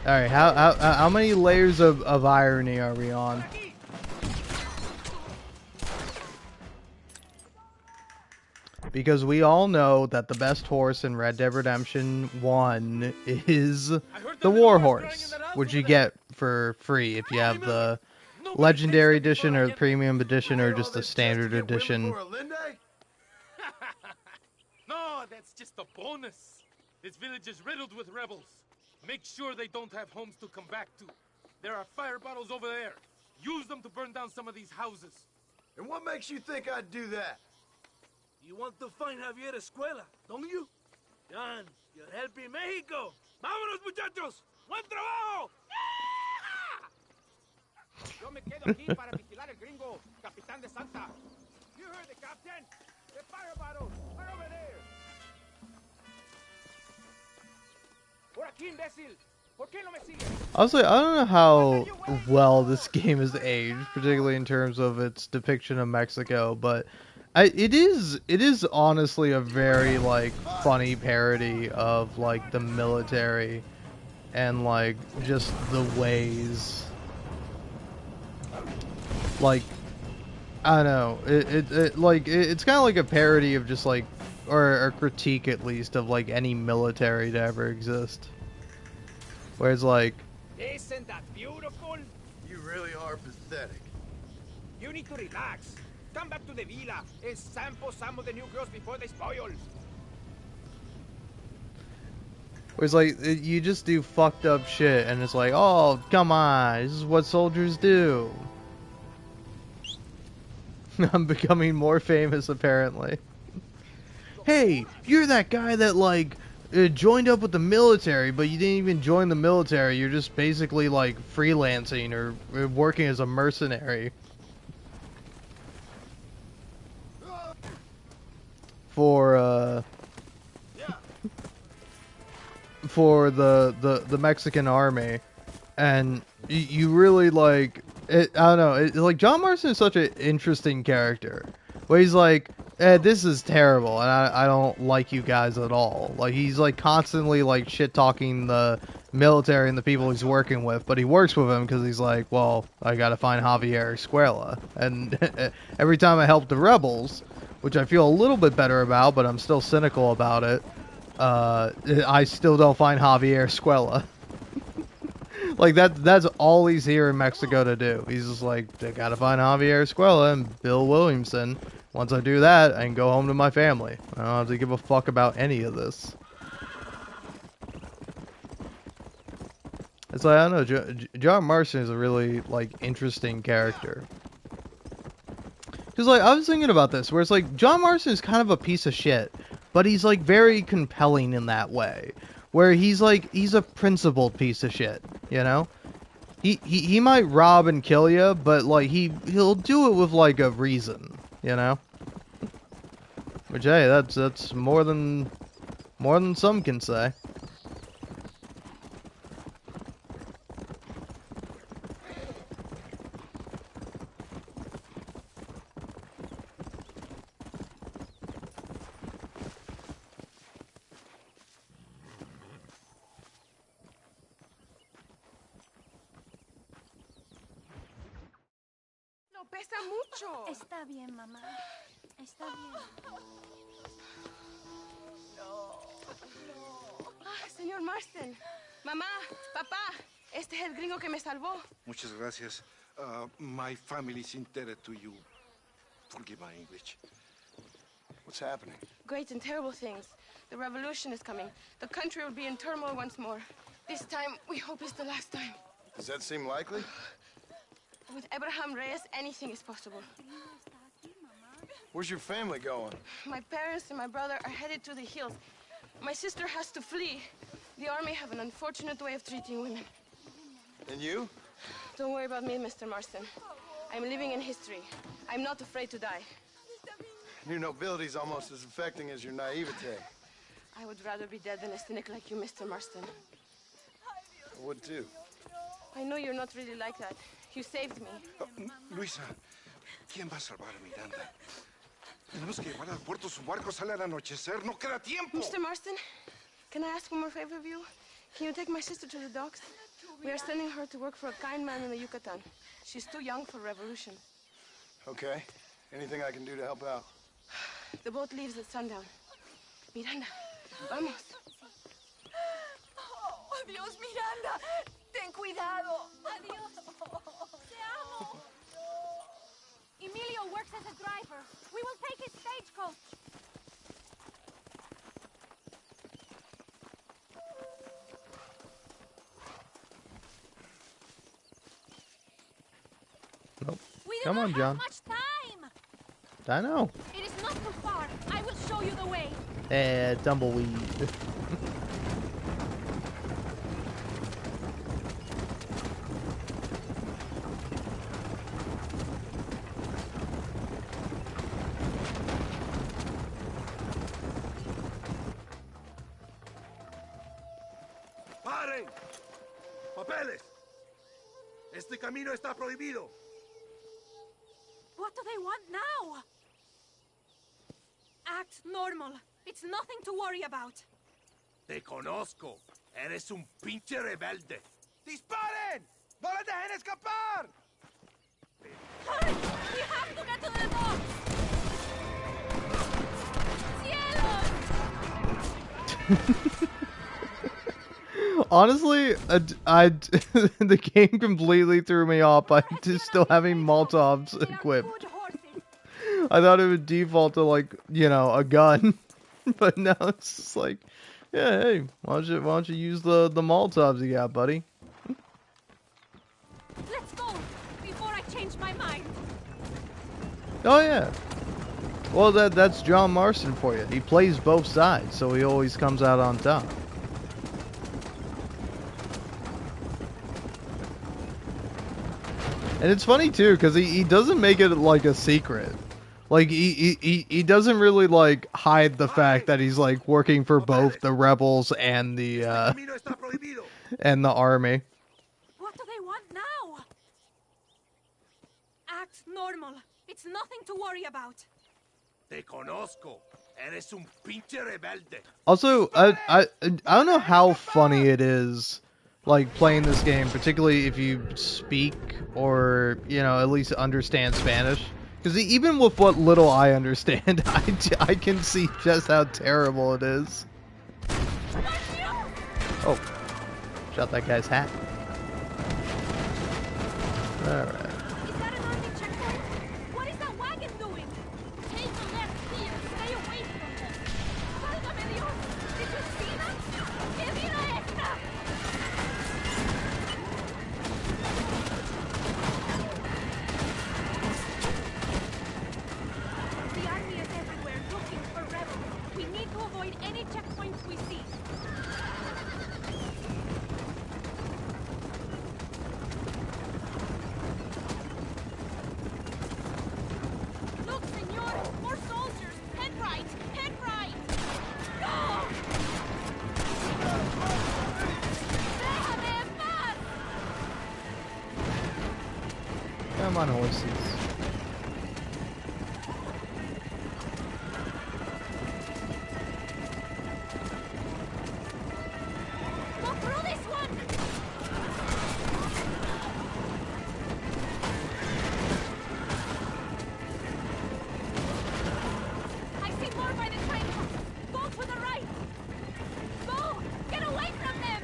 All right, how many layers of irony are we on? Because we all know that the best horse in Red Dead Redemption 1 is the War Horse, which you get for free if you have the Legendary Edition or the Premium Edition or just the Standard Edition. No, that's just a bonus. This village is riddled with rebels. Make sure they don't have homes to come back to. There are fire bottles over there. Use them to burn down some of these houses. And what makes you think I'd do that? You want to find Javier Escuela, don't you? John, you're helping Mexico. Vámonos, muchachos. Buen trabajo. Yo me quedo aquí para vigilar el gringo, Capitán de Santa. You heard the captain? The fire bottles are over there. Por aquí, imbécil. ¿Por qué no me sigues? Honestly, I don't know how well this game is aged, particularly in terms of its depiction of Mexico, but it is honestly a very like funny parody of like the military and like just the ways, like I don't know, it's kind of like a parody of just like or a critique at least of like any military to ever exist. Whereas like, Isn't that beautiful? You really are pathetic. You need to relax. Come back to the villa and sample some of the new girls before they spoil. whereas like you just do fucked up shit and it's like, oh come on, this is what soldiers do. I'm becoming more famous apparently. Hey, you're that guy that like joined up with the military, but you didn't even join the military. You're just basically like freelancing or working as a mercenary for the Mexican army, and you really like it. I don't know. Like John Marston is such an interesting character, where he's like, this is terrible, and I don't like you guys at all. Like, he's, like, constantly, like, shit-talking the military and the people he's working with, but he works with them because he's like, well, I gotta find Javier Escuela. And every time I help the rebels, which I feel a little bit better about, but I'm still cynical about it, I still don't find Javier Escuela. Like, that's all he's here in Mexico to do. He's just like, I gotta find Javier Escuela and Bill Williamson. Once I do that, I can go home to my family. I don't have to give a fuck about any of this. It's like, I don't know, John Marston is a really, like, interesting character. Because, like, I was thinking about this, where it's like, John Marston is kind of a piece of shit, but he's, like, very compelling in that way. Where he's, like, he's a principled piece of shit, you know? He might rob and kill you, but, like, he'll do it with, like, a reason. You know, which hey, that's more than some can say. No pesa mucho. Está bien, mamá. Está bien. Señor Marston. Mamá, papá, este es el gringo que me salvó. Muchas gracias. My family's indebted to you. Forgive my English. What's happening? Great and terrible things. The revolution is coming. The country will be in turmoil once more. This time, we hope it's the last time. Does that seem likely? With Abraham Reyes, anything is possible. Where's your family going? My parents and my brother are headed to the hills. My sister has to flee. The army have an unfortunate way of treating women. And you? Don't worry about me, Mr. Marston. I'm living in history. I'm not afraid to die. Your nobility's almost as affecting as your naivete. I would rather be dead than a cynic like you, Mr. Marston. I would too. I know you're not really like that. You saved me. Luisa, ¿quién va a salvar a Miranda? Tenemos que llevar al puerto. Su barco sale al anochecer. No queda tiempo. Mr. Marston, can I ask one more favor of you? Can you take my sister to the docks? We are sending her to work for a kind man in the Yucatan. She's too young for revolution. Okay. Anything I can do to help out? The boat leaves at sundown. Miranda, vamos. Oh, adiós, Miranda. Ten cuidado. Adiós. Te amo. Emilio works as a driver. We will take his stagecoach. Nope. We do Come not on, have John. much time. I know. It is not too far. I will show you the way. Tumbleweed. ¡Paren! ¡Papeles! Este camino está prohibido. What do they want now? Act normal. It's nothing to worry about. Te conozco. Eres un pinche rebelde. ¡Disparen! ¡No les dejen escapar! Hurry! We have to get to the docks! Cielos! Honestly, the game completely threw me off by just still having Molotovs equipped. I thought it would default to, like, you know, a gun, but now it's just like, yeah, hey, why don't you use the Molotovs you got, buddy? Let's go before I change my mind. Oh yeah. Well, that's John Marston for you. He plays both sides, so he always comes out on top. And it's funny too, because he doesn't make it like a secret. Like he doesn't really like hide the fact that he's like working for both the rebels and the army. What do they want now? Act normal. It's nothing to worry about. Te conozco. Eres un pinche rebelde. Also, I don't know how funny it is, like, playing this game, particularly if you speak or, you know, at least understand Spanish. Because even with what little I understand, I can see just how terrible it is. Oh, shot that guy's hat. Alright. Is that an army checkpoint? What is that wagon doing? Take a left here. Stay away from them. Válgame Dios! Did you see that? ¡Que mira esta! The army is everywhere looking for rebels. We need to avoid any checkpoints we see. Look, senor! More soldiers! Head right! Head right! Go! Déjame en paz! Come on, horses. Go through this one! I see more by the train. Go to the right! Go! Get away from them!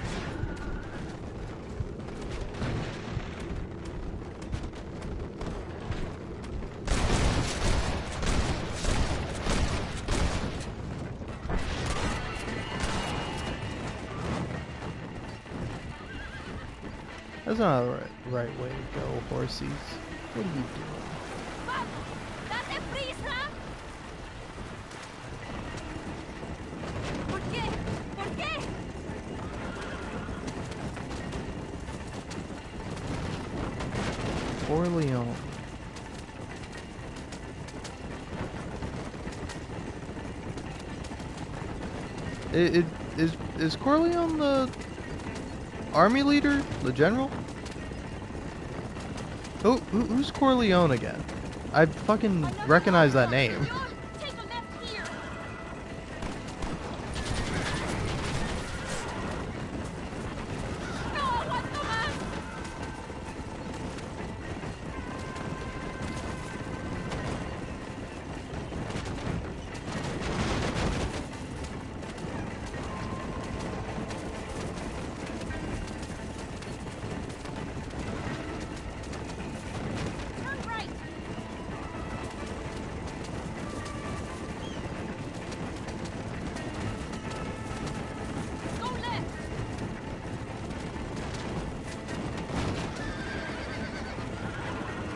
That's not the right way to go, horsies. What are you doing? ¡Date prisa! ¿Por qué? ¿Por qué? Corleone. Is Corleone the army leader? The general? Who's Corleone again? I fucking recognize that name. Take a left here. No aguanto más. Turn right. Go left.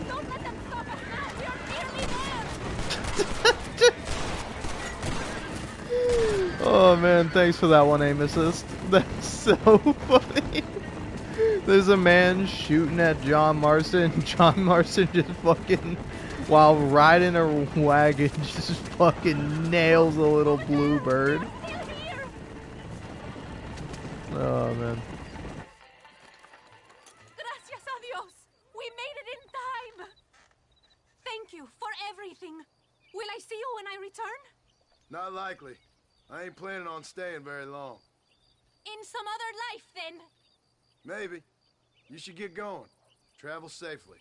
Don't let them stop us now. We are nearly there. Oh man, thanks for that one, aim assist. That's so funny. There's a man shooting at John Marston. John Marston just fucking, while riding a wagon, just fucking nails a little bluebird. Oh man. Gracias a Dios. We made it in time. Thank you for everything. Will I see you when I return? Not likely. I ain't planning on staying very long. In some other life, then. Maybe. You should get going. Travel safely.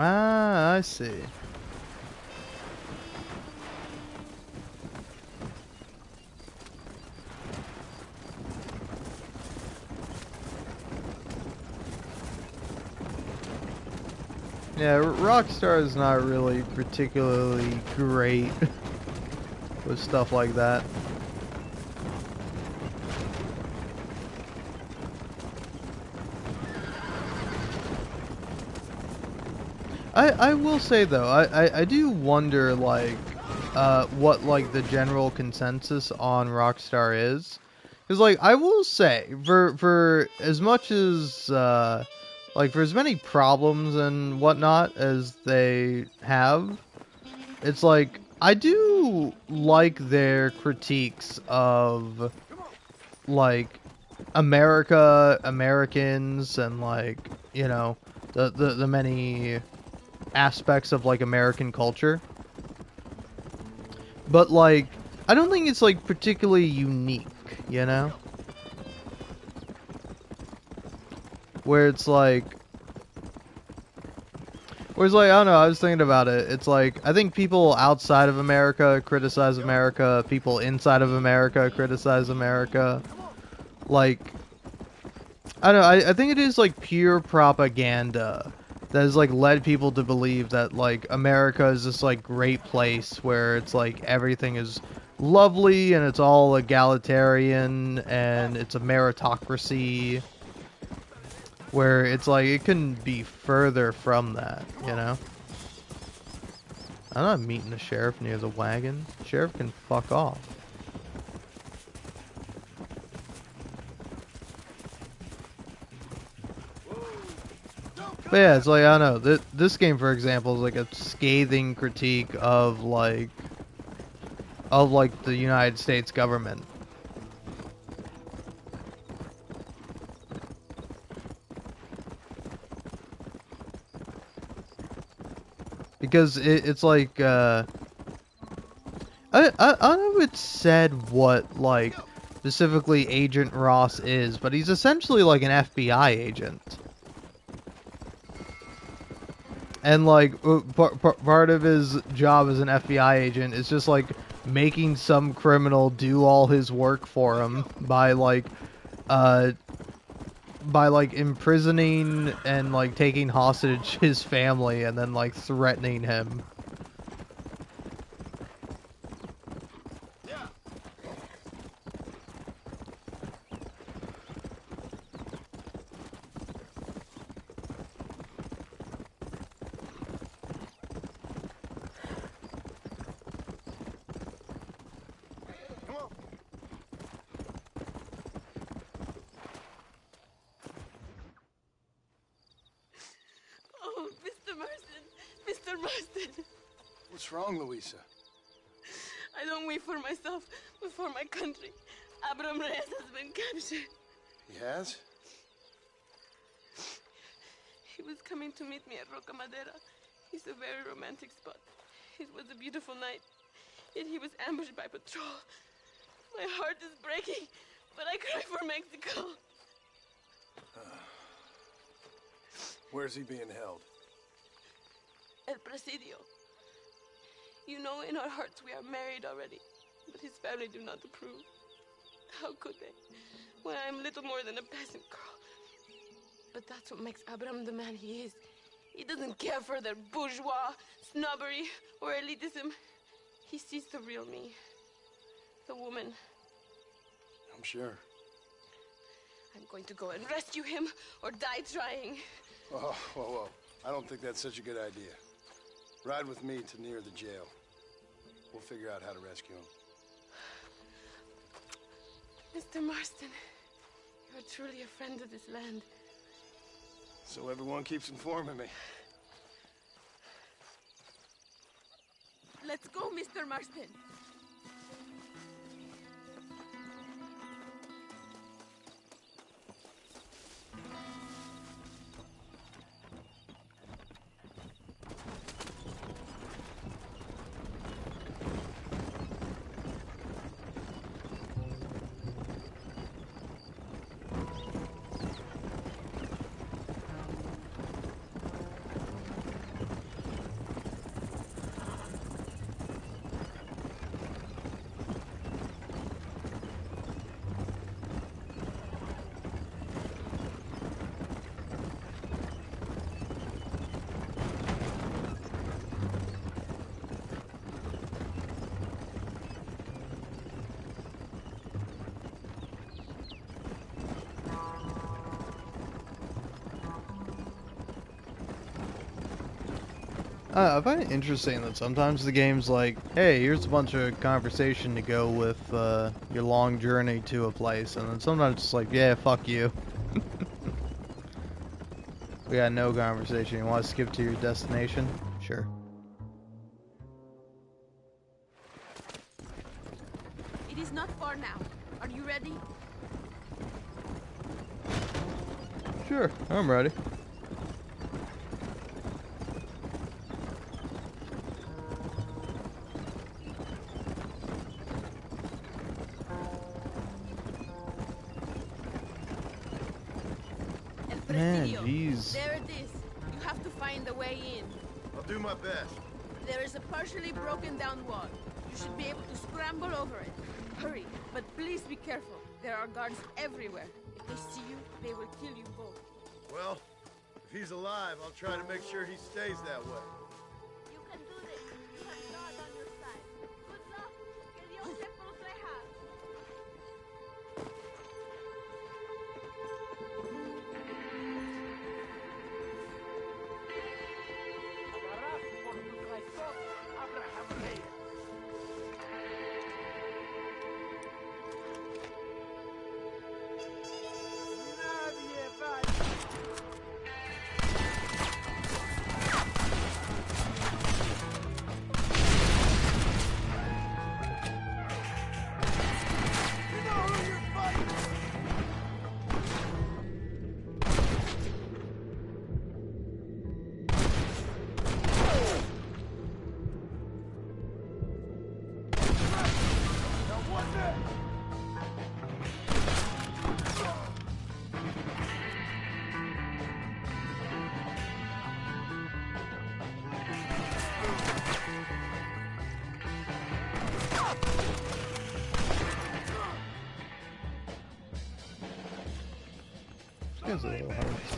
Ah, I see. Yeah, Rockstar is not really particularly great with stuff like that. I will say though, I do wonder like what like the general consensus on Rockstar is. Because like I will say for as much as like for as many problems and whatnot as they have, it's like I do like their critiques of like Americans, and like, you know, the many aspects of like American culture. But like I don't think it's like particularly unique, you know? Whereas like, I don't know, I was thinking about it. It's like, I think people outside of America criticize America, people inside of America criticize America. Like, I don't know, I think it is like pure propaganda that has like led people to believe that like America is this like great place where it's like everything is lovely and it's all egalitarian and it's a meritocracy, where it's like it couldn't be further from that, you know? I'm not meeting the sheriff near the wagon. Sheriff can fuck off. But yeah, it's like, I don't know, this game, for example, is like a scathing critique of like the United States government. Because it's like, I don't know if it's said what, like, specifically Agent Ross is, but he's essentially like an FBI agent. And like, part of his job as an FBI agent is just like making some criminal do all his work for him by imprisoning and like taking hostage his family and then like threatening him. Oh, Mr. Marston. Mr. Marston. What's wrong, Louisa? I don't wait for myself, but for my country. Abram Reyes has been captured. He has? He was coming to meet me at Roca Madera. It's a very romantic spot. It was a beautiful night, yet he was ambushed by patrol. My heart is breaking, but I cry for Mexico. Where's he being held? El Presidio. You know, in our hearts we are married already, but his family do not approve. How could they, when I am little more than a peasant girl? But that's what makes Abram the man he is. He doesn't care for their bourgeois, snobbery, or elitism. He sees the real me, the woman. I'm sure. I'm going to go and rescue him or die trying. Oh, whoa. I don't think that's such a good idea. Ride with me to near the jail. We'll figure out how to rescue him. Mr. Marston, you're truly a friend of this land. So everyone keeps informing me. Let's go, Mr. Marston. I find it interesting that sometimes the game's like, hey, here's a bunch of conversation to go with your long journey to a place, and then sometimes it's like, yeah, fuck you. We got no conversation. You want to skip to your destination? Sure. It is not far now. Are you ready? Sure, I'm ready. Man, jeez. There it is. You have to find the way in. I'll do my best. There is a partially broken down wall. You should be able to scramble over it. Hurry, but please be careful. There are guards everywhere. If they see you, they will kill you both. Well, if he's alive, I'll try to make sure he stays that way. You can do this. You have God on your side. Good luck. Que Dios te proteja. It's a little hard to see.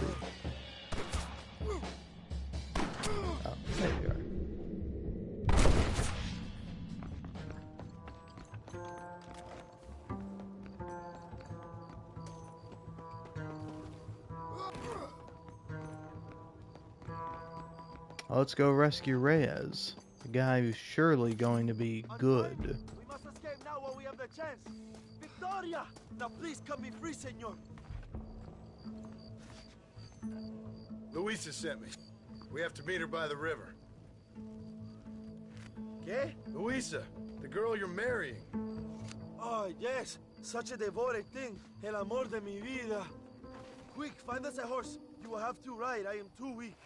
Oh, there you are. Let's go rescue Reyes, the guy who's surely going to be good. We must escape now while we have the chance. Victoria! Now please cut me free, senor. Luisa sent me. We have to meet her by the river. ¿Qué? Luisa, the girl you're marrying. Oh, yes. Such a devoted thing. El amor de mi vida. Quick, find us a horse. You will have to ride. I am too weak.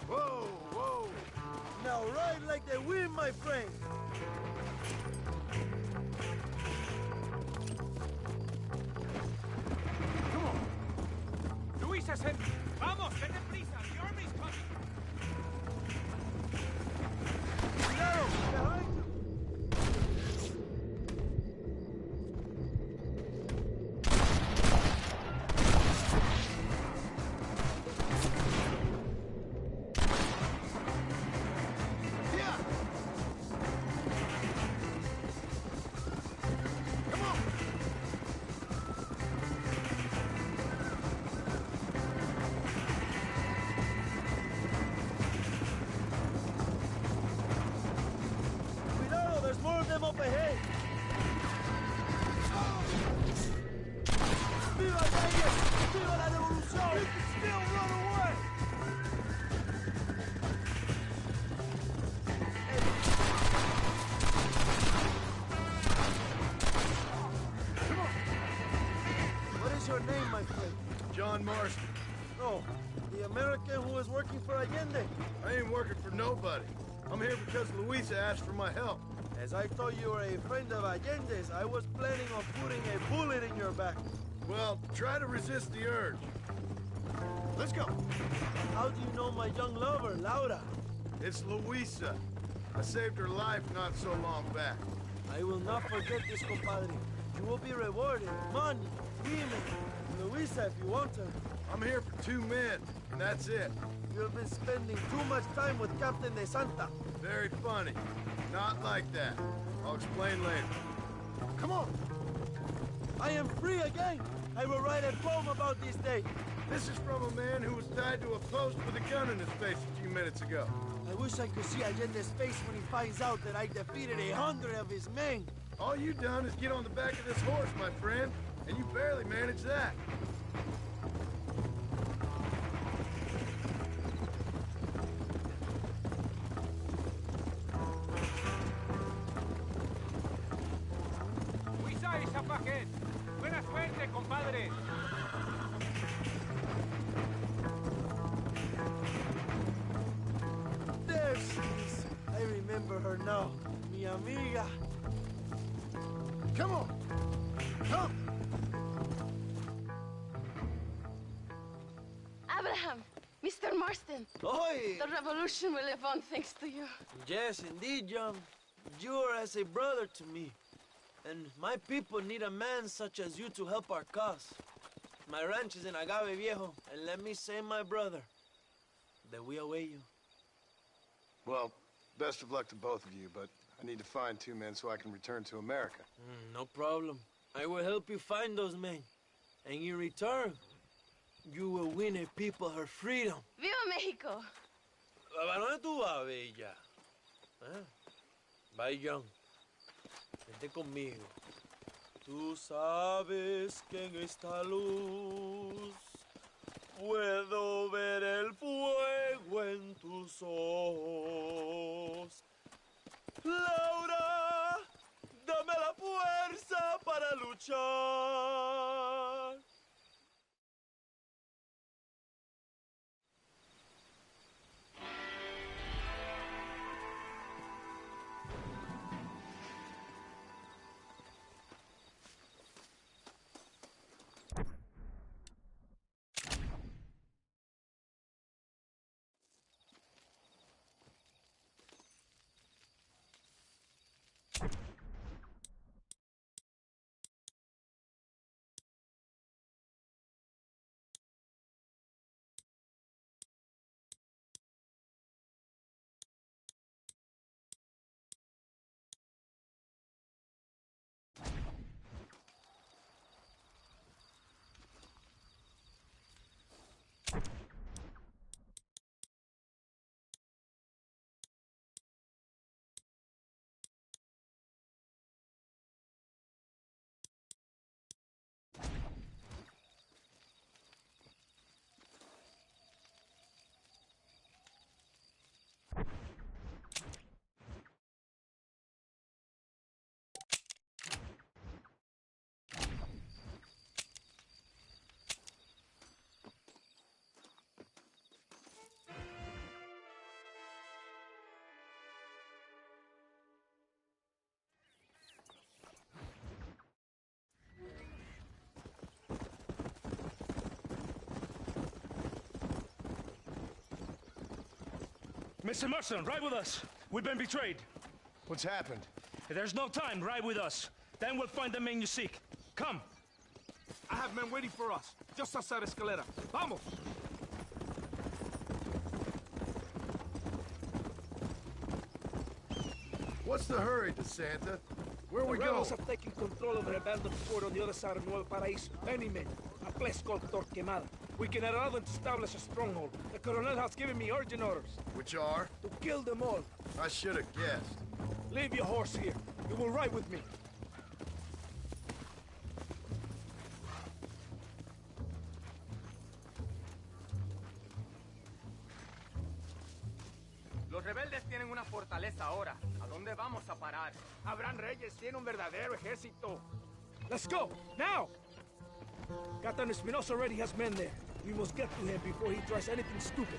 Whoa, whoa. Now ride like the wind, my friend. Come on. Luisa said, vamos, ten deprisa, the army's coming. Cuidado, behind you. Cuidado, there's more of them up ahead. ¡Viva Reyes! ¡Viva la revolución! We can still run away! Come on. What is your name, my friend? John Marston. Oh, the American who is working for Allende. I ain't working for nobody. I'm here because Luisa asked for my help. As I thought you were a friend of Allende's, I was planning on putting a bullet in your back. Well, try to resist the urge. Let's go. How do you know my young lover, Laura? It's Luisa. I saved her life not so long back. I will not forget this, compadre. You will be rewarded. Money, women, Luisa if you want her. I'm here for 2 men, and that's it. You have been spending too much time with Captain De Santa. Very funny. Not like that. I'll explain later. Come on. I am free again. I will write a poem about this day. This is from a man who was tied to a post with a gun in his face a few minutes ago. I wish I could see Allende's face when he finds out that I defeated 100 of his men. All you done is get on the back of this horse, my friend, and you barely managed that. Luisa is up ahead. Buena suerte, compadre. There she is. I remember her now. Mi amiga. Come on. Come. Abraham, Mr. Marston, Oi! the revolution will live on thanks to you. Yes, indeed, John. You are as a brother to me. And my people need a man such as you to help our cause. My ranch is in Agave Viejo, and let me say, my brother, that we await you. Well, best of luck to both of you, but I need to find 2 men so I can return to America. No problem. I will help you find those men. And in return, you will win a people her freedom. Viva Mexico! ¿A dónde tú vas, bella? ¿Eh? Bye, John. Vente conmigo. Tú sabes que en esta luz puedo ver el fuego en tus ojos. Laura, dame la fuerza para luchar. Mr. Marston, ride with us. We've been betrayed. What's happened? There's no time. Ride with us. Then we'll find the man you seek. Come. I have men waiting for us, just outside Escalera. Vamos! What's the hurry, DeSanta? Where we The go? rebels have taken control of an abandoned fort on the other side of Nuevo Paraíso. Many men. A place called Torquemada. We can allow them to establish a stronghold. The Colonel has given me urgent orders. Which are? To kill them all. I should have guessed. Leave your horse here. You will ride with me. Los rebeldes tienen una fortaleza ahora. ¿A dónde vamos a parar? Abraham Reyes tiene un verdadero ejército. Let's go, now! Captain Espinosa already has men there. We must get to him before he tries anything stupid.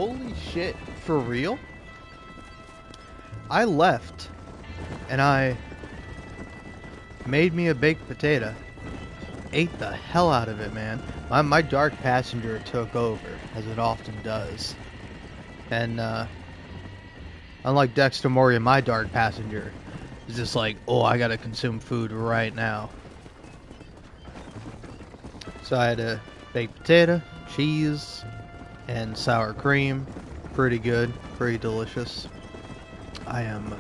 holy shit, for real? I left, and I made me a baked potato. Ate the hell out of it, man. My dark passenger took over, as it often does. And, unlike Dexter Morgan, my dark passenger is just like, oh, I gotta consume food right now. So I had a baked potato, cheese, and sour cream. Pretty good, pretty delicious. I am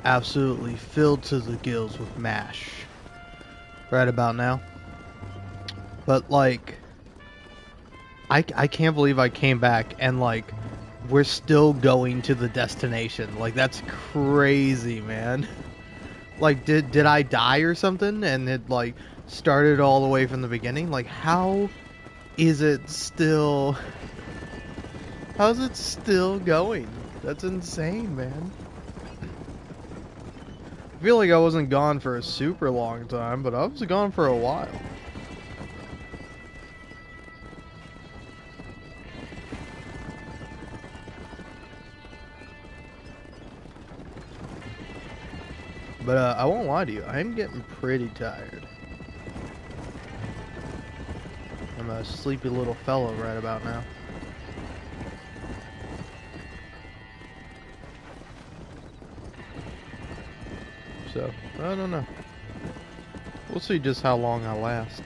absolutely filled to the gills with mash right about now. But like, I can't believe I came back and like we're still going to the destination. Like, that's crazy, man. Like, did I die or something and it like started all the way from the beginning? Like, how is it still going? That's insane, man. I feel like I wasn't gone for a super long time, but I was gone for a while. But I won't lie to you, I'm getting pretty tired. I'm a sleepy little fellow right about now. So, I don't know. We'll see just how long I last.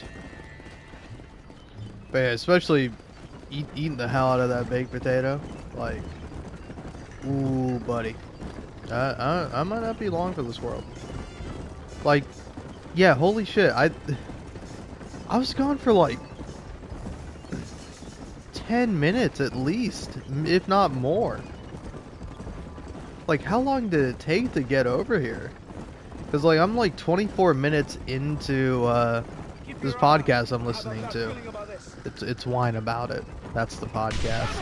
But yeah, especially eating the hell out of that baked potato. Like, ooh, buddy. I might not be long for this world. Like, yeah, holy shit. I was gone for like 10 minutes at least, if not more. Like, how long did it take to get over here? Because, like, I'm like 24 minutes into this podcast I'm listening to. It's Wine About It. That's the podcast.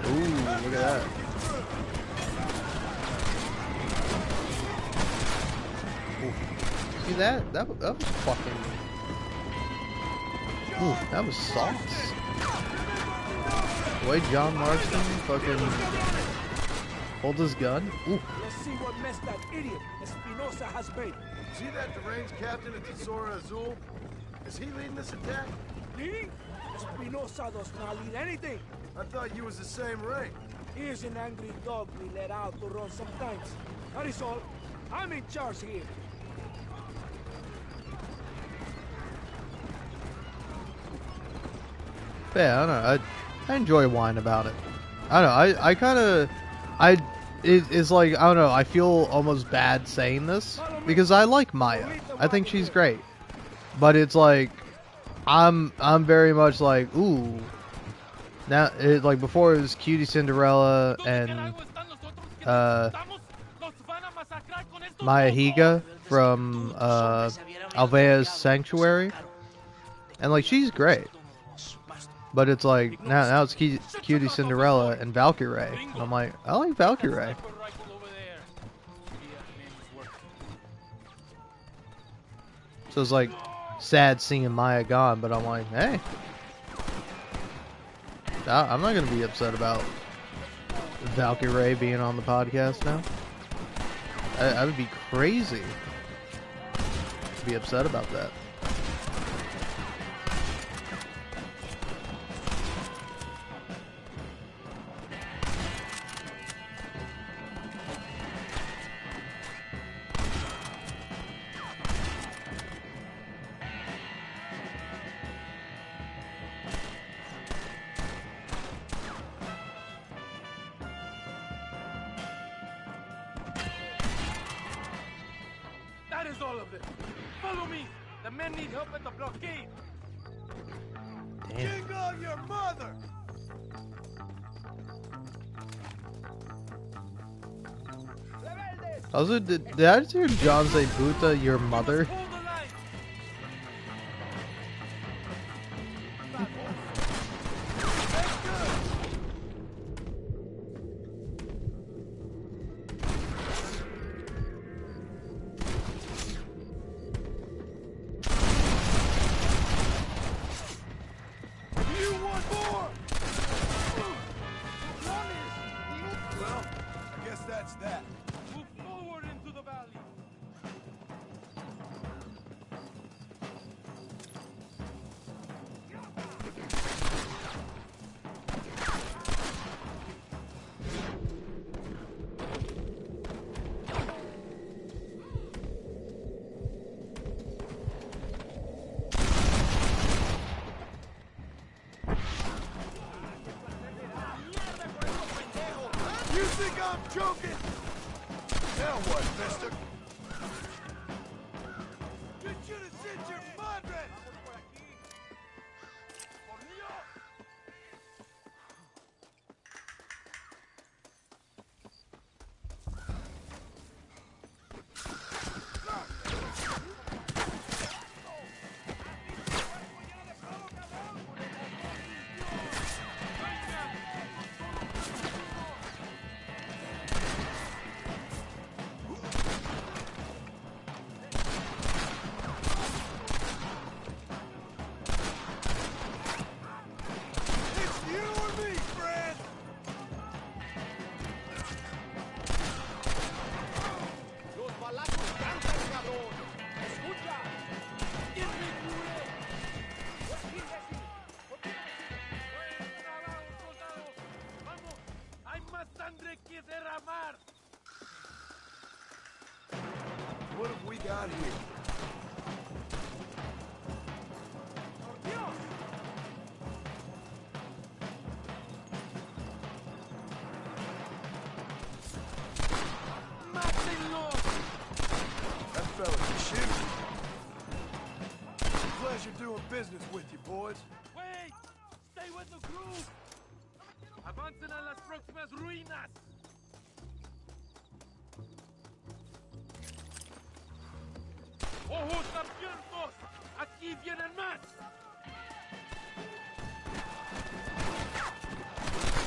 Ooh, look at that. Ooh. See that? That was fucking... Ooh, that was sauce. The way John Marston fucking pulled his gun. Ooh. Let's see what mess that idiot Espinosa has made. See that deranged captain at Tesoro Azul? Is he leading this attack? Leading? Espinosa does not lead anything. I thought you was the same rank. He is an angry dog we let out to run sometimes. That is all. I'm in charge here. Yeah, I don't know. I enjoy Wine About It. I don't know. I kind of... It's like, I don't know, I feel almost bad saying this because I like Maya. I think she's great. But it's like I'm very much like, ooh. Now like before it was Cutie Cinderella and Maya Higa from Alvea's Sanctuary. And like she's great. But it's like, now it's Cutie Cinderella and Valkyrie. And I'm like, I like Valkyrie. So it's like, sad seeing Maya gone, but I'm like, hey. I'm not going to be upset about Valkyrie being on the podcast now. I would be crazy to be upset about that. That is all of it. Follow me. The men need help at the blockade. Damn. Jingle your mother! Also, did I just hear John say Buta, your mother? You think I'm joking? Now what, mister? You should have sent your madre! What have we got here? That fella can shoot. Pleasure doing business with you, boys. Wait! Stay with the group! Avancen a las próximas ruinas! ¡Ojos abiertos! ¡Aquí vienen más!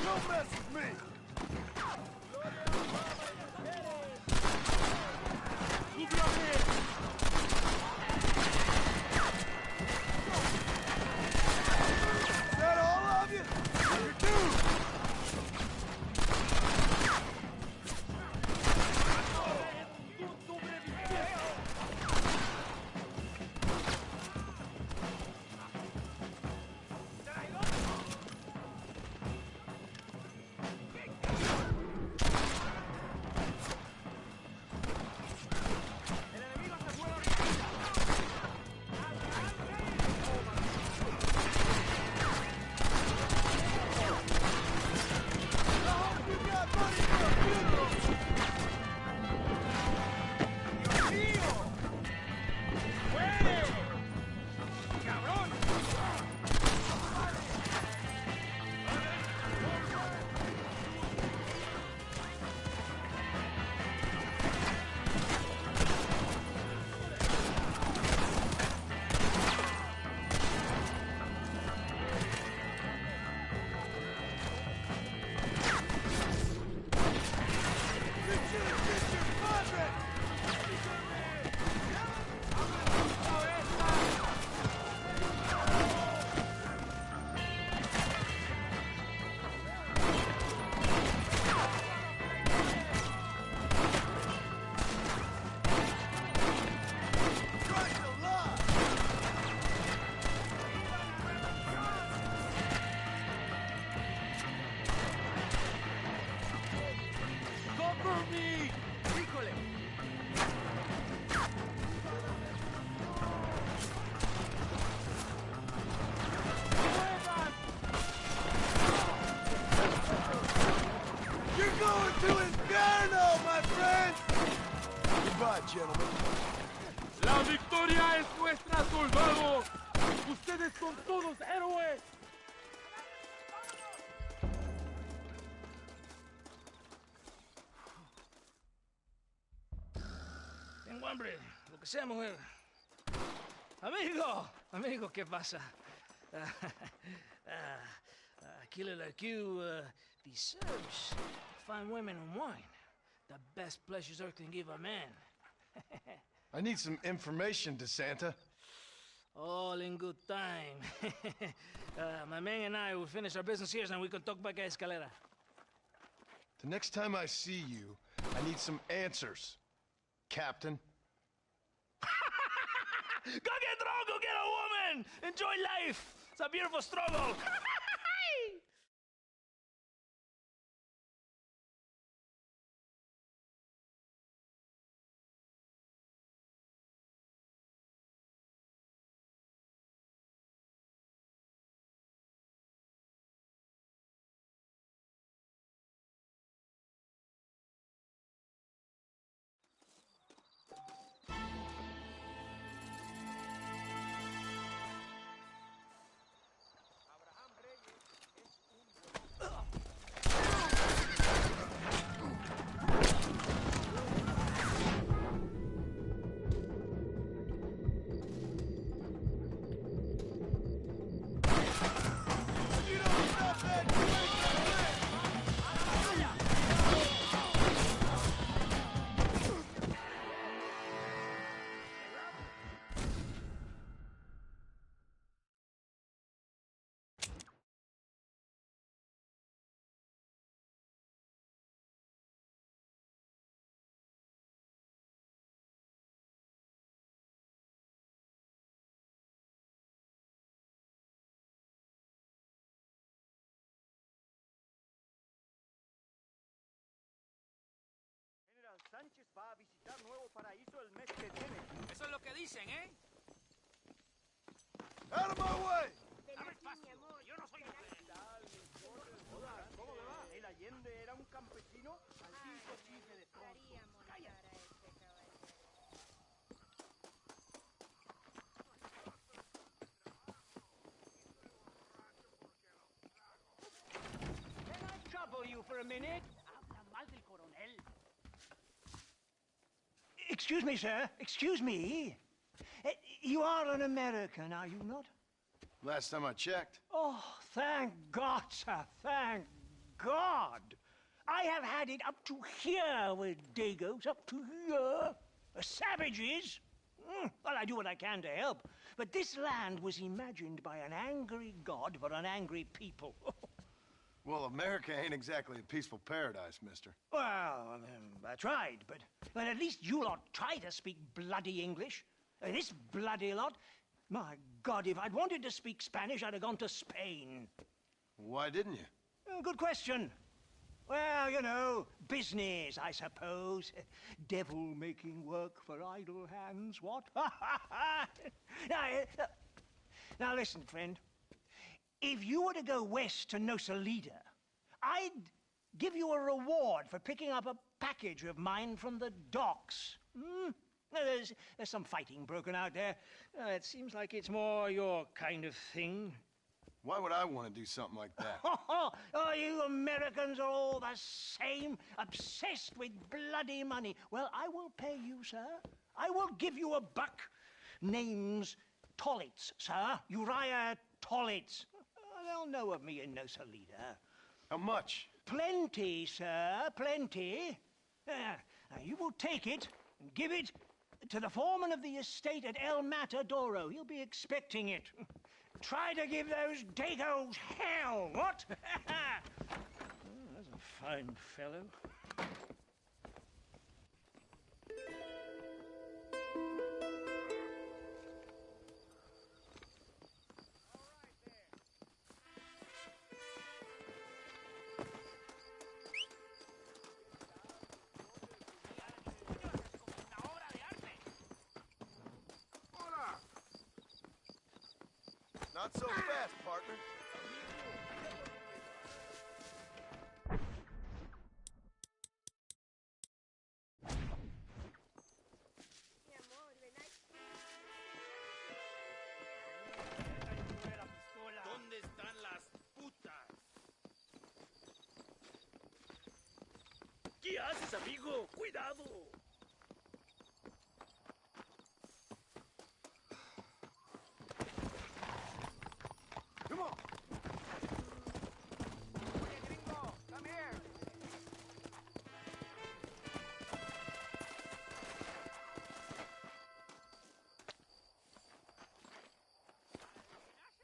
Don't mess with me! Is that all of you? You're doomed! ¡La victoria es nuestra, soldados! ¡Ustedes son todos héroes! Tengo hambre, lo que sea, mujer. Amigo, ¿qué pasa? Killer like you deserves fine women and wine. The best pleasures Earth can give a man. I need some information, DeSanta. All in good time. My man and I will finish our business here and we can talk back at Escalera. The next time I see you, I need some answers, Captain. Go get drunk, go get a woman! Enjoy life! It's a beautiful struggle! Eso es lo que dicen, ¿eh? Out of my way! Dame espacio. Yo no soy Hola, ¿cómo le va? El Allende era un campesino maldito chifle de tronco. Cállate. Can I trouble you for a minute? Habla mal del coronel. Excuse me, sir. Excuse me. You are an American, are you not? Last time I checked. Oh, thank God, sir. Thank God. I have had it up to here with Dagos, up to here. Savages. Well, I do what I can to help. But this land was imagined by an angry God for an angry people. Well, America ain't exactly a peaceful paradise, mister. Well, I tried, but at least you lot try to speak bloody English. And this bloody lot, my God, if I'd wanted to speak Spanish, I'd have gone to Spain. Why didn't you? Good question. Well, you know, business, I suppose. Devil making work for idle hands, what? Now, listen, friend. If you were to go west to Nosalida, I'd give you a reward for picking up a package of mine from the docks. There's some fighting broken out there. It seems like it's more your kind of thing. Why would I want to do something like that? Oh, you Americans are all the same, obsessed with bloody money. Well, I will pay you, sir. I will give you $1. Name's Tollitz, sir. Uriah Tollitz. They'll know of me in Nosalida. How much? Plenty, sir, plenty. Now you will take it and give it to the foreman of the estate at El Matadoro. He'll be expecting it. Try to give those Dagos hell, what? That's a fine fellow. Not so fast, partner. ¿Dónde están las putas? ¿Qué haces, amigo? ¡Cuidado! Come on. Oye, gringo, come here.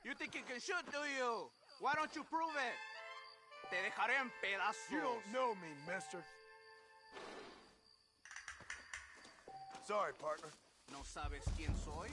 You think you can shoot, do you? Why don't you prove it? Te dejaré en pedazos. You don't know me, mister. Sorry, partner. ¿No sabes quién soy?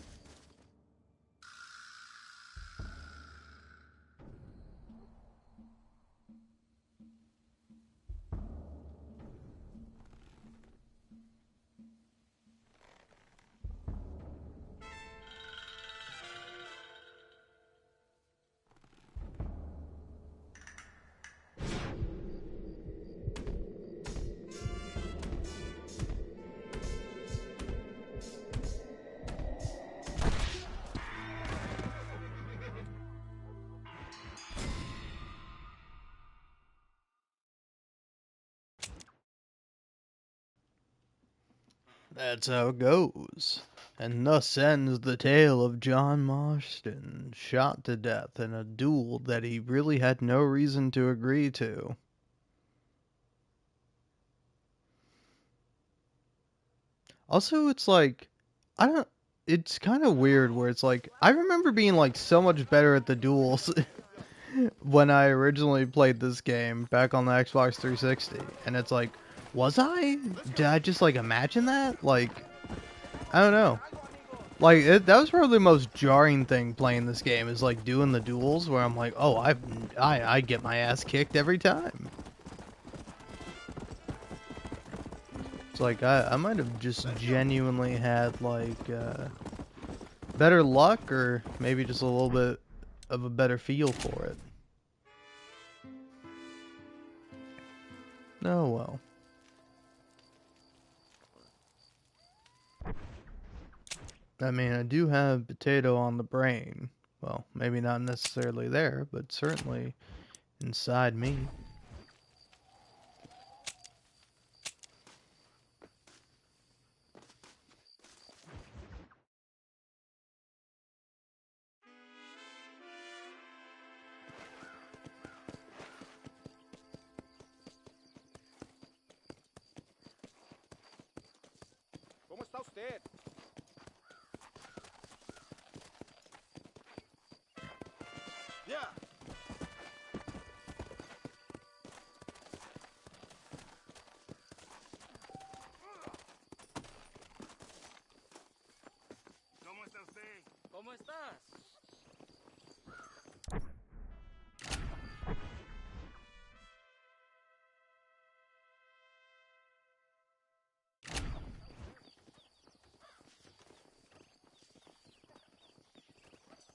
That's how it goes. And thus ends the tale of John Marston, shot to death in a duel that he really had no reason to agree to. Also, it's like, it's kind of weird where it's like, I remember being like so much better at the duels when I originally played this game back on the Xbox 360. And it's like, was I? Did I just like imagine that? Like, I don't know. Like, that was probably the most jarring thing playing this game, is like doing the duels where I'm like, oh, I get my ass kicked every time. It's like I might have just genuinely had like better luck, or maybe just a little bit of a better feel for it. Oh well. I mean, I do have potato on the brain. Well, maybe not necessarily there, but certainly inside me. ¿Cómo está usted? Yeah. ¿Cómo está usted? ¿Cómo estás?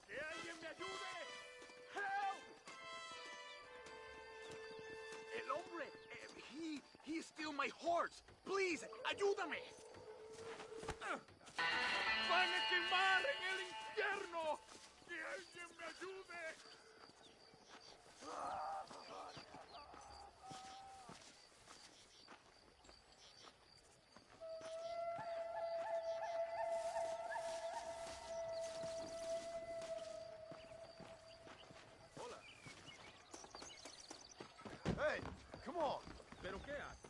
¡Que alguien me ayude! ¡Help! El hombre, he stole my horse. Please, ayúdame. ¡Van a quemar en el infierno! ¡Que alguien me ayude! Hey, come on. ¿Pero qué hace?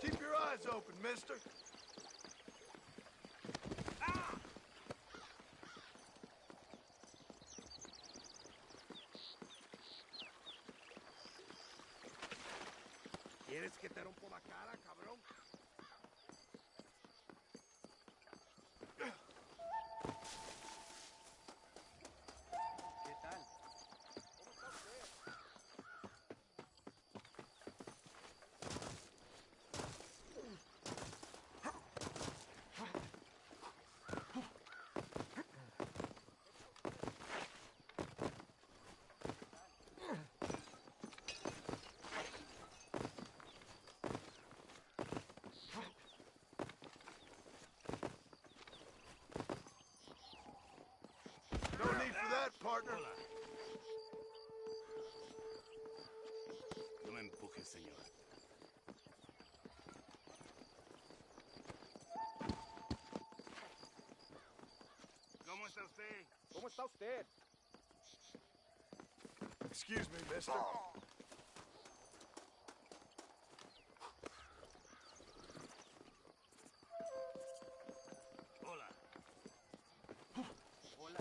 Keep your eyes open, mister. ¿Quieres que te rompo la cara, cabrón? ¿Qué tal? ¿Cómo está usted? No need for that, partner. No me empujes, señor. ¿Cómo está usted? ¿Cómo está usted? Excuse me, mister. Hola. Hola.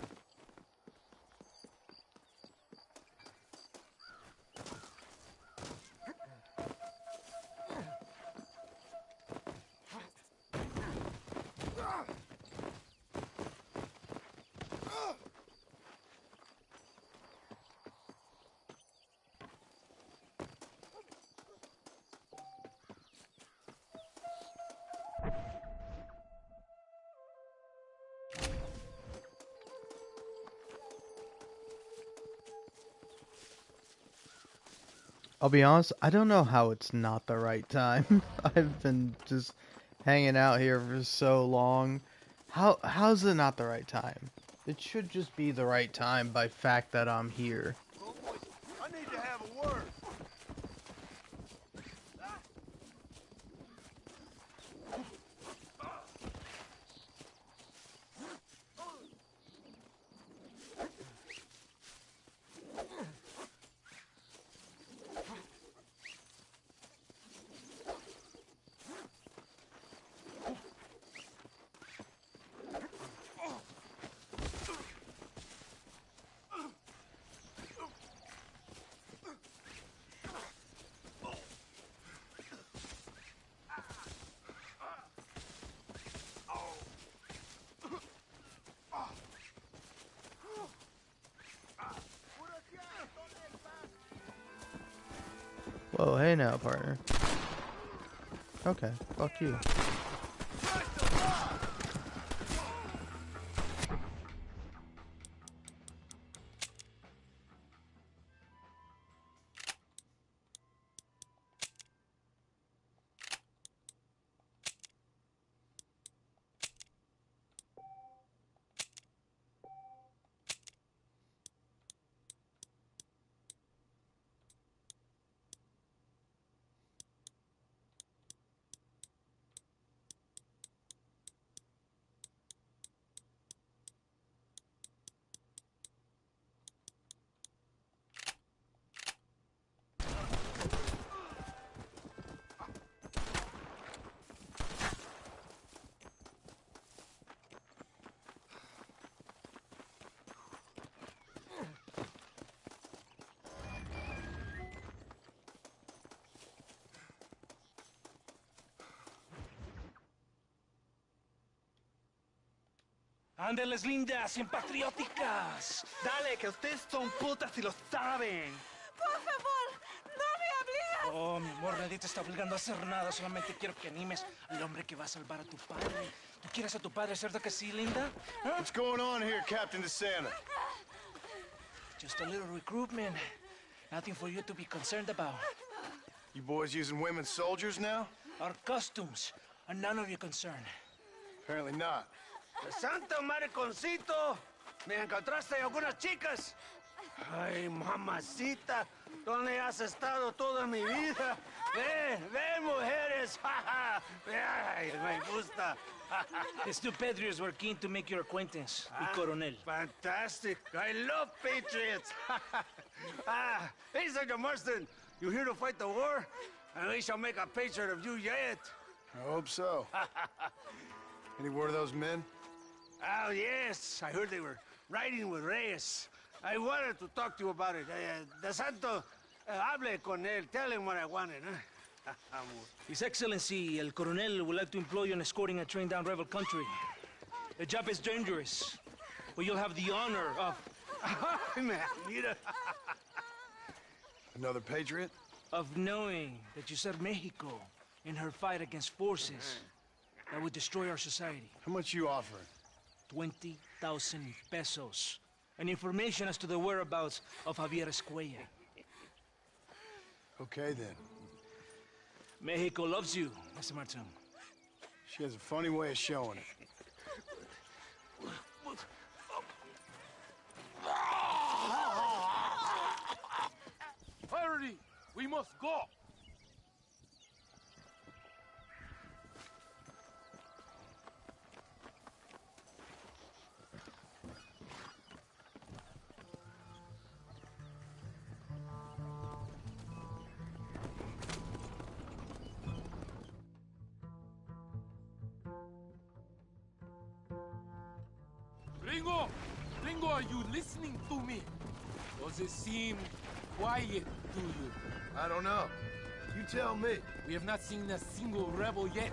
I'll be honest, I don't know how it's not the right time. I've been just hanging out here for so long. How's it not the right time? It should just be the right time by fact that I'm here. I need to have a word. Whoa, hey now, partner. Okay, fuck you. Ándeles, lindas, bien patrióticas. Dale, que ustedes son putas y lo saben. Por favor, no me obligas. Oh, mi amor, nadie te está obligando a hacer nada. Solamente quiero que animes al hombre que va a salvar a tu padre. ¿Tú quieres a tu padre, cierto que sí, linda? ¿Ah? What's going on here, Captain DeSanta? Just a little recruitment. Nothing for you to be concerned about. You boys using women soldiers now? Our costumes are none of your concern. Apparently not. ¡Santo mariconcito! ¿Me encontraste algunas chicas? Ay, mamacita, ¿dónde has estado toda mi vida? Ven, mujeres. Ay, me gusta. These two patriots were keen to make your acquaintance, el coronel. Fantastic. I love patriots. Hey, Sergeant Marston, you here to fight the war? And we shall make a patriot of you yet. I hope so. Any word of those men? Oh, yes. I heard they were riding with Reyes. I wanted to talk to you about it. De Santo, hable con él. Tell him what I wanted, huh? His Excellency, el coronel, would like to employ you in escorting a train down rebel country. The job is dangerous, but you'll have the honor of... Mira. Another patriot? Of knowing that you served Mexico in her fight against forces that would destroy our society. How much you offering? 20,000 pesos. And information as to the whereabouts of Javier Escuella. Okay, then. Mexico loves you, Mr. Martin. She has a funny way of showing it. Hurry! We must go! Ringo, are you listening to me? Does it seem quiet to you? I don't know. You tell me. We have not seen a single rebel yet.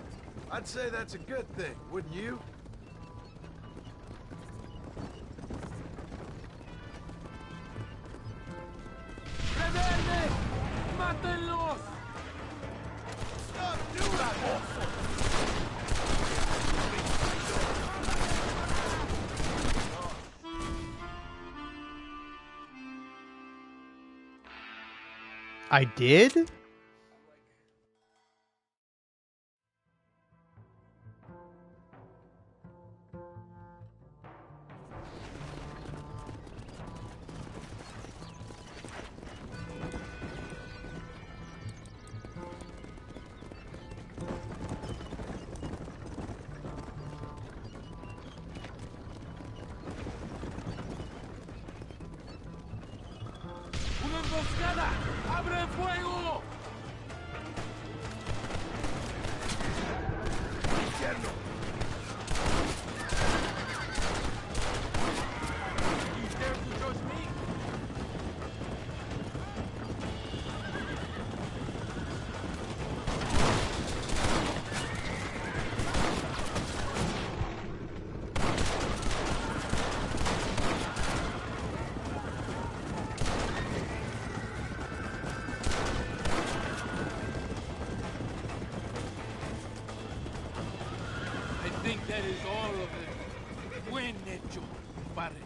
I'd say that's a good thing, wouldn't you? ¡Rebeldes! ¡Mátenlos! Stop doing that! I did? ¡Una emboscada! ¡Abre fuego! That is all of it. Buen hecho, padre.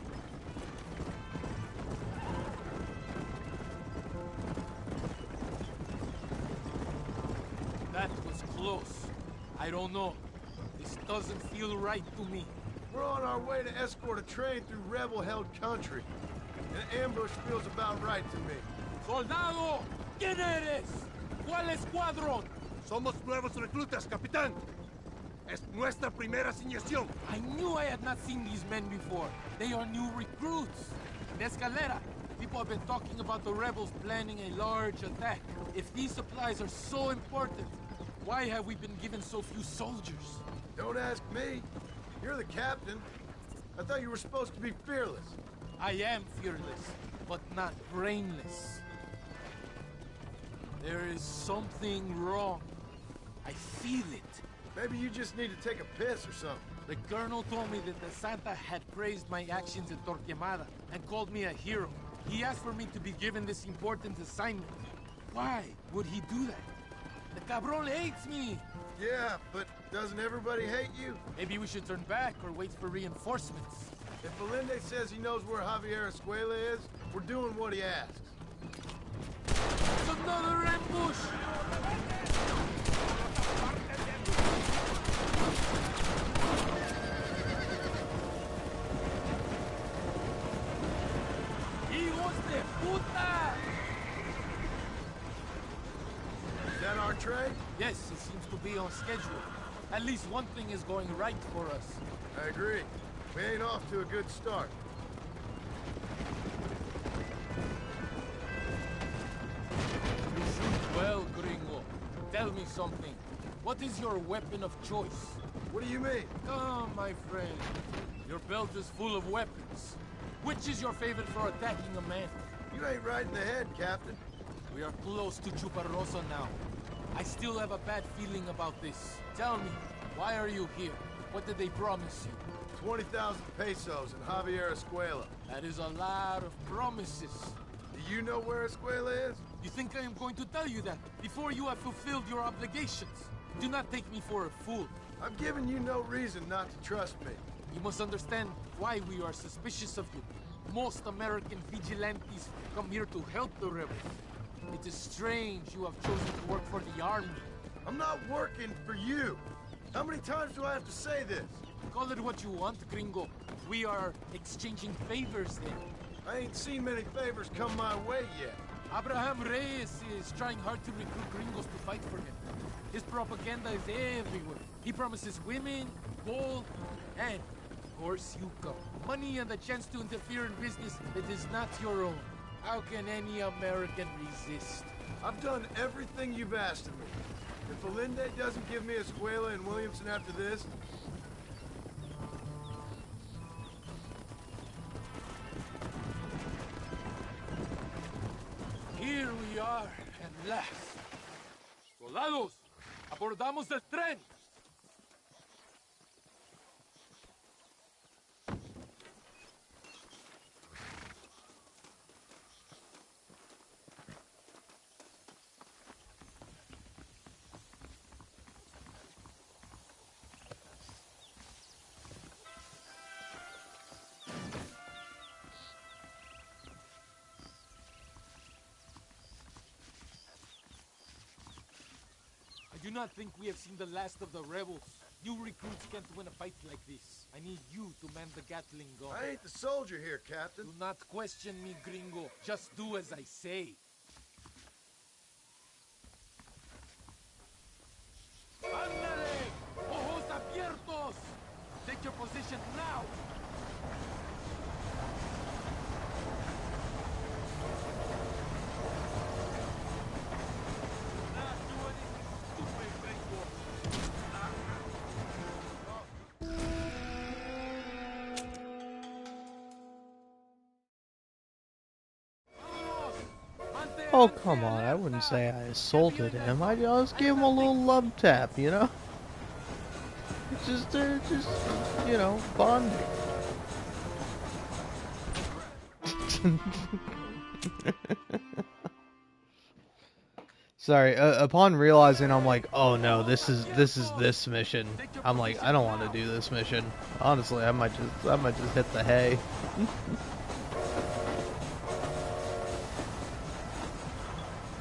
That was close. I don't know. This doesn't feel right to me. We're on our way to escort a train through rebel-held country. An ambush feels about right to me. ¡Soldado! ¿Quién eres? ¿Cuál escuadrón? Somos nuevos reclutas, capitán. Es nuestra primera asignación. I knew I had not seen these men before. They are new recruits. In Escalera, people have been talking about the rebels planning a large attack. If these supplies are so important, why have we been given so few soldiers? Don't ask me. You're the captain. I thought you were supposed to be fearless. I am fearless, but not brainless. There is something wrong. I feel it. Maybe you just need to take a piss or something. The colonel told me that the Santa had praised my actions at Torquemada and called me a hero. He asked for me to be given this important assignment. Why would he do that? The cabron hates me! Yeah, but doesn't everybody hate you? Maybe we should turn back or wait for reinforcements. If Valende says he knows where Javier Escuela is, we're doing what he asks. It's another ambush! ¡Hijos de puta! Is that our train? Yes, it seems to be on schedule. At least one thing is going right for us. I agree. We ain't off to a good start. You shoot well, gringo. Tell me something. What is your weapon of choice? What do you mean? Come, my friend. Your belt is full of weapons. Which is your favorite for attacking a man? You ain't right in the head, Captain. We are close to Chuparrosa now. I still have a bad feeling about this. Tell me, why are you here? What did they promise you? 20,000 pesos in Javier Escuela. That is a lot of promises. Do you know where Escuela is? You think I am going to tell you that before you have fulfilled your obligations? Do not take me for a fool. I've given you no reason not to trust me. You must understand why we are suspicious of you. Most American vigilantes come here to help the rebels. It is strange you have chosen to work for the army. I'm not working for you. How many times do I have to say this? Call it what you want, gringo. We are exchanging favors then. I ain't seen many favors come my way yet. Abraham Reyes is trying hard to recruit gringos to fight for him. His propaganda is everywhere. He promises women, gold, and, of course, you come. Money and the chance to interfere in business that is not your own. How can any American resist? I've done everything you've asked of me. If Valende doesn't give me Escuela and Williamson after this... Here we are, at last. Soldados, abordamos el tren. I do not think we have seen the last of the rebels. New recruits can't win a fight like this. I need you to man the Gatling gun. I ain't the soldier here, Captain. Do not question me, gringo. Just do as I say. ¡Ándale! ¡Ojos abiertos! Take your position now! Oh, come on. I wouldn't say I assaulted him. I just gave him a little love tap, you know? It's just, you know, bonding. Sorry, upon realizing, I'm like, oh no, this is this mission. I'm like, I don't want to do this mission. Honestly, I might just hit the hay.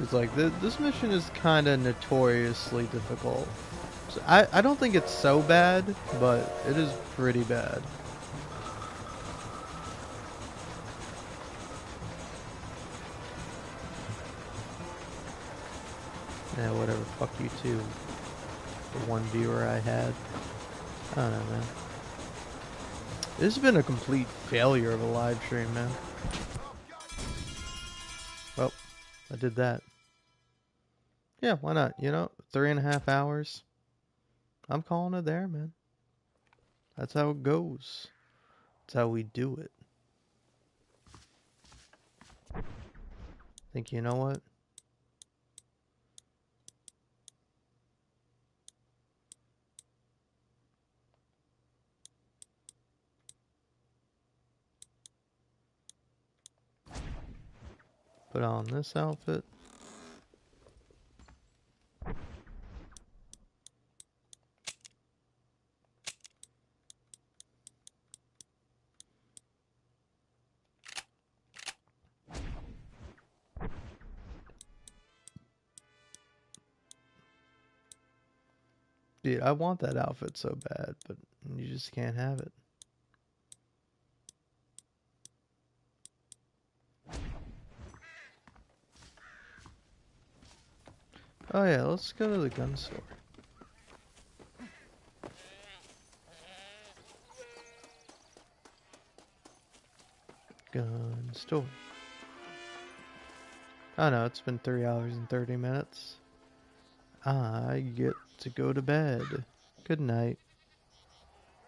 It's like this mission is kind of notoriously difficult. So I don't think it's so bad, but it is pretty bad. Yeah, whatever. Fuck you too. The one viewer I had. I don't know, man. This has been a complete failure of a live stream, man. Well, I did that. Yeah, why not? You know, 3.5 hours. I'm calling it there, man. That's how it goes. That's how we do it. Think you know what? Put on this outfit. Dude, I want that outfit so bad, but you just can't have it. Oh yeah, let's go to the gun store. Gun store. Oh no, it's been 3 hours and 30 minutes. I get to go to bed. Good night.